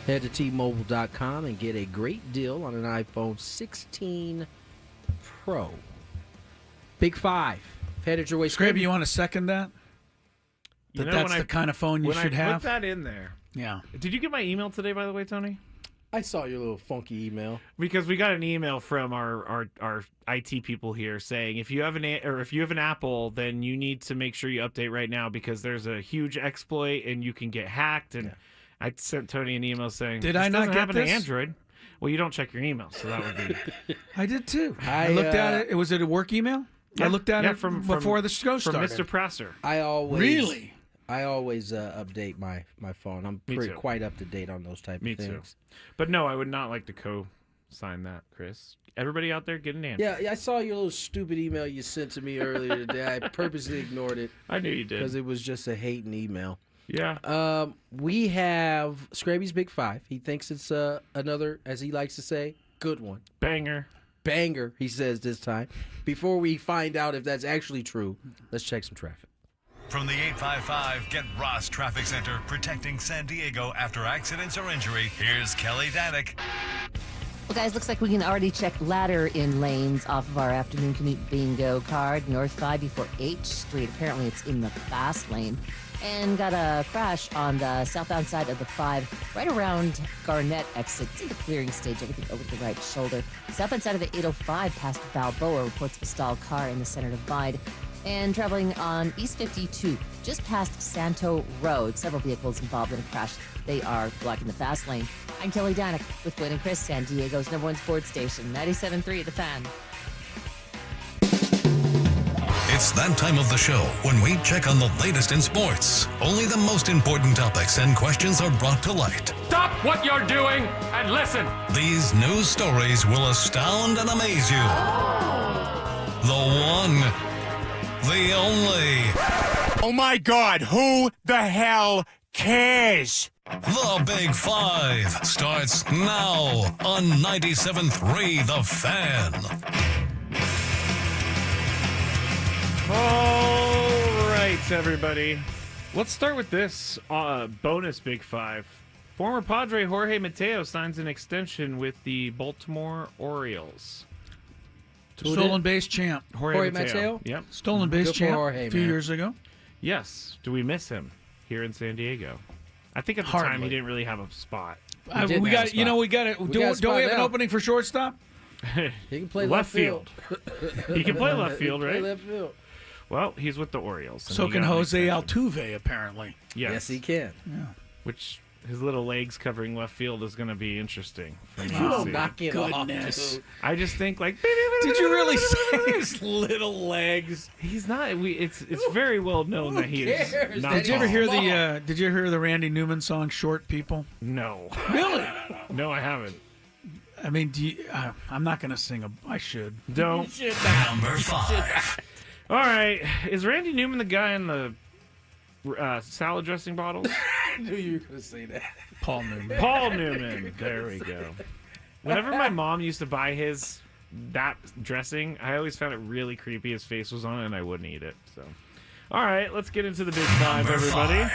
Head to T-Mobile.com and get a great deal on an iPhone 16 Pro. Big Five. Headed your way. Scrappy, you want to second that? That's the kind of phone you should have? Put that in there. Yeah. Did you get my email today, by the way, Tony? I saw your little funky email. Because we got an email from our IT people here saying if you have an Apple, then you need to make sure you update right now because there's a huge exploit and you can get hacked. And I sent Tony an email saying, Did I not get this? this? To Android. Well, you don't check your email, so that would be. I did too. I looked at it. Was it a work email? Yeah, I looked at it from before the show started. From Mr. Presser. I always update my phone. I'm Me too. quite up to date on those type Me of things. too. But no, I would not like to co-sign that, Chris. Everybody out there, get an Android. Yeah, I saw your little stupid email you sent to me earlier today. I purposely ignored it. I knew you did. Because it was just a hating email. Yeah. We have Scraby's Big Five. He thinks it's another, as he likes to say, good one. Banger, he says this time. Before we find out if that's actually true, let's check some traffic. From the 855 Get Ross Traffic Center, protecting San Diego after accidents or injury, here's Kelly Danick. Well, guys, looks like we can already check ladder in lanes off of our afternoon commute bingo card. North 5 before H Street. Apparently it's in the fast lane. And got a crash on the southbound side of the 5, right around Garnett exit. It's in the clearing stage, everything over the right shoulder. Southbound side of the 805 past Balboa reports of a stalled car in the center divide. And traveling on East 52, just past Santo Road. Several vehicles involved in a crash. They are blocking the fast lane. I'm Kelly Danick with Gwynn and Chris, San Diego's #1 sports station, 97.3 The Fan. It's that time of the show when we check on the latest in sports. Only the most important topics and questions are brought to light. Stop what you're doing and listen. These news stories will astound and amaze you. The one, the only. Oh my God, who the hell cares? The Big Five starts now on 97.3 The Fan. All right, everybody. Let's start with this bonus Big Five. Former Padre Jorge Mateo signs an extension with the Baltimore Orioles. Stolen base champ. Jorge Mateo? Yep. Stolen base Good for champ Jorge, a few man. years ago. Yes. Do we miss him here in San Diego? I think at the Hardly. time he didn't really have a spot. We got it. We got a Don't we have spot an now. opening for shortstop? He can play left field. He can play left field, He can play right? left field. Well, he's with the Orioles. and So he can got an Jose extension. Altuve, apparently. Yes, he can. Yeah. Which his little legs covering left field is going to be interesting for me to Oh, see. knock it off, goodness. dude. I just think like. Did you really say his little legs? He's not. It's very well known that he is cares? not. Did you ever tall. hear the Did you ever hear the Randy Newman song "Short People"? No. Really? No, I haven't. I mean, I'm not going to sing I should. Don't. Number 5. All right. Is Randy Newman the guy in the salad dressing bottles. I knew you were going to say that. Paul Newman. Paul Newman. There we go. Whenever my mom used to buy that dressing, I always found it really creepy. His face was on it, and I wouldn't eat it. So, all right, let's get into the big five, everybody.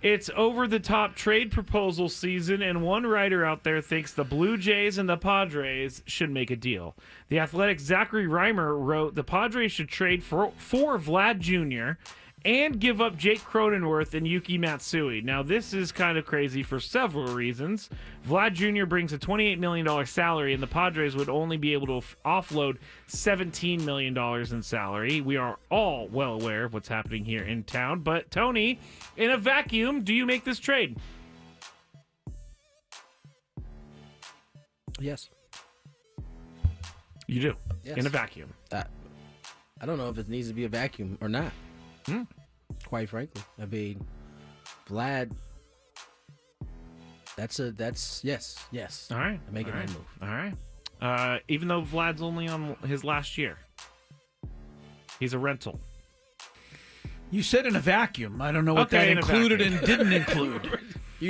It's over-the-top trade proposal season, and one writer out there thinks the Blue Jays and the Padres should make a deal. The Athletic's Zachary Reimer wrote the Padres should trade for Vlad Jr. and give up Jake Cronenworth and Yuki Matsui. Now, this is kind of crazy for several reasons. Vlad Jr. brings a $28 million salary, and the Padres would only be able to offload $17 million in salary. We are all well aware of what's happening here in town. But, Tony, in a vacuum, do you make this trade? Yes. You do? Yes. In a vacuum? I don't know if it needs to be a vacuum or not. Quite frankly, I mean, Vlad. That's yes. All right, I'm making that move. All right. Even though Vlad's only on his last year, he's a rental. You said in a vacuum. I don't know what that included and didn't include.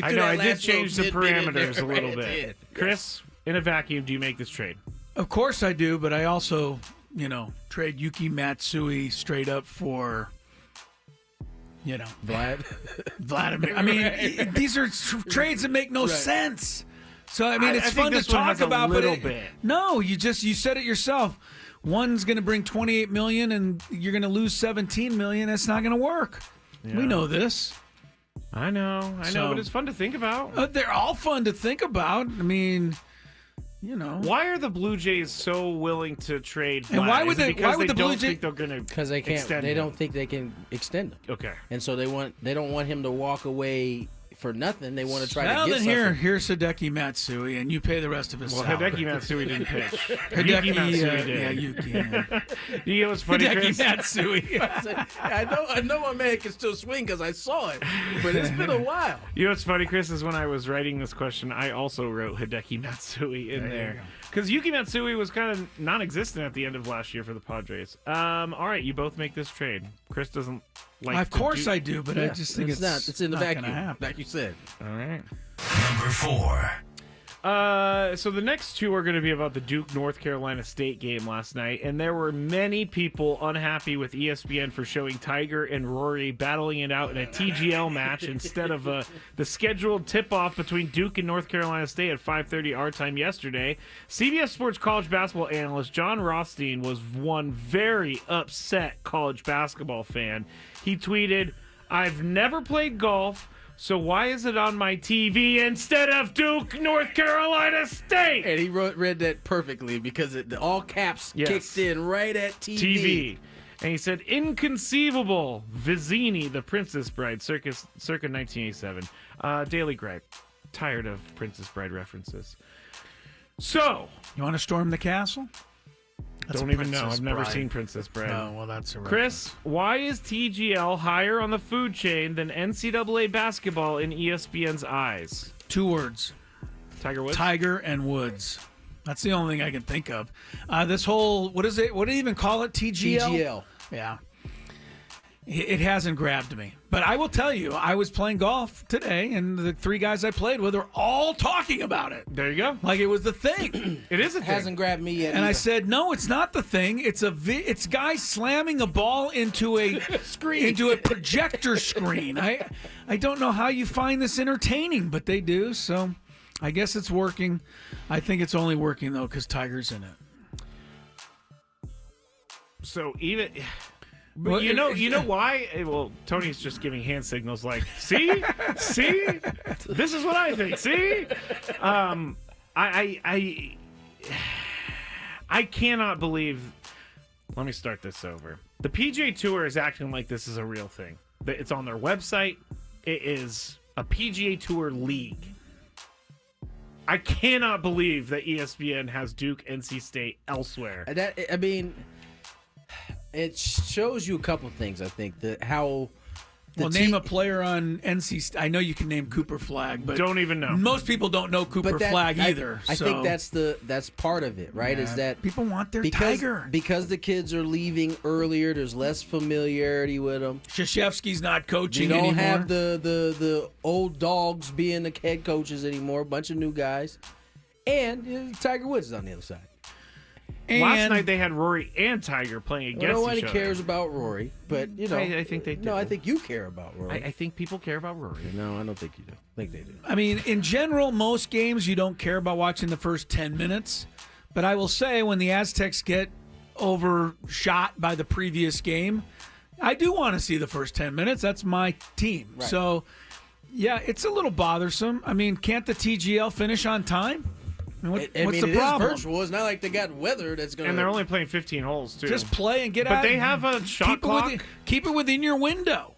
I know. I did change the parameters a little bit. Chris, in a vacuum, do you make this trade? Of course I do, but I also, trade Yuki Matsui straight up for. Vladimir. I mean, these are trades that make no sense. So I mean, it's fun to talk about, but no, you said it yourself. One's going to bring $28 million, and you're going to lose $17 million. That's not going to work. Yeah. We know this. I know, but it's fun to think about. They're all fun to think about. I mean. Why are the Blue Jays so willing to trade Vlad? And why would the Blue Jays? Because they can't. They don't think they can extend him. Okay. And so they don't want him to walk away for nothing. They want to try to get something. Here's Hideki Matsui, and you pay the rest of his salary. Hideki Matsui didn't pitch. Hideki Matsui did. Yeah, Yuki. Yeah. You know what's funny, Chris? Hideki Matsui. I know my man can still swing because I saw it, but it's been a while. You know what's funny, Chris, is when I was writing this question, I also wrote Hideki Matsui in there. Because Yuki Matsui was kind of non-existent at the end of last year for the Padres. All right, you both make this trade. Chris doesn't like. Of course I do, but I just think it's not. It's in the vacuum, like you said. All right. Number 4. So the next two are going to be about the Duke North Carolina State game last night, and there were many people unhappy with ESPN for showing Tiger and Rory battling it out in a TGL match instead of the scheduled tip-off between Duke and North Carolina State at 5:30 our time yesterday. CBS Sports college basketball analyst John Rothstein was one very upset college basketball fan. He tweeted, "I've never played golf, so why is it on my TV instead of Duke, North Carolina State?" And he read that perfectly because the all caps kicked in right at TV. And he said, "Inconceivable. Vizzini, the Princess Bride, circa 1987. Daily Gripe. Tired of Princess Bride references." So, you want to storm the castle? Don't even know. I've never seen Princess Bride. Oh, well, that's a reference. Chris, why is TGL higher on the food chain than NCAA basketball in ESPN's eyes? 2 words. Tiger Woods? Tiger and Woods. That's the only thing I can think of. This whole, what is it? What do you even call it? TGL? TGL. Yeah. It hasn't grabbed me. But I will tell you, I was playing golf today, and the 3 guys I played with are all talking about it. There you go. Like it was the thing. It is a thing. Hasn't grabbed me yet. And either. I said, no, it's not the thing. It's guys slamming a ball into a screen, into a projector screen. I don't know how you find this entertaining, but they do. So I guess it's working. I think it's only working though because Tiger's in it. So even. But you know why? Well, Tony's just giving hand signals like, see, this is what I think. See, I cannot believe. Let me start this over. The PGA Tour is acting like this is a real thing. It's on their website. It is a PGA Tour league. I cannot believe that ESPN has Duke, NC State elsewhere. It shows you a couple things. I think that how Well, name a player on NC. I know you can name Cooper Flagg, but don't even know. Most people don't know Cooper Flagg either. I think that's part of it, right? Yeah. Is that people want their because, Tiger because the kids are leaving earlier. There's less familiarity with them. Krzyzewski's not coaching You don't anymore. have the old dogs being the head coaches anymore. A bunch of new guys, and Tiger Woods is on the other side. And last night they had Rory and Tiger playing against nobody each other. cares about Rory, but I think they do. No, I think you care about Rory. I think people care about Rory. No, I don't think you do. I think they do. I mean, in general, most games you don't care about watching the first 10 minutes. But I will say, when the Aztecs get overshot by the previous game, I do want to see the first 10 minutes. That's my team. Right. So, yeah, it's a little bothersome. I mean, can't the TGL finish on time? What's the problem? It is virtual. It's not like they got weather that's going to... And they're only playing 15 holes, too. Just play and get out. But they have a shot clock. Keep it within your window.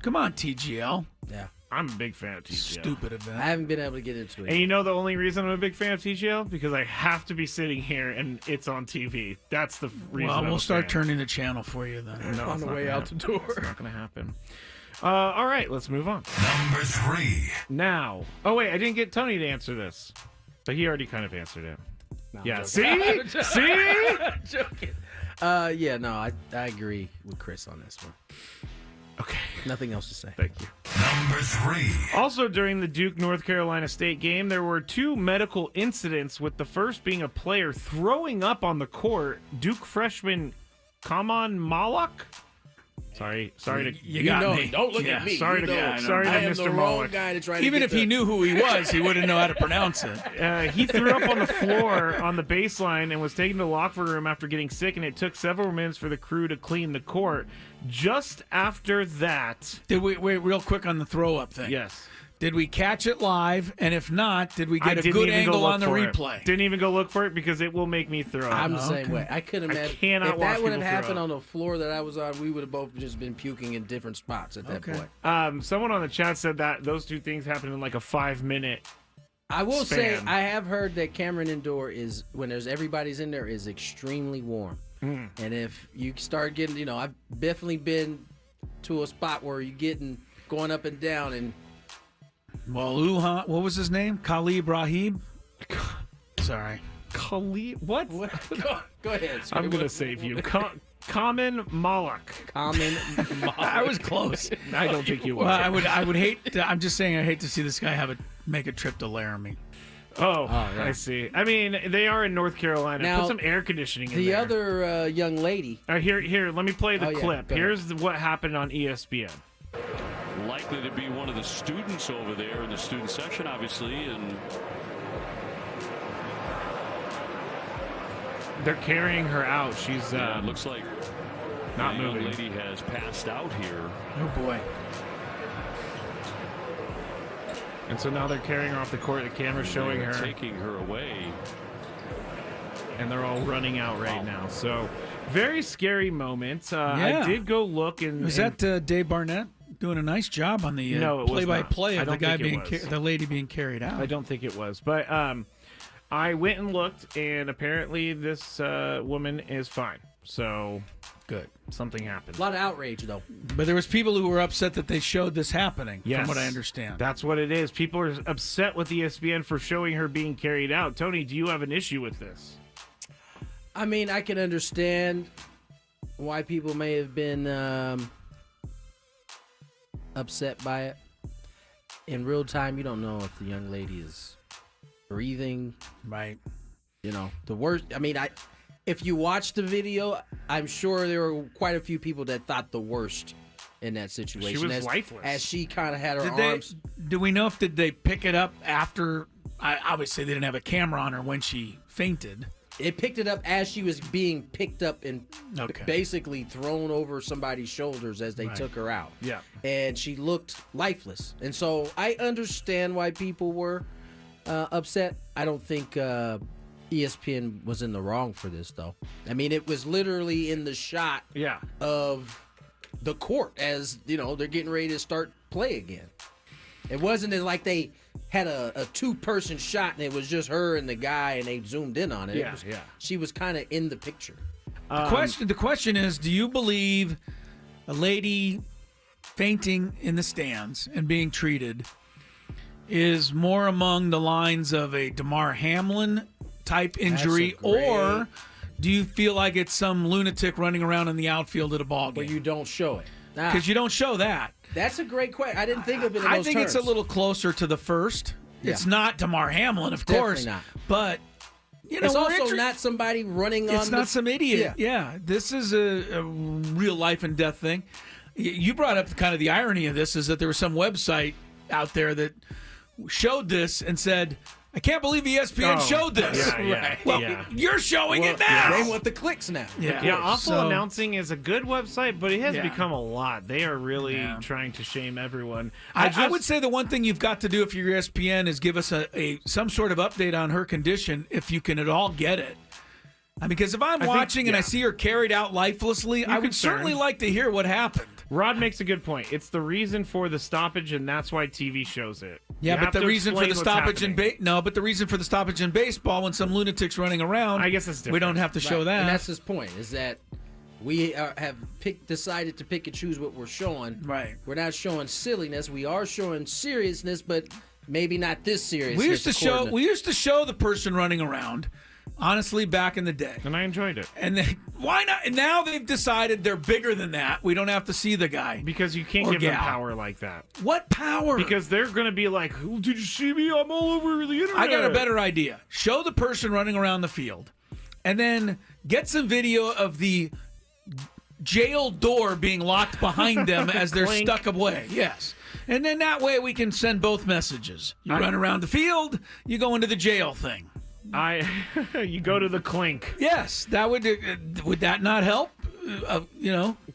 Come on, TGL. Yeah. I'm a big fan of TGL. Stupid event. I haven't been able to get into it. And you know the only reason I'm a big fan of TGL? Because I have to be sitting here and it's on TV. That's the reason. Well, I'm we'll a start fan. turning the channel for you then. No, on the way out the door. It's not going to happen. All right, let's move on. Number 3. Now. Oh, wait, I didn't get Tony to answer this. But he already kind of answered it. No, yeah, I'm see? I'm joking. Yeah, no, I agree with Chris on this one. Okay. Nothing else to say. Thank you. Number 3. Also, during the Duke North Carolina State game, there were 2 medical incidents, with the first being a player throwing up on the court. Duke freshman Kaman Malak. Sorry You got me. Don't look at me. Sorry to Mr. Wrong guy to try to Even get if he knew who he was, he wouldn't know how to pronounce it. He threw up on the floor on the baseline and was taken to the locker room after getting sick, and it took several minutes for the crew to clean the court. Just after that... Did we wait real quick on the throw-up thing? Yes. Did we catch it live? And if not, did we get a good angle on the replay? Didn't even go look for it because it will make me throw up. I'm the same way. I couldn't imagine. I cannot if watch that would have people throw happened up. on the floor that I was on, we would have both just been puking in different spots at that point. Someone on the chat said that those 2 things happened in like a 5-minute I will say, span. I have heard that Cameron Indoor is, when there's everybody's in there, is extremely warm. And if you start getting, I've definitely been to a spot where you're going up and down and... Well, Luhan, what was his name? Khalid Rahim? Sorry. Khalid? What? Go ahead. Sorry. I'm going to save you. Kaman Malak. Kaman Malak. I was close. I don't think you were. Well, I would hate. I'm just saying, I hate to see this guy make a trip to Laramie. Oh, yeah. I see. I mean, they are in North Carolina. Now, put some air conditioning in the there. other young lady. Here. Let me play the clip. Go ahead. Here's what happened on ESPN. Likely to be one of the students over there in the student section, obviously, and they're carrying her out. She's it looks like not the moving. young lady has passed out here. Oh boy! And so now they're carrying her off the court. The camera's showing her, taking her away, and they're all running out right now. So very scary moment. Yeah. I did go look and Was that Dave Barnett doing a nice job on the No, it was play-by-play not. of the I guy don't think it was. the lady being carried out? I don't think it was, but I went and looked, and apparently this woman is fine. So good. Something happened. A lot of outrage, though. But there was people who were upset that they showed this happening, Yes. from what I understand. That's what it is. People are upset with ESPN for showing her being carried out. Tony, do you have an issue with this? I mean, I can understand why people may have been upset by it. In real time, you don't know if the young lady is breathing. Right. The worst. I mean, if you watch the video, I'm sure there were quite a few people that thought the worst in that situation. She was lifeless. As she kind of had her Did arms. do we know if did they pick it up after? Obviously, they didn't have a camera on her when she fainted. It picked it up as she was being picked up and Okay. basically thrown over somebody's shoulders as they Right. took her out. Yeah. And she looked lifeless. And so I understand why people were upset. I don't think ESPN was in the wrong for this, though. I mean, it was literally in the shot of the court as, they're getting ready to start play again. It wasn't as like they had a two-person shot and it was just her and the guy and they zoomed in on it. Yeah, She was kind of in the picture. The question is, do you believe a lady fainting in the stands and being treated is more among the lines of a Damar Hamlin type injury, or do you feel like it's some lunatic running around in the outfield at a ball game? But you don't show it. Because you don't show that. That's a great question. I didn't think of it in those I think terms. it's a little closer to the first. Yeah. It's not Damar Hamlin, of Definitely course. not. But, you know, it's also not somebody running on It's not some idiot. Yeah. This is a real life and death thing. You brought up kind of the irony of this is that there was some website out there that showed this and said, I can't believe ESPN showed this. Yeah. Well, you're showing it now. They want the clicks now. Awful Announcing is a good website, but it has become a lot. They are really trying to shame everyone. I would say the one thing you've got to do if you're ESPN is give us some sort of update on her condition, if you can at all get it. Because if I'm watching and I see her carried out lifelessly, I would certainly like to hear what happened. Rod makes a good point. It's the reason for the stoppage, and that's why TV shows it. Yeah, You but have the to reason for explain the what's stoppage happening. but the reason for the stoppage in baseball when some lunatic's running around, I guess that's different. we don't have to show that. And that's his point, is that we have decided to pick and choose what we're showing. Right. We're not showing silliness. We are showing seriousness, but maybe not this serious. We used to show the person running around, honestly, back in the day. And I enjoyed it. And then, why not? And now they've decided they're bigger than that. We don't have to see the guy. Because you can't or give them gal. power like that. What power? Because they're going to be like, "Oh, did you see me? I'm all over the internet." I got a better idea. Show the person running around the field, and then get some video of the jail door being locked behind them as they're Clink. stuck away. Yes. And then that way we can send both messages. You run around the field, you go into the jail thing. You go to the clink. Yes, that would that not help?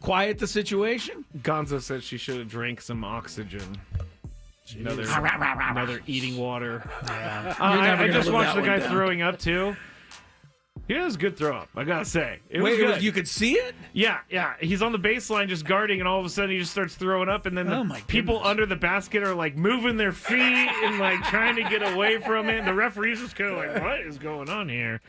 Quiet the situation. Gonzo said she should have drank some oxygen. Another eating water. Yeah. I just watched the guy throwing up too. He has a good throw up, I gotta say. Wait, was good. you could see it? Yeah. He's on the baseline just guarding, and all of a sudden he just starts throwing up, and then the people under the basket are like moving their feet and like trying to get away from it. And the referee's just kind of like, what is going on here?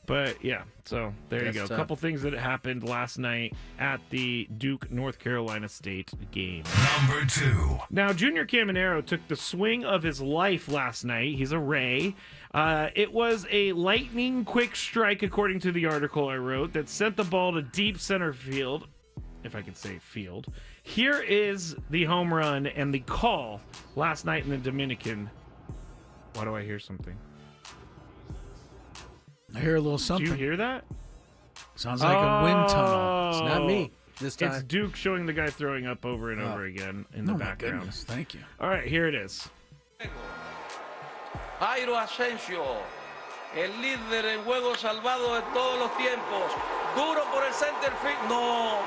But yeah, so there you go. A couple things that happened last night at the Duke North Carolina State game. Number 2. Now, Junior Caminero took the swing of his life last night. He's a Ray. It was a lightning quick strike, according to the article I wrote, that sent the ball to deep center field, if I could say field. Here is the home run and the call last night in the Dominican. Why do I hear something? I hear a little something. Do you hear that? Sounds like a wind tunnel. It's not me this time. It's Duke showing the guy throwing up over and over again in the background. My goodness, thank you. All right, here it is. Jairo Asensio, el líder en juego salvado de todos los tiempos. Duro por el center field. No.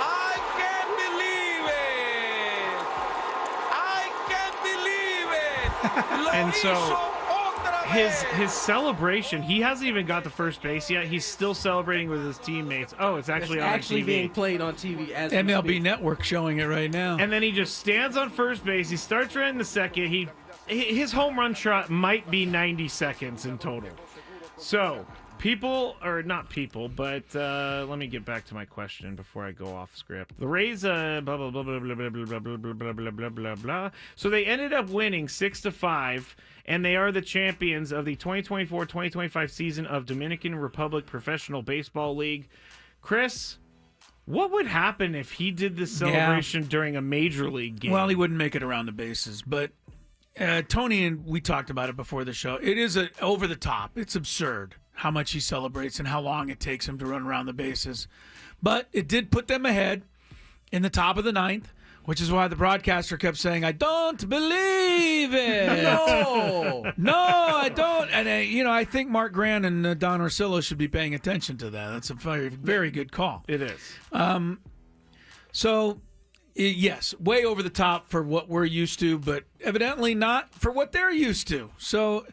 I can't believe it. And so his celebration, he hasn't even got to first base yet. He's still celebrating with his teammates. Oh, it's actually on TV. Being played on TV as MLB Network showing it right now. And then he just stands on first base. He starts right in the second. His home run trot might be 90 seconds in total. So let me get back to my question before I go off script. The Rays, blah, blah, blah, blah, blah, blah, blah, blah, blah, blah, blah, blah, blah, blah. So they ended up winning 6-5, and they are the champions of the 2024-2025 season of Dominican Republic Professional Baseball League. Chris, what would happen if he did this celebration during a major league game? Well, he wouldn't make it around the bases, but Tony and we talked about it before the show. It is over the top. It's absurd how much he celebrates and how long it takes him to run around the bases. But it did put them ahead in the top of the ninth, which is why the broadcaster kept saying, I don't believe it. No, I don't. And, I think Mark Grant and Don Orsillo should be paying attention to that. That's a very, very good call. It is. Yes, way over the top for what we're used to, but evidently not for what they're used to. So,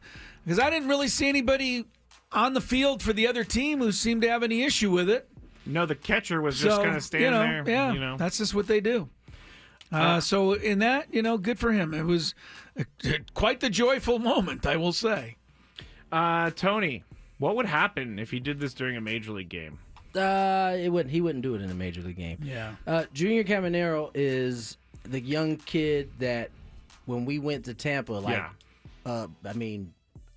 because I didn't really see anybody on the field for the other team who seemed to have any issue with it. No, the catcher was just kind of standing there. Yeah, that's just what they do. So in that, good for him. It was quite the joyful moment, I will say. Tony, what would happen if he did this during a major league game? He wouldn't do it in a major league game. Yeah. Junior Caminero is the young kid that when we went to Tampa,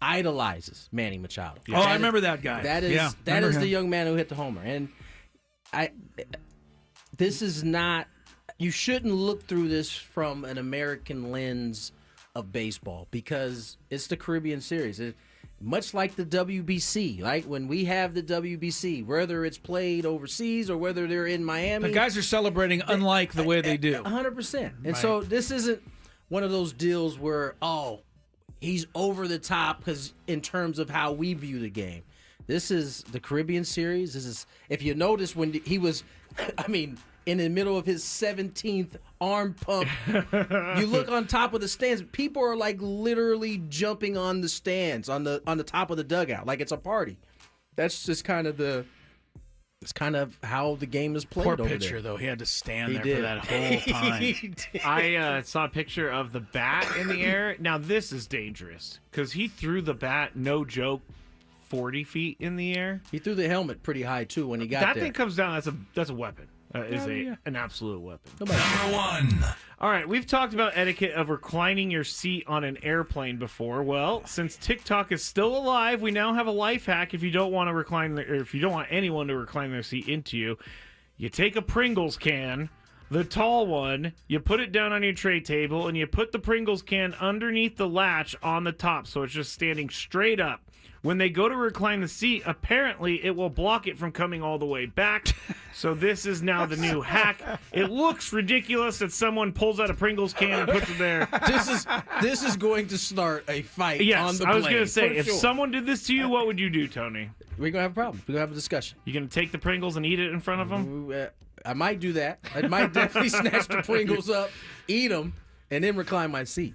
idolizes Manny Machado. Oh, I remember that guy. That is the young man who hit the homer. And this is not. You shouldn't look through this from an American lens of baseball because it's the Caribbean Series. Much like the WBC, right? When we have the WBC, whether it's played overseas or whether they're in Miami. The guys are celebrating unlike the way they do. 100%. And so this isn't one of those deals where, he's over the top because in terms of how we view the game. This is the Caribbean Series. This is, if you notice, when he was, in the middle of his 17th arm pump, you look on top of the stands. People are like literally jumping on the stands on the top of the dugout like it's a party. That's just kind of how the game is played. Poor over pitcher there. though, he had to stand there for that whole time. I saw a picture of the bat in the air. Now this is dangerous because he threw the bat, no joke, 40 feet in the air. He threw the helmet pretty high too when he got that there. thing comes down. That's a weapon. An absolute weapon. Number 1. All right, we've talked about etiquette of reclining your seat on an airplane before. Well, since TikTok is still alive, we now have a life hack. If you don't want to if you don't want anyone to recline their seat into you, you take a Pringles can, the tall one, you put it down on your tray table, and you put the Pringles can underneath the latch on the top, so it's just standing straight up. When they go to recline the seat, apparently it will block it from coming all the way back. So this is now the new hack. It looks ridiculous that someone pulls out a Pringles can and puts it there. This is going to start a fight yes, on the plane. I was going to say, if sure. someone did this to you, what would you do, Tony? We're going to have a problem. We're going to have a discussion. You going to take the Pringles and eat it in front of them? I might do that. I might definitely snatch the Pringles up, eat them, and then recline my seat.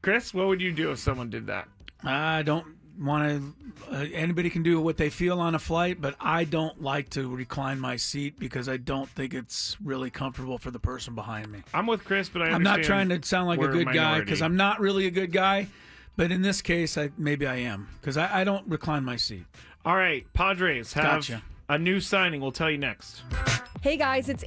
Chris, what would you do if someone did that? I don't want to. Anybody can do what they feel on a flight, but I don't like to recline my seat because I don't think it's really comfortable for the person behind me. I'm with Chris, but I'm not trying to sound like a good guy because I'm not really a good guy. But in this case, maybe I am because I don't recline my seat. All right, Padres have a new signing. We'll tell you next. Hey guys, it's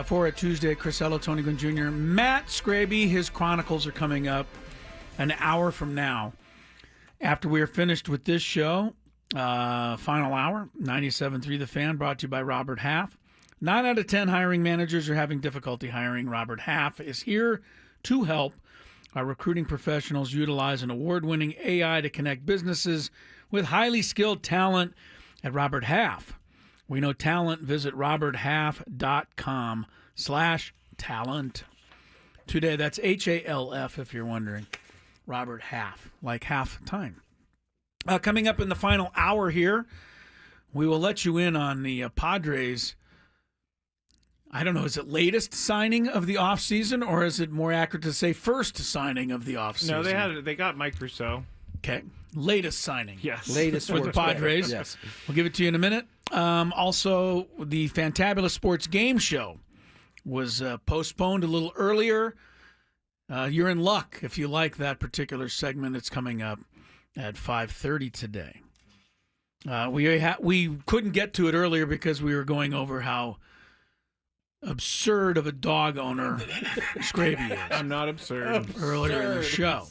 For it Tuesday, Crisello, Tony Gwynn Jr., Matt Scraby. His chronicles are coming up an hour from now. After we are finished with this show, final hour, 97.3 The Fan, brought to you by Robert Half. 9 out of 10 hiring managers are having difficulty hiring. Robert Half is here to help. Our recruiting professionals utilize an award-winning AI to connect businesses with highly skilled talent at Robert Half. We know talent. Visit roberthalf.com/talent. Today, that's HALF if you're wondering. Robert Half, like half time. Coming up in the final hour here, we will let you in on the Padres. I don't know, is it latest signing of the offseason, or is it more accurate to say first signing of the offseason? No, they got Mike Rousseau. Okay. Latest signing. Yes. Latest for the Padres. Yes. We'll give it to you in a minute. Also, the Fantabulous Sports Game Show was postponed a little earlier. You're in luck if you like that particular segment. It's coming up at 5:30 today. We couldn't get to it earlier because we were going over how absurd of a dog owner Scraby is. I'm not absurd. Earlier in the show.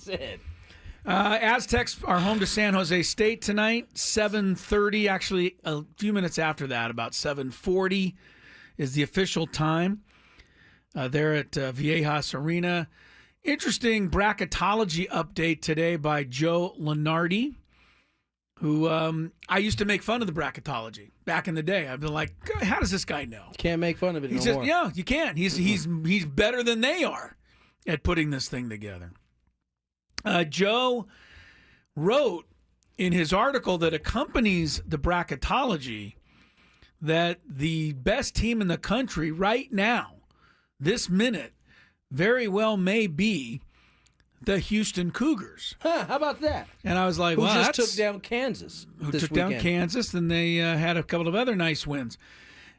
Aztecs are home to San Jose State tonight, 7:30. Actually, a few minutes after that, about 7:40 is the official time. They're at Viejas Arena. Interesting bracketology update today by Joe Lenardi, who I used to make fun of the bracketology back in the day. I'd be like, how does this guy know? Can't make fun of it He no says, more. yeah, you can. He's better than they are at putting this thing together. Joe wrote in his article that accompanies the bracketology that the best team in the country right now, this minute, very well may be the Houston Cougars. Huh, how about that? And I was like, Who well, just that's... took down Kansas Who this took weekend. down Kansas, and they had a couple of other nice wins.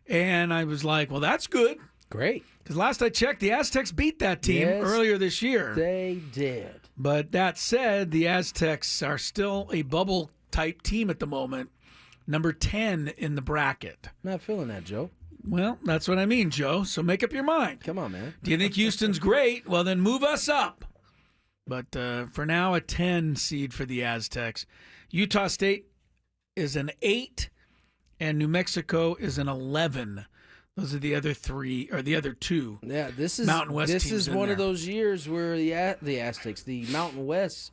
And I was like, well, that's good. Great. Because last I checked, the Aztecs beat that team Yes, earlier this year. They did. But that said, the Aztecs are still a bubble-type team at the moment, number 10 in the bracket. Not feeling that, Joe. Well, that's what I mean, Joe. So make up your mind. Come on, man. Do you think Houston's great? Well, then move us up. But for now, a 10 seed for the Aztecs. Utah State is an 8, and New Mexico is an 11. Those are the other three, or the other two. Yeah, this is Mountain West This teams is in one there. of those years where the Aztecs, the Mountain West,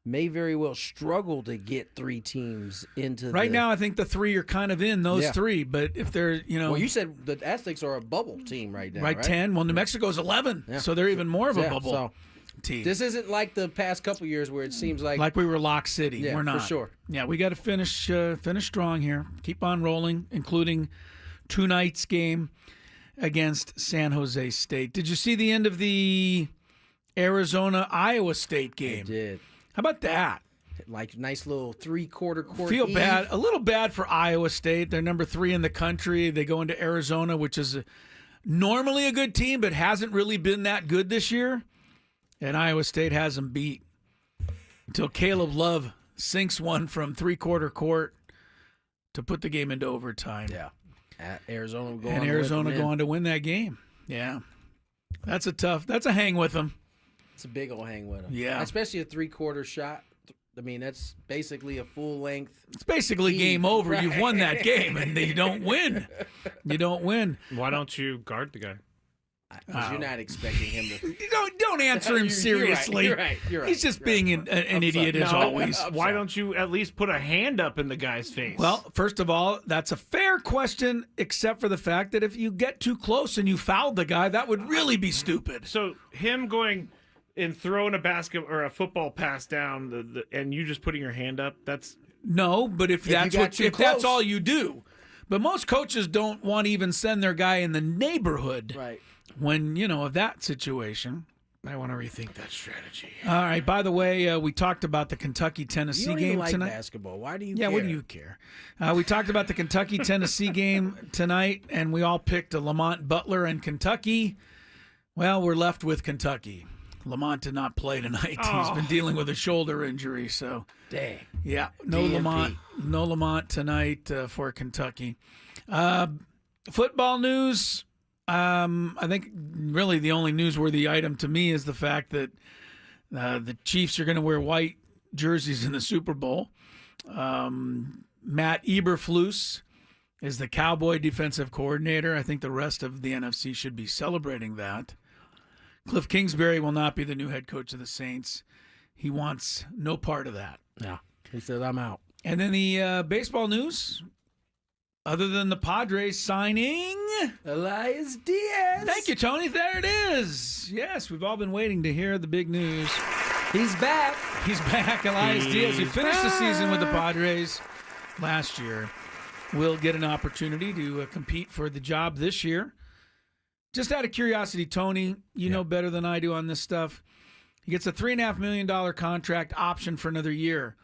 may very well struggle to get 3 teams into. Right now, I think the 3 are kind of in those Yeah. 3. But if they're, Well, you said the Aztecs are a bubble team right now, right? 10. Well, New Mexico's 11, Yeah. so they're even more of a Yeah, bubble so team. This isn't like the past couple years where it seems like we were Lock City. Yeah, We're not. for sure. Yeah, we got to finish strong here. Keep on rolling, including tonight's game against San Jose State. Did you see the end of the Arizona-Iowa State game? I did. How about that? Like nice little 3-quarter court. Feel eve. bad, a little bad for Iowa State. They're number 3 in the country. They go into Arizona, which is normally a good team, but hasn't really been that good this year. And Iowa State has them beat until Caleb Love sinks one from 3-quarter court to put the game into overtime. Yeah. Arizona going And Arizona going to win that game. Yeah. That's a hang with them. It's a big old hang with them. Yeah. Especially a 3-quarter shot. I mean, that's basically a full length. It's basically game over. Right. You've won that game, and you don't win. You don't win. Why don't you guard the guy? Because you're not expecting him to. Don't answer him seriously. You're right. He's just being an idiot as always. Why don't you at least put a hand up in the guy's face? Well, first of all, that's a fair question, except for the fact that if you get too close and you foul the guy, that would really be stupid. So him going and throwing a basket or a football pass down, and you just putting your hand up, that's no. But if that's all you do, but most coaches don't want to even send their guy in the neighborhood. Right. When, of that situation. I want to rethink that strategy. All right. By the way, we talked about the Kentucky-Tennessee game even like tonight. Basketball. Why do you care? Yeah, what do you care? We talked about the Kentucky-Tennessee game tonight, and we all picked Lamont Butler and Kentucky. Well, we're left with Kentucky. Lamont did not play tonight. He's been dealing with a shoulder injury. So, dang. Yeah, no Lamont tonight for Kentucky. Football news. I think really the only newsworthy item to me is the fact that the Chiefs are going to wear white jerseys in the Super Bowl. Matt Eberflus is the Cowboy defensive coordinator. I think the rest of the NFC should be celebrating that. Cliff Kingsbury will not be the new head coach of the Saints. He wants no part of that. Yeah, he said, I'm out. And then the baseball news. Other than the Padres signing Elias Diaz. Thank you, Tony. There it is. Yes, we've all been waiting to hear the big news. He's back. He's back. Elias Diaz, who finished the season with the Padres last year, will get an opportunity to compete for the job this year. Just out of curiosity, Tony, you know better than I do on this stuff. He gets a $3.5 million contract option for another year.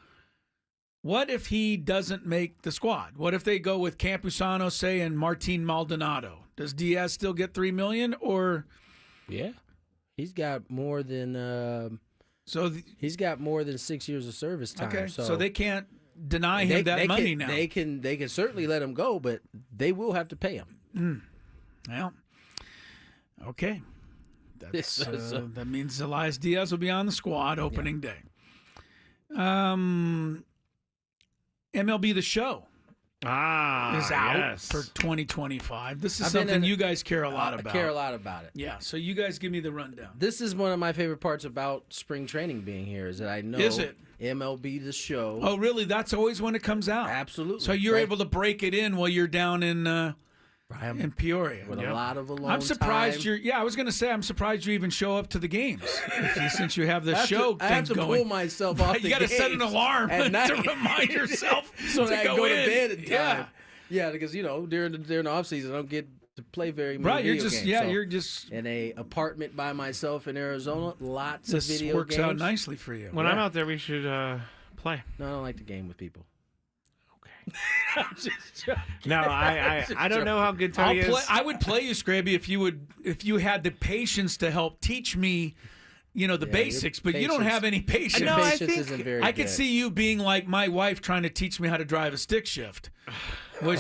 What if he doesn't make the squad? What if they go with Campusano, say, and Martin Maldonado? Does Diaz still get $3 million, or? Yeah, he's got more than. He's got more than 6 years of service time. Okay, so they can't deny him that money now. They can certainly let him go, but they will have to pay him. Well, okay. That means Elias Diaz will be on the squad opening day. MLB The Show is out for 2025. This is something you guys care a lot about. I care a lot about it. Yeah, so you guys give me the rundown. This is one of my favorite parts about spring training being here is that I know MLB The Show. Oh, really? That's always when it comes out? Absolutely. So you're able to break it in while you're down in Peoria. With a lot of alone I'm surprised time. I was going to say, I'm surprised you even show up to the games since you have the show I have to going. Pull myself off the You got to set an alarm to remind yourself so to that I go go in. to bed in time. Yeah, because during the off season I don't get to play very many video games. You're just in a apartment by myself in Arizona. Lots this of video games. works out nicely for you. When I'm out there, we should play. No, I don't like to game with people. I'm just joking. No, I don't know how good Tony is. I would play you, Scraby, if you had the patience to help teach me, the basics. But you don't have any patience. No, patience isn't very I could see you being like my wife trying to teach me how to drive a stick shift.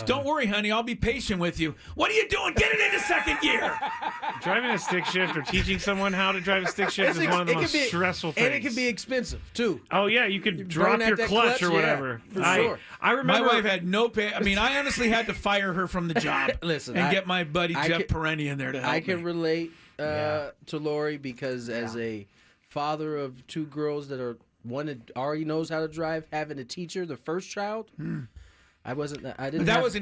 Don't worry, honey, I'll be patient with you. What are you doing? Get it into second gear. Driving a stick shift or teaching someone how to drive a stick shift is one of the most stressful things. And it can be expensive, too. Oh, yeah, you could drop your clutch or whatever. Yeah, for sure. I remember my wife had no pay. I mean, I honestly had to fire her from the job and get my buddy Jeff Perenni in there to help me. I can relate to Lori because as a father of two girls that are one that already knows how to drive, having a teacher, the first child, I wasn't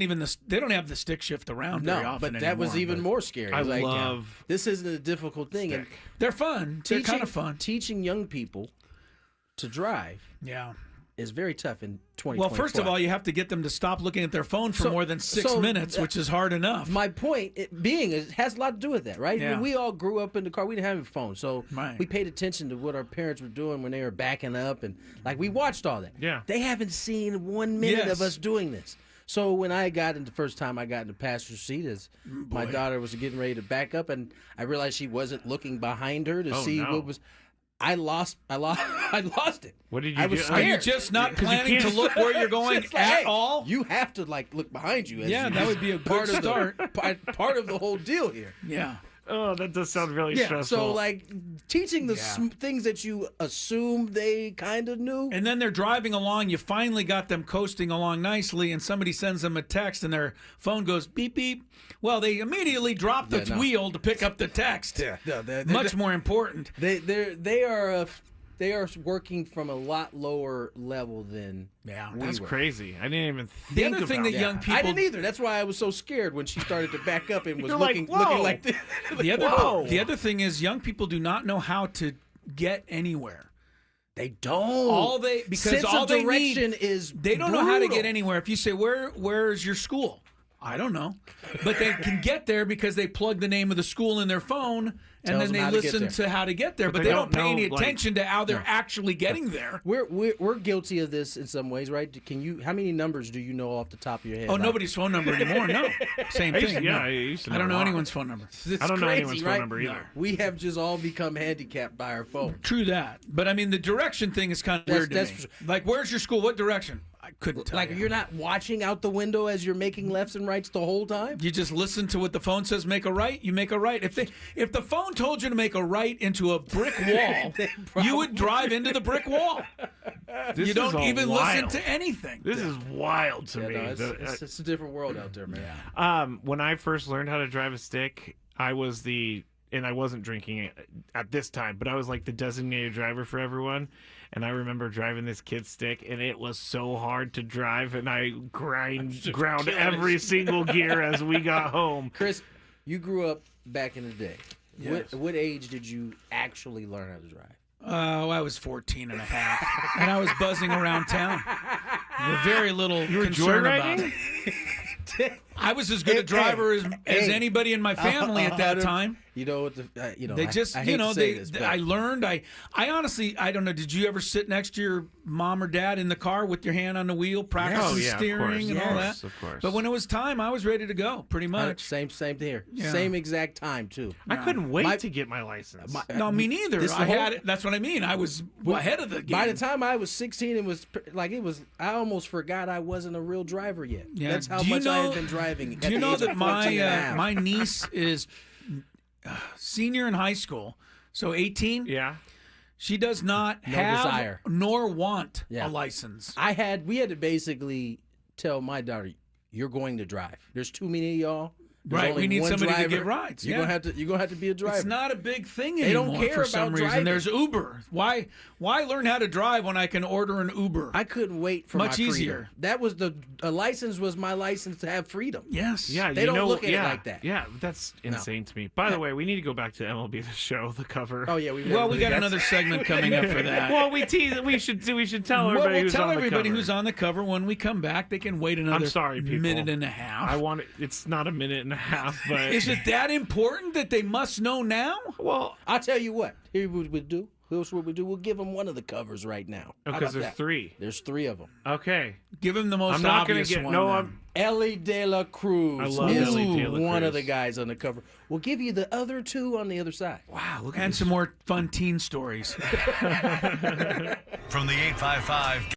even they don't have the stick shift around very often but that was even more scary. I love this isn't a difficult thing. And they're fun. They're kind of fun. Teaching young people to drive is very tough in 2024. Well, first of all, you have to get them to stop looking at their phone for more than 6 minutes, which is hard enough. My point it has a lot to do with that, right? Yeah. When we all grew up in the car, we didn't have a phone, so we paid attention to what our parents were doing when they were backing up, and we watched all that. Yeah. They haven't seen 1 minute of us doing this. So when the first time I got in the passenger seat, as my daughter was getting ready to back up, and I realized she wasn't looking behind her to see what was. I lost it. What did you do? I was scared. Are you just not planning to look where you're going at all? You have to look behind you. That would be a good start. Part of the whole deal here. Yeah. Oh, that does sound really Yeah, stressful. so like teaching the things that you assume they kind of knew. And then they're driving along. You finally got them coasting along nicely, and somebody sends them a text, and their phone goes beep beep. Well, they immediately drop the wheel to pick up the text. Yeah, no, much more important. They are working from a lot lower level than That's were. crazy. I didn't even think The other thing about that young people I didn't either. That's why I was so scared when she started to back up and was You're looking like this. The other thing is young people do not know how to get anywhere. They don't. Because Sense all of they direction need, is they don't know how to brutal. get anywhere. If you say where's your school? I don't know. But they can get there because they plug the name of the school in their phone and then they listen to how to get there. But they don't pay any attention to how they're actually getting there. We're guilty of this in some ways, right? How many numbers do you know off the top of your head? Oh, nobody's phone number anymore. No, same thing. I used to I don't know a lot. anyone's phone number. It's I don't know crazy, anyone's right? phone number either. We have just all become handicapped by our phone. True that. But I mean, the direction thing is kind of weird to me. Like, where's your school? What direction? I couldn't tell you. You're not watching out the window as you're making lefts and rights the whole time? You just listen to what the phone says, make a right, you make a right. If the phone told you to make a right into a brick wall, you would drive into the brick wall. This You don't is even wild. listen to anything. This is wild to me. No, it's a different world out there, man. When I first learned how to drive a stick, I wasn't drinking at this time, but I was like the designated driver for everyone. And I remember driving this kid's stick, and it was so hard to drive, and I ground every single gear as we got home. Chris, you grew up back in the day. Yes. What age did you actually learn how to drive? I was 14 and a half, and I was buzzing around town with very little concern about it. I was as good a driver as anybody in my family at that time. You know what? They just, I hate to say this, but I learned. I honestly, I don't know. Did you ever sit next to your mom or dad in the car with your hand on the wheel, practicing steering and all that? Of course. But when it was time, I was ready to go. Pretty much. Same here. Yeah. Same exact time too. I couldn't wait to get my license. No, me neither. Had it. That's what I mean. I was ahead of the game. By the time I was 16, I almost forgot I wasn't a real driver yet. Yeah. That's how much I had been driving. Do you know that my niece is senior in high school, so 18? Yeah. She does not have desire. nor want a license. We had to basically tell my daughter, you're going to drive. There's too many of y'all. There's Right, only we need one somebody driver. to get rides. You're gonna have to be a driver. It's not a big thing They don't anymore care for some about reason. driving. There's Uber. Why learn how to drive when I can order an Uber? I couldn't wait for Much my freedom. easier. That was a license was my license to have freedom. Yes. Yeah, They don't look at it like that. Yeah, that's insane to me. By the way, we need to go back to MLB The Show, the cover. Oh yeah, we got another segment coming up for that. Well, we should tell everybody we'll who's tell on the everybody cover. who's on the cover when we come back. They can wait another I'm sorry, people. minute and a half. It's not a minute and a half, but Is it that important that they must know now? Well, I'll tell you what. Here's what we do. Here's what we do. We'll give them one of the covers right now. Because there's three. There's three of them. Okay. Give him the most I'm not gonna obvious get one. no. then. I'm Ellie De La Cruz I love is Ellie De La one of Cruz. the guys on the cover. We'll give you the other two on the other side. Wow, look and some more fun teen stories. From the 855.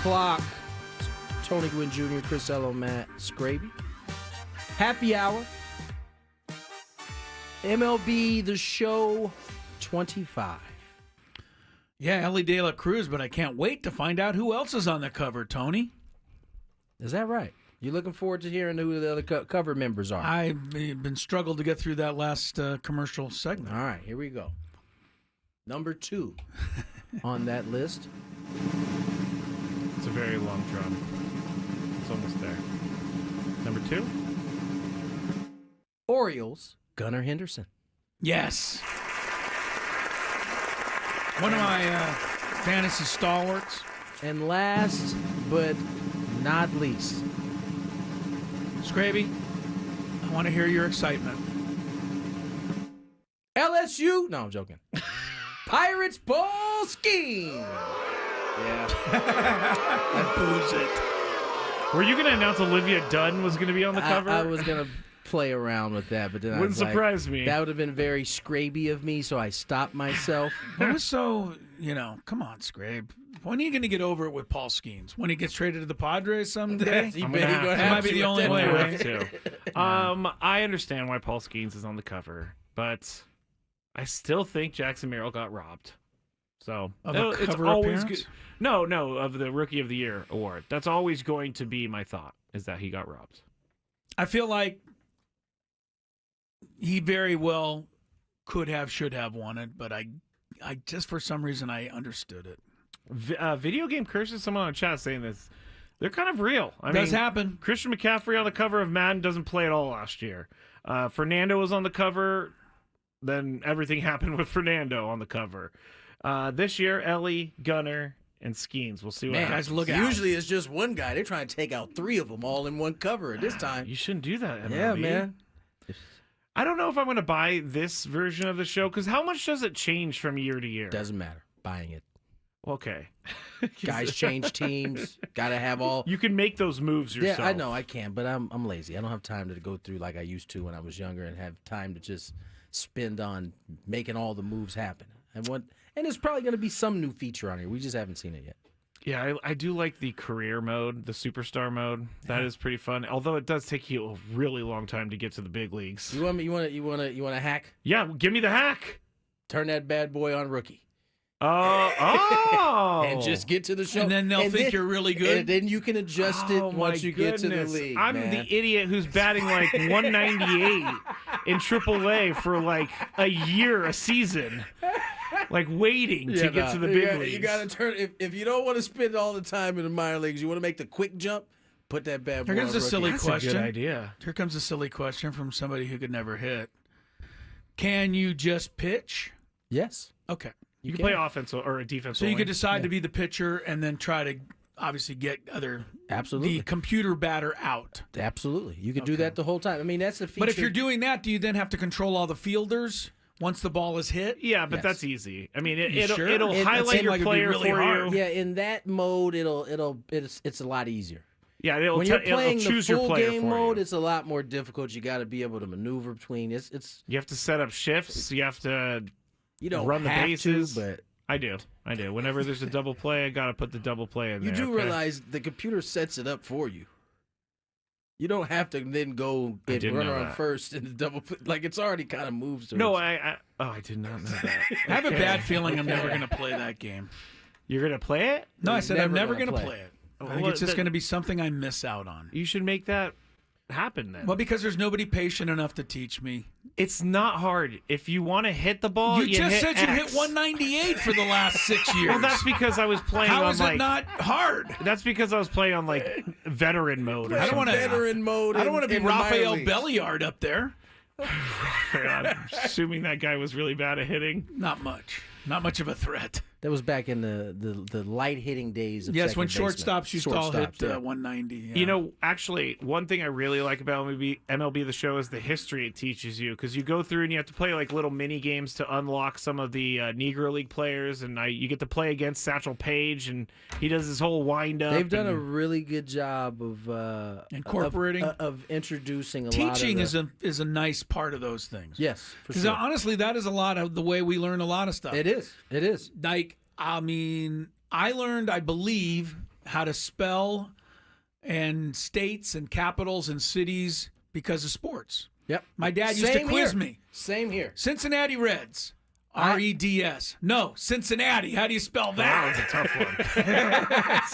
o'clock. Tony Gwynn Jr., Chris L. Matt Scraby. Happy Hour. MLB The Show 25. Yeah, Ellie De La Cruz, but I can't wait to find out who else is on the cover, Tony. Is that right? You looking forward to hearing who the other cover members are? I've been struggled to get through that last commercial segment. All right, here we go. Number 2 on that list. It's a very long drum. It's almost there. Number 2? Orioles, Gunnar Henderson. Yes. One of my fantasy stalwarts. And last but not least, Scraby, I want to hear your excitement. LSU. No, I'm joking. Pirates Paul Skeens. Yeah. I booze it. Were you going to announce Olivia Dunn was going to be on the cover? I was going to play around with that, but then Wouldn't surprise me. That would have been very Scraby of me, so I stopped myself. It was so, come on, Scrabe. When are you going to get over it with Paul Skeens? When he gets traded to the Padres someday? It might be the only way, right? I understand why Paul Skeens is on the cover, but I still think Jackson Merrill got robbed. So it's always good. No, of the Rookie of the Year award. That's always going to be my thought, is that he got robbed. I feel like he very well should have won it, but I just for some reason I understood it. Video Game Curses, someone on chat saying this. They're kind of real. Does happen. Christian McCaffrey on the cover of Madden doesn't play at all last year. Fernando was on the cover. Then everything happened with Fernando on the cover. This year, Ellie, Gunnar, and Skeens. We'll see what happens. Guys, look out. Usually it's just one guy. They're trying to take out 3 of them all in one cover at this time. You shouldn't do that, MLB. Yeah, man. I don't know if I'm going to buy this version of the show, because how much does it change from year to year? Doesn't matter. Buying it. Okay. Guys change teams. Got to have all. You can make those moves yourself. Yeah, I know I can, but I'm lazy. I don't have time to go through like I used to when I was younger and have time to just spend on making all the moves happen. And there's probably going to be some new feature on here. We just haven't seen it yet. Yeah, I do like the career mode, the superstar mode. That is pretty fun. Although it does take you a really long time to get to the big leagues. You want to hack? Yeah, give me the hack. Turn that bad boy on rookie. And just get to the show. And then they'll think you're really good. And then you can adjust it once you get to the league. I'm the idiot who's batting like 198 in AAA for like a season. Like waiting to get to the big leagues. You got to turn. If you don't want to spend all the time in the minor leagues, you want to make the quick jump. Put that bad boy. Here comes a silly That's question. a good idea. Here comes a silly question from somebody who could never hit. Can you just pitch? Yes. Okay. You can play offense or a defense. So you could decide to be the pitcher and then try to obviously get the computer batter out. Absolutely. You can do that the whole time. I mean, that's a feature. But if you're doing that, do you then have to control all the fielders once the ball is hit? Yeah, but that's easy. I mean, it'll It highlight seemed your like it'd be player really for hard. you. Yeah, in that mode, it's a lot easier. Yeah, when you're playing the choose full your player game for mode, you. it's a lot more difficult. You got to be able to maneuver between. You have to set up shifts. You have to run the bases. but I do. Whenever there's a double play, I got to put the double play in there. You do realize the computer sets it up for you. You don't have to then go and run on first and the double play. Like, it's already kind of moves. No, I did not know that. I have a bad feeling I'm never going to play that game. You're going to play it? No, I said I'm never going to play it. I think it's just then- going to be something I miss out on. You should make that happen then. Well, because there's nobody patient enough to teach me. It's not hard. If you want to hit the ball, You just hit said you X. hit 198 for the last 6 years. Well, that's because I was playing How on is it like not hard? That's because I was playing on like veteran mode. Or I don't want to veteran mode. I don't want to be in the minor Rafael leagues. Belliard up there. I'm assuming that guy was really bad at hitting. Not much. Not much of a threat. That was back in the light hitting days of Yes, when second shortstops used to all hit 190. Yeah. You know, actually, one thing I really like about MLB The Show is the history it teaches you, because you go through and you have to play like little mini games to unlock some of the Negro League players, and you get to play against Satchel Paige, and he does his whole wind up. They've done a really good job of incorporating, of introducing a teaching lot of is a nice part of those things. Yes, for because sure. honestly, that is a lot of the way we learn a lot of stuff. It is. Like, I mean, I learned, I believe, how to spell and states and capitals and cities because of sports. Yep. My dad used to quiz me. Same here. Cincinnati Reds. R-E-D-S. No, Cincinnati. How do you spell that? That was a tough one.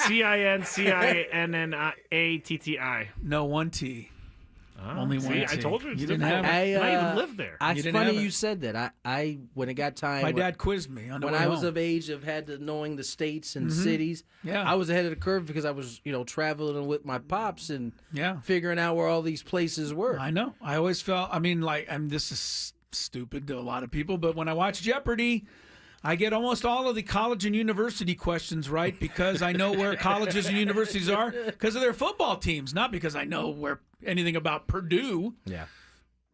C-I-N-C-I-N-N-A-T-T-I. No, one T. Only one T. I told you. You didn't have it. I even lived there. It's funny you said that. I when it got time. My dad quizzed me on the when way I was home. of age of knowing the states and cities. Yeah. I was ahead of the curve because I was traveling with my pops and figuring out where all these places were. I know. I always felt. I mean, this is stupid to a lot of people, but when I watch Jeopardy, I get almost all of the college and university questions right because I know where colleges and universities are because of their football teams, not because I know anything about Purdue. Yeah.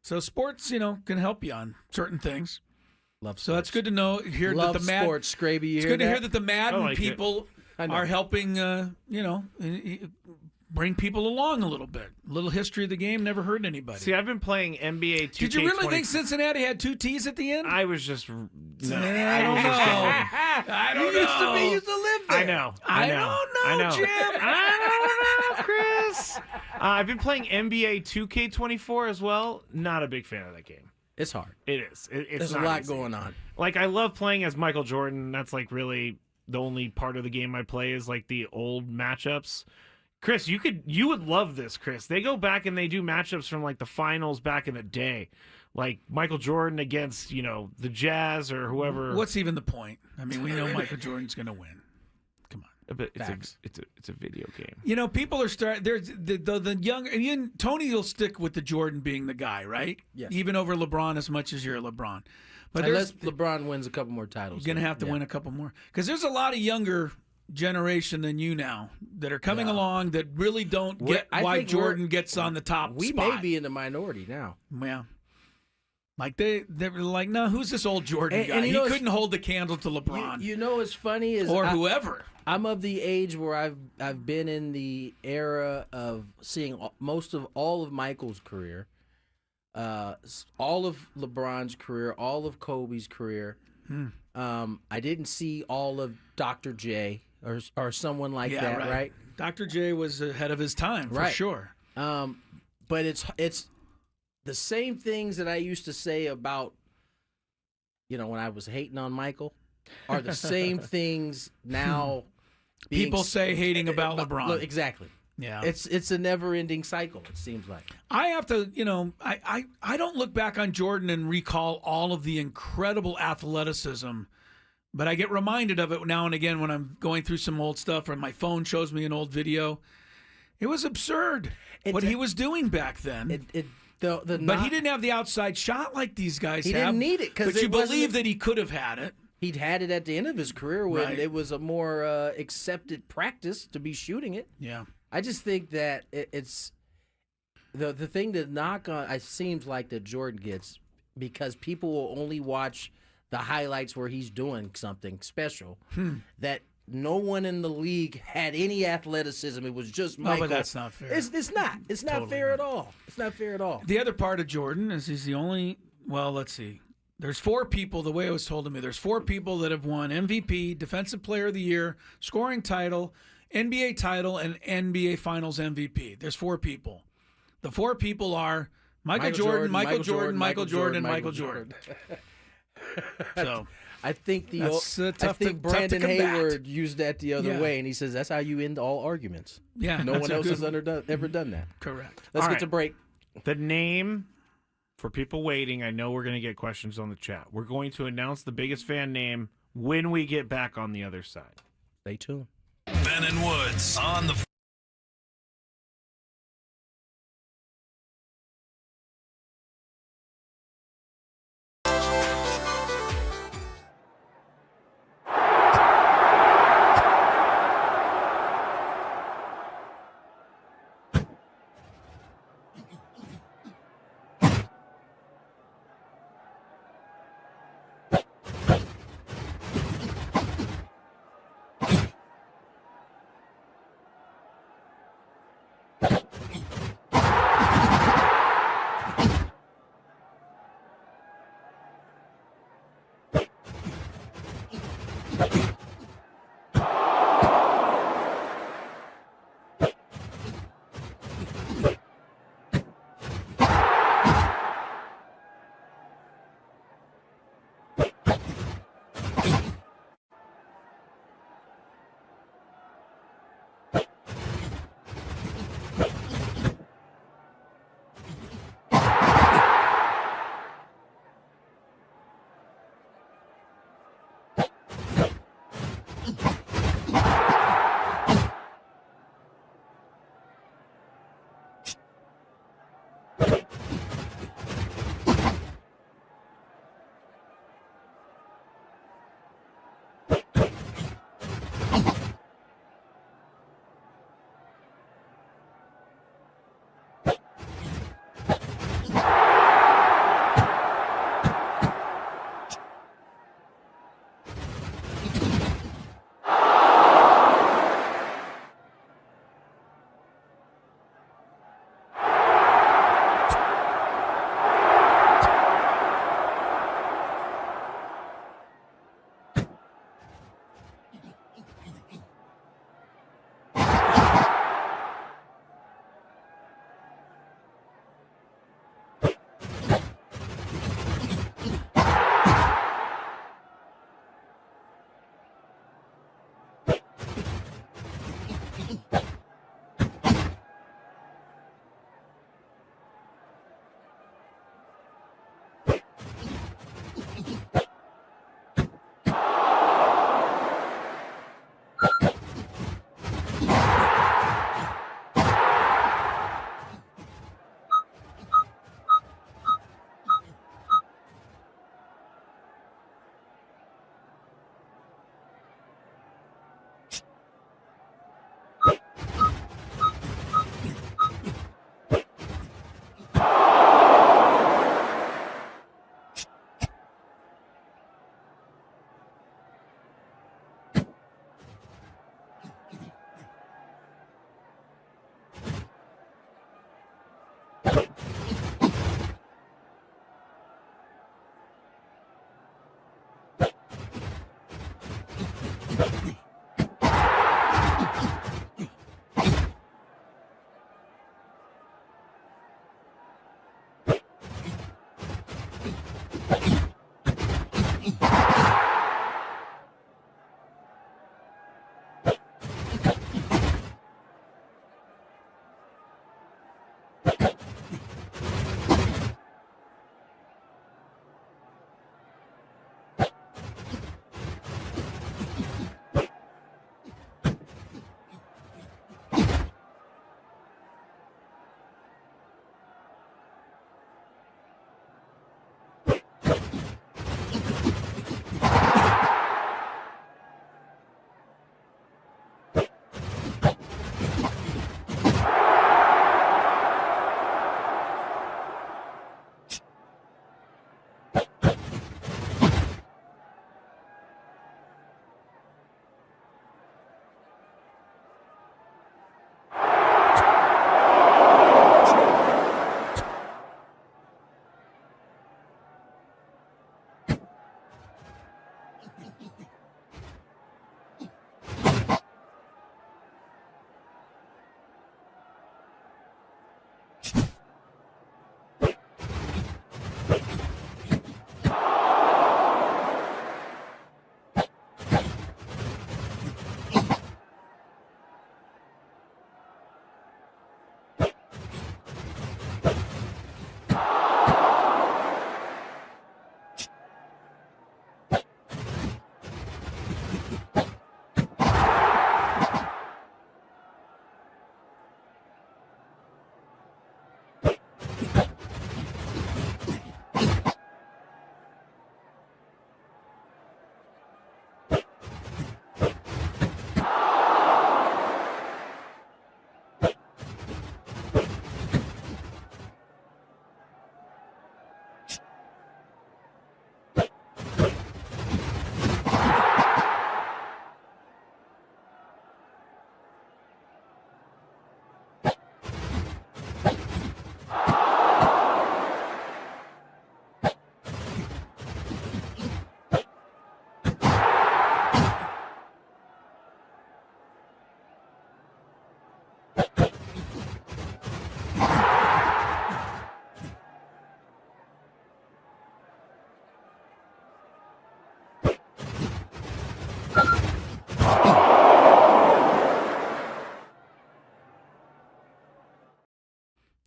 So sports, can help you on certain things. Love sports. So that's good to know. Love that the Mad, sports, Scraby. It's good to hear that the Madden people are helping, bring people along a little bit. A little history of the game never hurt anybody. See, I've been playing NBA 2K20. Did you really think Cincinnati had 2 T's at the end? I was just... I don't know. I don't know. You used to live there. I know. I don't know, Jim. I don't know, Chris. I've been playing NBA 2K24 as well. Not a big fan of that game. It's hard. It is. It's There's not a lot easy. going on. Like, I love playing as Michael Jordan. That's, really the only part of the game I play is, the old matchups. Chris, you would love this, Chris. They go back and they do matchups from the finals back in the day. Like Michael Jordan against, the Jazz or whoever. What's even the point? I mean, we know Michael Jordan's going to win. Come on. But Facts. It's a video game. People are starting. There's the young. And Tony will stick with the Jordan being the guy, right? Yeah. Even over LeBron as much as you're LeBron. But unless LeBron wins a couple more titles. You're going to have to win a couple more. Because there's a lot of younger generation than you now that are coming along that really don't get why Jordan gets on the top We spot. may be in the minority now. Yeah. Like they're like, no, who's this old Jordan guy? And he couldn't hold the candle to LeBron. You know what's funny is whoever. I'm of the age where I've been in the era of seeing most of all of Michael's career, all of LeBron's career, all of Kobe's career. I didn't see all of Dr. J or someone like that, right? Dr. J was ahead of his time for sure. But it's the same things that I used to say about, when I was hating on Michael, are the same things now. People say hating about LeBron. Exactly. Yeah. It's a never-ending cycle, it seems like. I have to, I don't look back on Jordan and recall all of the incredible athleticism, but I get reminded of it now and again when I'm going through some old stuff or my phone shows me an old video. It was absurd what he was doing back then. But he didn't have the outside shot like these guys have. He didn't need it. But you believe that he could have had it. He'd had it at the end of his career when it was a more accepted practice to be shooting it. Yeah. I just think that it's the thing to knock on. It seems like that Jordan gets because people will only watch the highlights where he's doing something special. That no one in the league had any athleticism. It was just Michael. No, but that's not fair. It's not. It's not totally fair at all. It's not fair at all. The other part of Jordan is he's the only. Well, let's see. There's 4 people. The way it was told to me, there's 4 people that have won MVP, Defensive Player of the Year, scoring title, NBA title, and NBA Finals MVP. There's 4 people. The 4 people are Michael Jordan, Michael Jordan. So I think Brandon Hayward used that the other way, and he says that's how you end all arguments. Yeah, no one else has ever done that. Correct. Let's get to break. The name. For people waiting, I know we're going to get questions on the chat. We're going to announce the biggest fan name when we get back on the other side. Stay tuned. Ben and Woods on the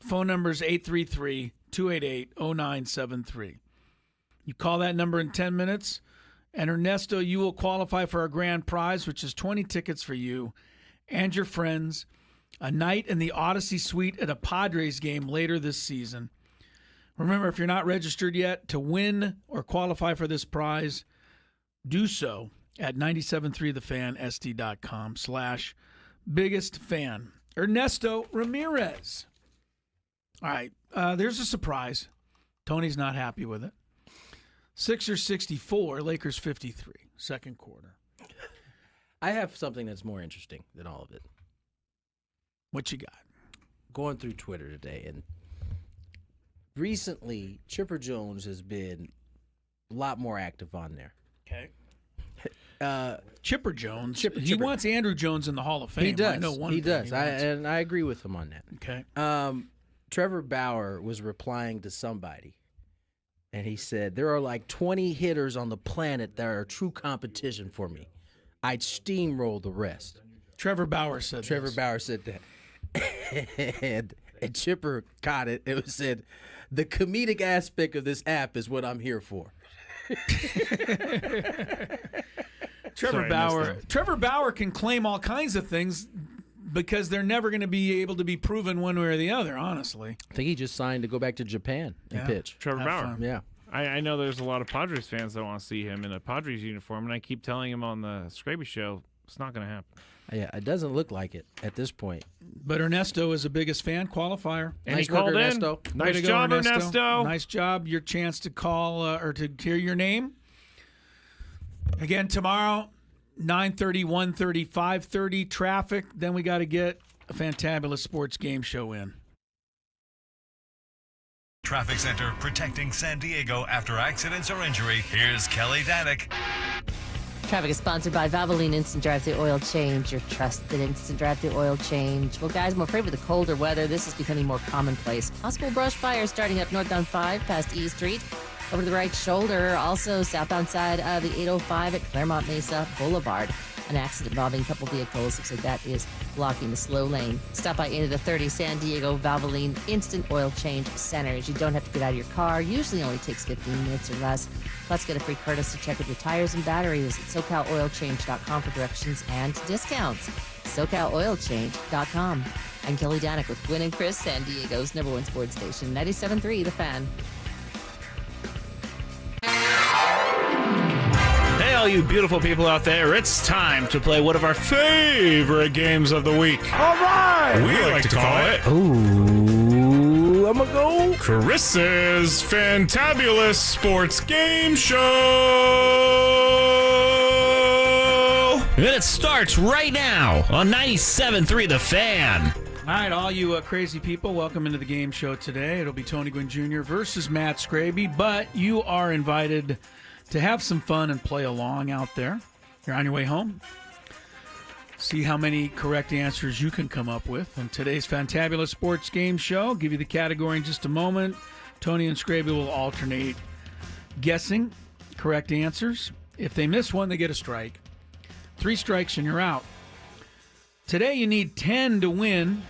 Phone number is 833-288-0973. You call that number in 10 minutes, and Ernesto, you will qualify for our grand prize, which is 20 tickets for you and your friends, a night in the Odyssey Suite at a Padres game later this season. Remember, if you're not registered yet to win or qualify for this prize, do so at 973thefan.sd.com/biggest-fan. Ernesto Ramirez. All right, there's a surprise. Tony's not happy with it. Sixers 64, Lakers 53, second quarter. I have something that's more interesting than all of it. What you got? Going through Twitter today, and recently, Chipper Jones has been a lot more active on there. Okay. Chipper Jones. He wants Andrew Jones in the Hall of Fame. He does. I know one he thing does. And I agree with him on that. Okay. Trevor Bauer was replying to somebody, and he said, there are like 20 hitters on the planet that are true competition for me. I'd steamroll the rest. Trevor Bauer said that. and Chipper caught it. It was said, the comedic aspect of this app is what I'm here for. Trevor Bauer can claim all kinds of things because they're never going to be able to be proven one way or the other, honestly. I think he just signed to go back to Japan and pitch. Trevor Bauer. fun. Yeah. I know there's a lot of Padres fans that want to see him in a Padres uniform, and I keep telling him on the Scraby Show, it's not going to happen. Yeah, it doesn't look like it at this point. But Ernesto is the biggest fan qualifier. And nice he called in. Ernesto. Nice job, Ernesto. Nice job. Your chance to call or to hear your name. Again, tomorrow, 9:30, 1:30, 5:30, traffic. Then we got to get a Fantabulous Sports Game Show in. Traffic Center, protecting San Diego after accidents or injury. Here's Kelly Danick. Traffic is sponsored by Valvoline Instant Drive-Thru Oil Change, your trusted instant drive-thru oil change. Well, guys, I'm afraid with the colder weather, this is becoming more commonplace. Possible brush fire starting up northbound 5 past E Street. Over to the right shoulder, also southbound side of the 805 at Claremont Mesa Boulevard. An accident involving a couple vehicles. Looks like that is blocking the slow lane. Stop by into the 30 San Diego Valvoline Instant Oil Change Centers. You don't have to get out of your car. Usually only takes 15 minutes or less. Plus, get a free courtesy check of your tires and batteries at SoCalOilChange.com for directions and discounts. SoCalOilChange.com. I'm Kelly Danik with Gwynn and Chris, San Diego's #1 sports station, 97.3 The Fan. Hey, all you beautiful people out there, it's time to play one of our favorite games of the week. All right! We like to call it... Ooh, I'm gonna go. Chris's Fantabulous Sports Game Show! And it starts right now on 97.3 The Fan. All right, all you crazy people, welcome into the game show today. It'll be Tony Gwynn Jr. versus Matt Scraby, but you are invited to have some fun and play along out there. You're on your way home. See how many correct answers you can come up with in today's Fantabulous Sports Game Show. I'll give you the category in just a moment. Tony and Scraby will alternate guessing correct answers. If they miss one, they get a strike. 3 strikes and you're out. Today you need 10 to win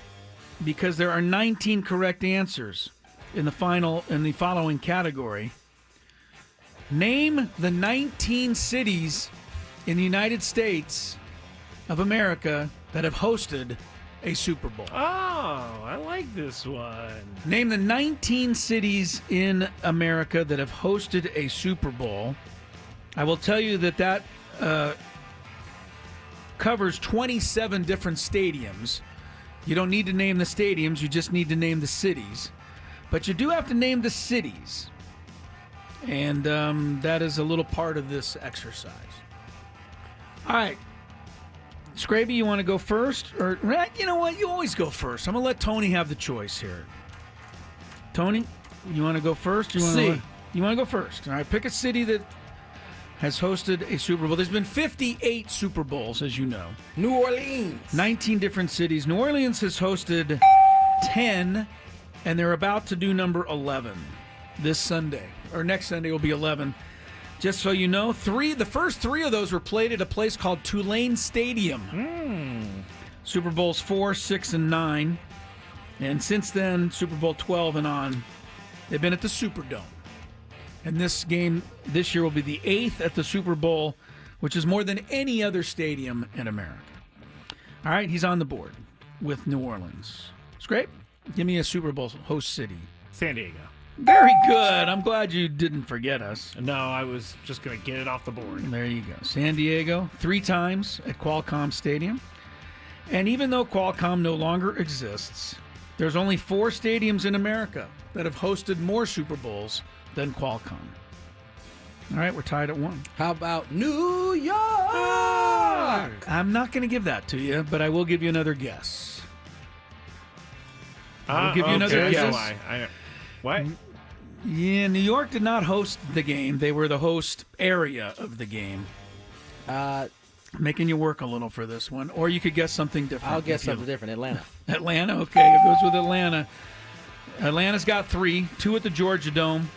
because there are 19 correct answers in the following category. Name the 19 cities in the United States of America that have hosted a Super Bowl. Oh, I like this one. Name the 19 cities in America that have hosted a Super Bowl. I will tell you that covers 27 different stadiums. You don't need to name the stadiums, you just need to name the cities. But you do have to name the cities. And that is a little part of this exercise. All right. Scraby, you want to go first? Or, you know what? You always go first. I'm going to let Tony have the choice here. Tony, you want to go first? You want to go first. All right. Pick a city that has hosted a Super Bowl. There's been 58 Super Bowls, as you know. New Orleans. 19 different cities. New Orleans has hosted 10, and they're about to do number 11 this Sunday. Or next Sunday will be 11. Just so you know, the first 3 of those were played at a place called Tulane Stadium. Super Bowls 4, 6, and 9. And since then, Super Bowl 12 and on, they've been at the Superdome. And this game this year will be the 8th at the Super Bowl, which is more than any other stadium in America. All right, he's on the board with New Orleans. Scrape, give me a Super Bowl host city. San Diego. Very good. I'm glad you didn't forget us. No, I was just going to get it off the board. There you go. San Diego, 3 times at Qualcomm Stadium. And even though Qualcomm no longer exists, there's only 4 stadiums in America that have hosted more Super Bowls than Qualcomm. All right, we're tied at 1. How about New York? I'm not going to give that to you, but I will give you another guess. I'll give you another guess. What? Yeah, New York did not host the game. They were the host area of the game. Making you work a little for this one. Or you could guess something different. I'll guess something different. Atlanta. Atlanta, okay. It goes with Atlanta. Atlanta's got 3, 2 at the Georgia Dome,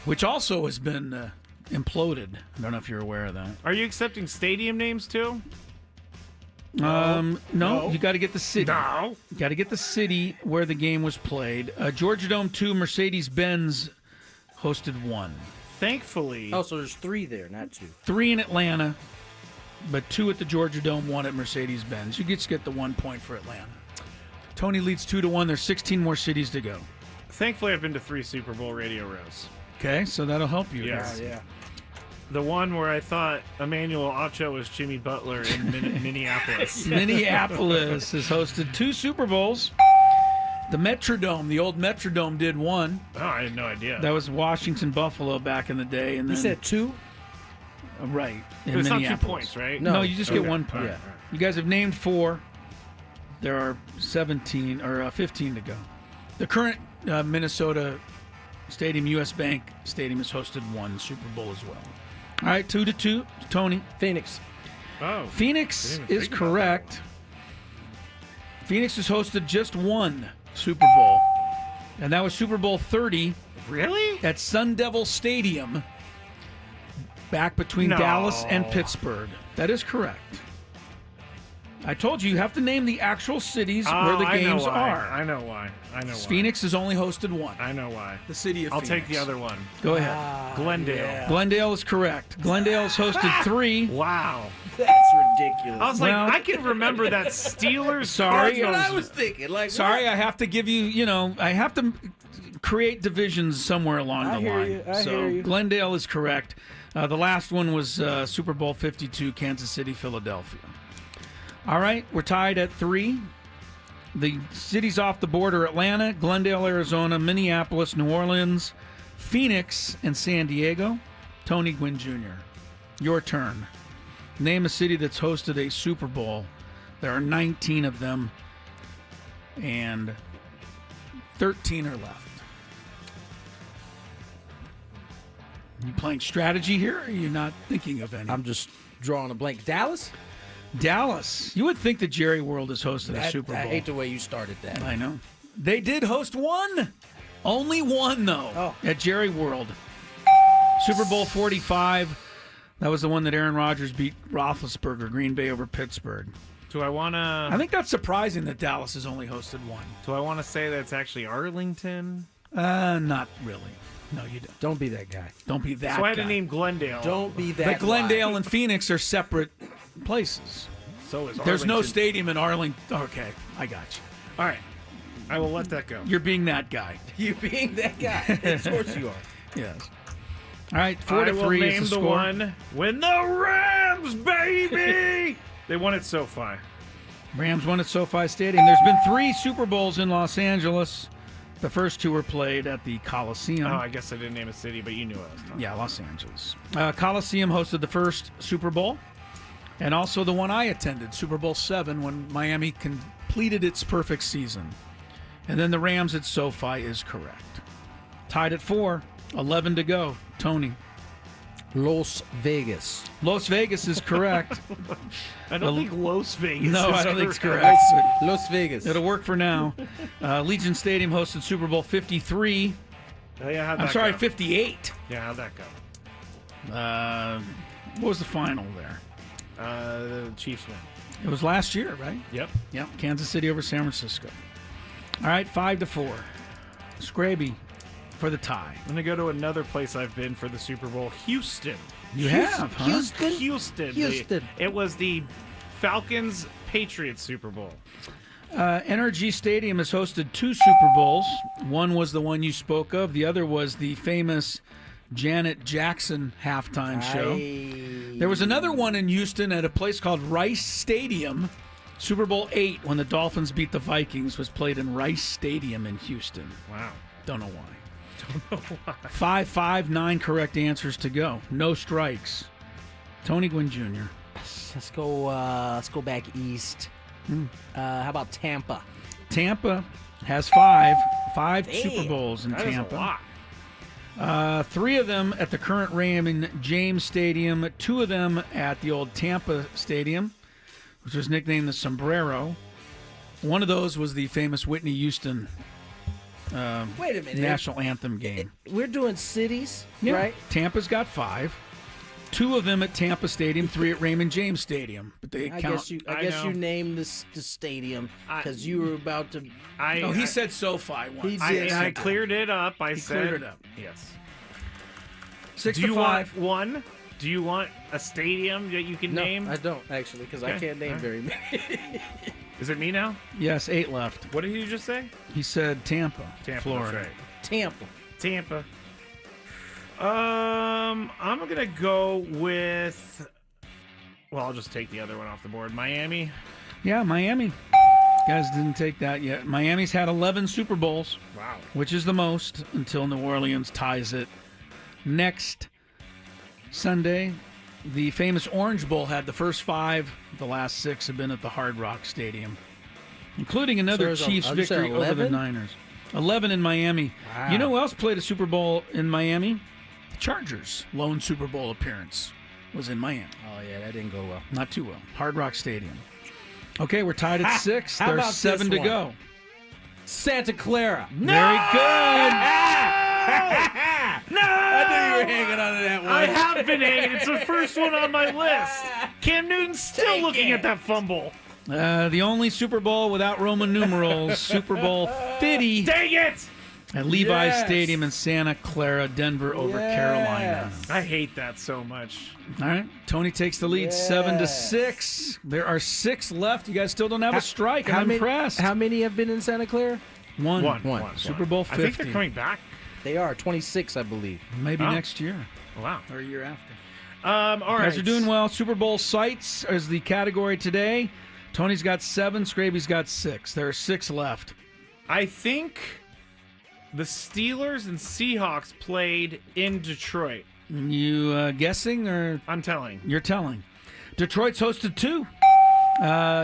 which also has been imploded. I don't know if you're aware of that. Are you accepting stadium names too? No. You got to get the city. No. You got to get the city where the game was played. Georgia Dome 2, Mercedes-Benz hosted 1. Thankfully. Oh, so there's 3 there, not 2. 3 in Atlanta, but 2 at the Georgia Dome, 1 at Mercedes-Benz. You just get the 1 point for Atlanta. Tony leads 2-1. There's 16 more cities to go. Thankfully, I've been to 3 Super Bowl radio rows. Okay, so that'll help you. Yes. Yeah. The one where I thought Emmanuel Ocho was Jimmy Butler in Minneapolis. Minneapolis has hosted 2 Super Bowls. The Metrodome, the old Metrodome, did 1. Oh, I had no idea. That was Washington Buffalo back in the day. And you said 2? Right. It's not 2 points, right? No, you just get 1 point. Yeah. You guys have named 4. There are 15 to go. The current Minnesota Stadium, U.S. Bank Stadium, has hosted 1 Super Bowl as well. All right, 2-2. Tony. Phoenix. Oh. Phoenix is correct. Phoenix has hosted just one Super Bowl, and that was Super Bowl 30. Really? At Sun Devil Stadium, back between Dallas and Pittsburgh. That is correct. I told you have to name the actual cities where the games are. I know why. Phoenix has only hosted one. I know why. The city of Phoenix. I'll take the other one. Go ahead. Glendale. Yeah. Glendale is correct. Glendale has hosted 3. Wow. That's ridiculous. I was like, I can remember that Steelers. Sorry. That's what I was thinking. Like, Sorry, I have to give you, I have to create divisions somewhere along the line. I hear you. Glendale is correct. The last one was Super Bowl 52, Kansas City, Philadelphia. All right, we're tied at 3. The cities off the board are Atlanta, Glendale, Arizona, Minneapolis, New Orleans, Phoenix, and San Diego. Tony Gwynn Jr., your turn. Name a city that's hosted a Super Bowl. There are 19 of them, and 13 are left. You playing strategy here, or are you not thinking of any? I'm just drawing a blank. Dallas? Dallas. You would think that Jerry World has hosted a Super Bowl. I hate the way you started that. I know. They did host one. Only one, though, at Jerry World. Super Bowl 45. That was the one that Aaron Rodgers beat Roethlisberger, Green Bay over Pittsburgh. Do I want to... I think that's surprising that Dallas has only hosted one. Do I want to say that's actually Arlington? Not really. No, you don't. Don't be that guy. Don't be that guy. So I had to name Glendale. Don't be that But Glendale guy. and Phoenix are separate places. So is Arlington. There's no stadium in Arlington. Okay, I got you. All right. I will let that go. You're being that guy. You being that guy. Of course you are. Yes. All right, 4-3 I will is name the the score. one when the Rams, baby! They won at SoFi. Rams won at SoFi Stadium. There's been 3 Super Bowls in Los Angeles. The first 2 were played at the Coliseum. Oh, I guess I didn't name a city, but you knew what I was talking Yeah, Los Angeles. Coliseum hosted the first Super Bowl, and also the one I attended, Super Bowl 7, when Miami completed its perfect season. And then the Rams at SoFi is correct. Tied at 4, 11 to go. Tony. Los Vegas. Las Vegas is correct. I don't think Las Vegas No, is I don't think it's correct. correct. Las Vegas. It'll work for now. Legion Stadium hosted Super Bowl 53. Oh, yeah, how'd I'm that sorry, go? 58. Yeah, how'd that go? What was the final there? The Chiefs win. It was last year, right? Yep. Yep. Kansas City over San Francisco. All right, 5-4. Scraby for the tie. I'm going to go to another place I've been for the Super Bowl, Houston. You have, huh? Houston. It was the Falcons-Patriots Super Bowl. NRG Stadium has hosted 2 Super Bowls. One was the one you spoke of. The other was the famous Janet Jackson halftime show. There was another one in Houston at a place called Rice Stadium. Super Bowl 8, when the Dolphins beat the Vikings, was played in Rice Stadium in Houston. Wow. Don't know why. Don't know why. 5, 9 correct answers to go. No strikes. Tony Gwynn Jr. Let's go back east. How about Tampa? Tampa has 5 Damn, Super Bowls in That is Tampa. a lot. 3 of them at the current Raymond James Stadium, 2 of them at the old Tampa Stadium, which was nicknamed the Sombrero. One of those was the famous Whitney Houston Wait a minute. national anthem game. We're doing cities, Yeah. right? Tampa's got 5. 2 of them at Tampa Stadium, 3 at Raymond James Stadium. But they I count. guess you named the stadium because you were about to. He said SoFi once. He did. I cleared it up. I said cleared it up. Yes. 6 Do to you 5. want one? Do you want a stadium that you can No, name? I don't actually because I Okay, can't name all right. very many. Is it me now? Yes, 8 left. What did you just say? He said Tampa, Tampa, Florida. that's right. Tampa. I'm gonna go with. Well, I'll just take the other one off the board. Miami. Yeah, Miami. Guys didn't take that yet. Miami's had 11 Super Bowls. Wow. Which is the most until New Orleans ties it. Next Sunday, the famous Orange Bowl had the first 5. The last 6 have been at the Hard Rock Stadium, including another So Chiefs you said victory over the 11? Niners. 11 in Miami. Wow. You know who else played a Super Bowl in Miami? Chargers' lone Super Bowl appearance was in Miami. Oh, yeah, that didn't go well. Not too well. Hard Rock Stadium. Okay, we're tied at 6. How There's about 7 to this one? go. Santa Clara. Very good. No! I knew you were hanging on to that one. I have been hanging. It's the first one on my list. Cam Newton's still looking at that fumble. The only Super Bowl without Roman numerals, Super Bowl 50. Dang it! At Levi's Yes. Stadium in Santa Clara, Denver over Carolina. I hate that so much. All right, Tony takes the lead, 7-6. There are 6 left. You guys still don't have a strike. I'm impressed. How many have been in Santa Clara? One. Super Bowl 50. I think they're coming back. They are 26, I believe. Maybe next year. Wow. Or a year after. All You right. guys are doing well. Super Bowl sites is the category today. Tony's got 7. Scraby's got 6. There are 6 left. I think the Steelers and Seahawks played in Detroit. You guessing or? I'm telling. You're telling. Detroit's hosted 2.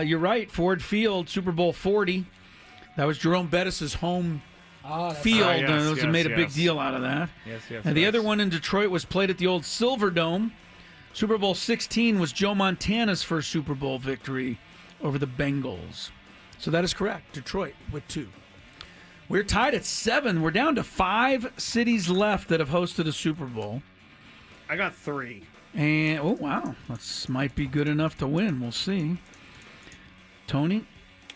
You're right. Ford Field, Super Bowl 40. That was Jerome Bettis' home field. Those made a big deal out of that. Yes. And the other one in Detroit was played at the old Silver Dome. Super Bowl 16 was Joe Montana's first Super Bowl victory over the Bengals. So that is correct. Detroit with 2. We're tied at 7. We're down to 5 cities left that have hosted a Super Bowl. I got 3. And, oh, wow. That might be good enough to win. We'll see. Tony,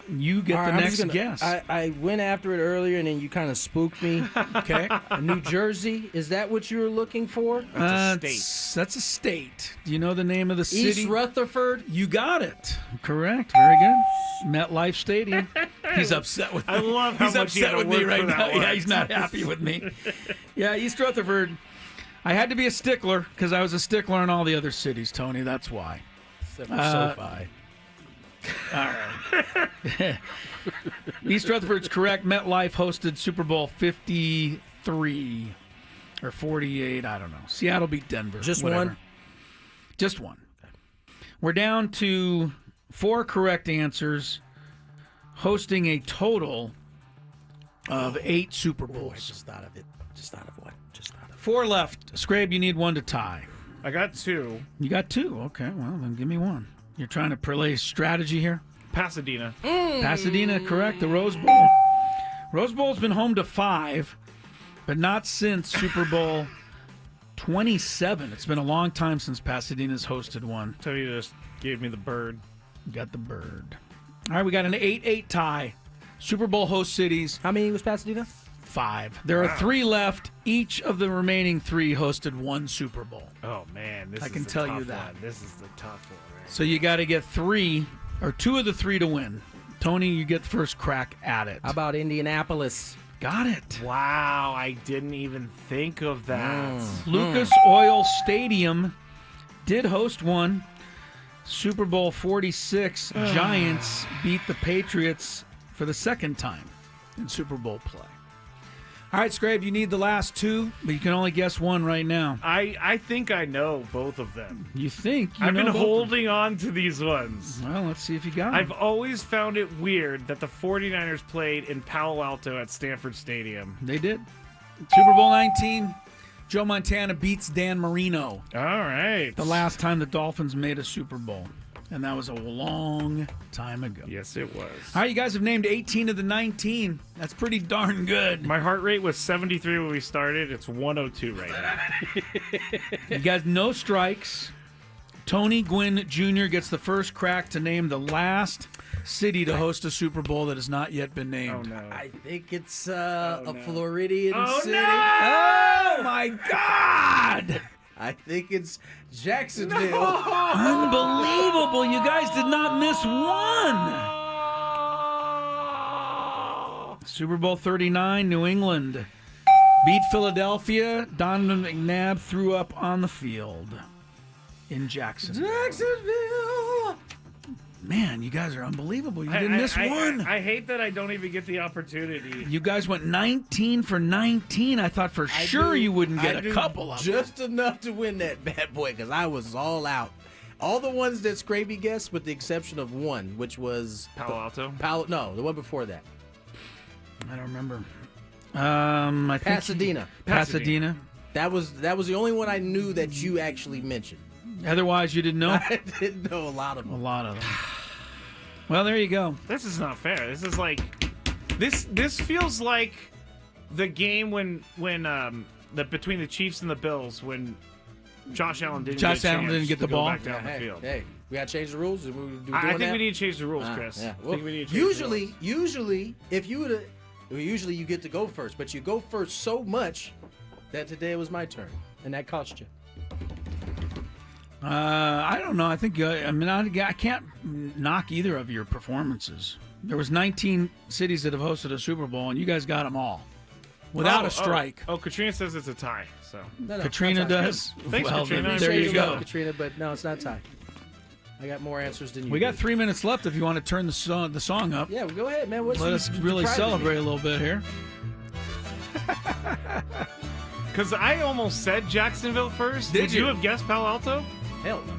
you get the next guess. I went after it earlier, and then you kind of spooked me. Okay. New Jersey, is that what you were looking for? That's a state. Do you know the name of the city? East Rutherford? You got it. Correct. Very good. MetLife Stadium. He's upset with me. I love how he's much upset you with had to me work right for now. that one. Yeah, he's not happy with me. Yeah, East Rutherford. I had to be a stickler because I was a stickler in all the other cities, Tony. That's why. Except for SoFi. All right. East Rutherford's correct. MetLife hosted Super Bowl 53 or 48. I don't know. Seattle beat Denver. Just whatever. one? Just one. We're down to 4 correct answers, hosting a total of 8 Super Bowls. I just thought of it. Just thought of one. 4 left. Scrabe, you need 1 to tie. I got 2. You got 2. Okay, well, then give me 1. You're trying to play strategy here? Pasadena. Pasadena, correct. The Rose Bowl. Rose Bowl's been home to 5, but not since Super Bowl 27. It's been a long time since Pasadena's hosted one. Tony just gave me the bird. You got the bird. All right, we got an 8-8 tie. Super Bowl host cities. How many was Pasadena? 5. There are 3 left. Each of the remaining 3 hosted 1 Super Bowl. Oh, man. I can tell you that. One. This is the tough one, right? So you got to get 3 or 2 of the 3 to win. Tony, you get the first crack at it. How about Indianapolis? Got it. Wow, I didn't even think of that. Lucas Oil Stadium did host one. Super Bowl 46. Giants beat the Patriots for the second time in Super Bowl play. All right, Scrabe, you need the last 2, but you can only guess 1 right now. I think I know both of them. You think? I've been holding on to these ones. Well, let's see if you got them. I've always found it weird that the 49ers played in Palo Alto at Stanford Stadium. They did. Super Bowl 19, Joe Montana beats Dan Marino. All right. The last time the Dolphins made a Super Bowl. And that was a long time ago. Yes, it was. All right, you guys have named 18 of the 19. That's pretty darn good. My heart rate was 73 when we started. It's 102 right now. You guys, no strikes. Tony Gwynn Jr. gets the first crack to name the last city to host a Super Bowl that has not yet been named. Oh, no. I think it's a Floridian city. No! Oh, my God! I think it's Jacksonville. Unbelievable. You guys did not miss 1. Super Bowl 39, New England beat Philadelphia. Donovan McNabb threw up on the field in Jacksonville. Man, you guys are unbelievable. You didn't miss 1. I hate that I don't even get the opportunity. You guys went 19 for 19. I thought for sure you wouldn't get a couple of them. Just enough to win that bad boy because I was all out. All the ones that Scraby guessed, with the exception of one, which was Palo Alto? No, the one before that. I don't remember. I think Pasadena. Pasadena. That was the only one I knew that you actually mentioned. Otherwise, you didn't know? I didn't know a lot of them. A lot of them. Well, there you go. This is not fair. This is like this feels like the game when between the Chiefs and the Bills when Josh Allen didn't get the ball back down the field. Hey, we got to change the rules. I think we need to change the rules, Chris. Yeah. I think we need to change usually, if you would, usually you get to go first, but you go first so much that today it was my turn, and that cost you. I don't know. I think I can't knock either of your performances. There was 19 cities that have hosted a Super Bowl, and you guys got them all without a strike. Oh, Katrina says it's a tie. So No, Katrina does. Thanks, well, Katrina. There you go, Katrina. But no, it's not tie. I got more answers than you. We got 3 minutes left. If you want to turn the song up. Yeah, well, go ahead, man. Let us really celebrate a little bit here. Because I almost said Jacksonville first. Did you have guessed Palo Alto? Hell no.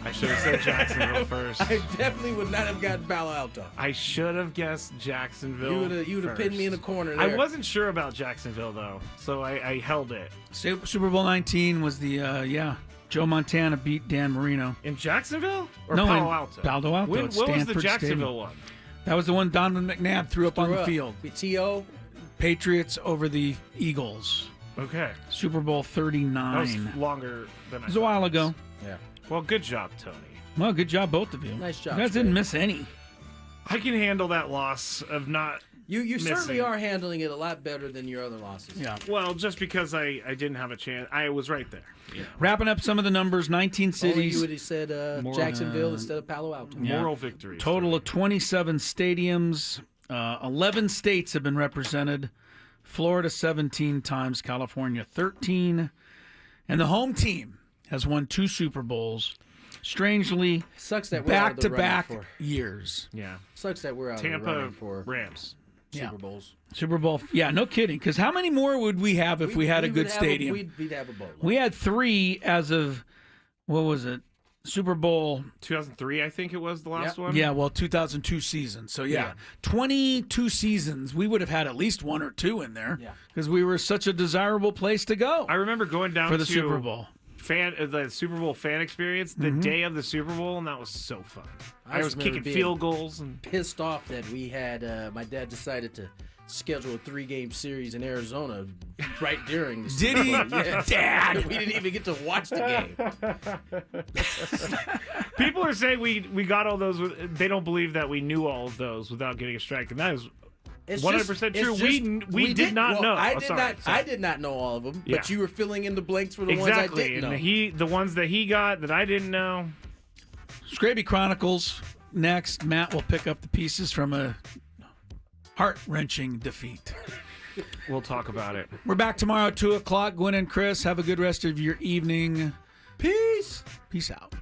I should have said Jacksonville first. I definitely would not have gotten Palo Alto. I should have guessed Jacksonville. You would have pinned me in a corner there. I wasn't sure about Jacksonville though, so I held it. Super Bowl 19 was the Joe Montana beat Dan Marino in Jacksonville or no, Palo Alto. Palo Alto. What was the Stanford Jacksonville Stadium. one? That was the one Donovan McNabb threw up on the field. T.O. Patriots over the Eagles. Okay. Super Bowl 39. That was longer than I It was a while ago. Yeah. Well, good job, Tony. Well, good job, both of you. Nice job. You guys didn't miss any. I can handle that loss of not. You certainly are handling it a lot better than your other losses. Yeah. Well, just because I didn't have a chance. I was right there. Yeah. Wrapping up some of the numbers, 19 cities. Only you would have said Jacksonville instead of Palo Alto. Moral victory. Total of 27 stadiums. 11 states have been represented. Florida 17 times, California 13. And the home team has won 2 Super Bowls. Strangely, sucks that we're out of the back-to-back running for. years. Yeah. Sucks that we're out of the running for Rams. Super Bowls. Super Bowl. Yeah, no kidding. Because how many more would we have if we had a good stadium? We'd have a bowl. We had 3 as of, what was it? Super Bowl 2003, I think it was the last one. Yeah, well, 2002 season. So, yeah, 22 seasons. We would have had at least 1 or 2 in there because we were such a desirable place to go. I remember going down for the to Super Bowl. The Super Bowl fan experience the day of the Super Bowl, and that was so fun. I was kicking field goals and pissed off that we had my dad decided to schedule a 3-game series in Arizona right during the Did he? Yeah. Dad! We didn't even get to watch the game. People are saying we got all those. They don't believe that we knew all of those without getting a strike, and that is 100% true. We did not know. I did not know all of them, but you were filling in the blanks for the ones I didn't know. And the ones that he got that I didn't know. Scraby Chronicles next. Matt will pick up the pieces from a heart-wrenching defeat. We'll talk about it. We're back tomorrow at 2 o'clock. Gwynn and Chris, have a good rest of your evening. Peace. Peace out.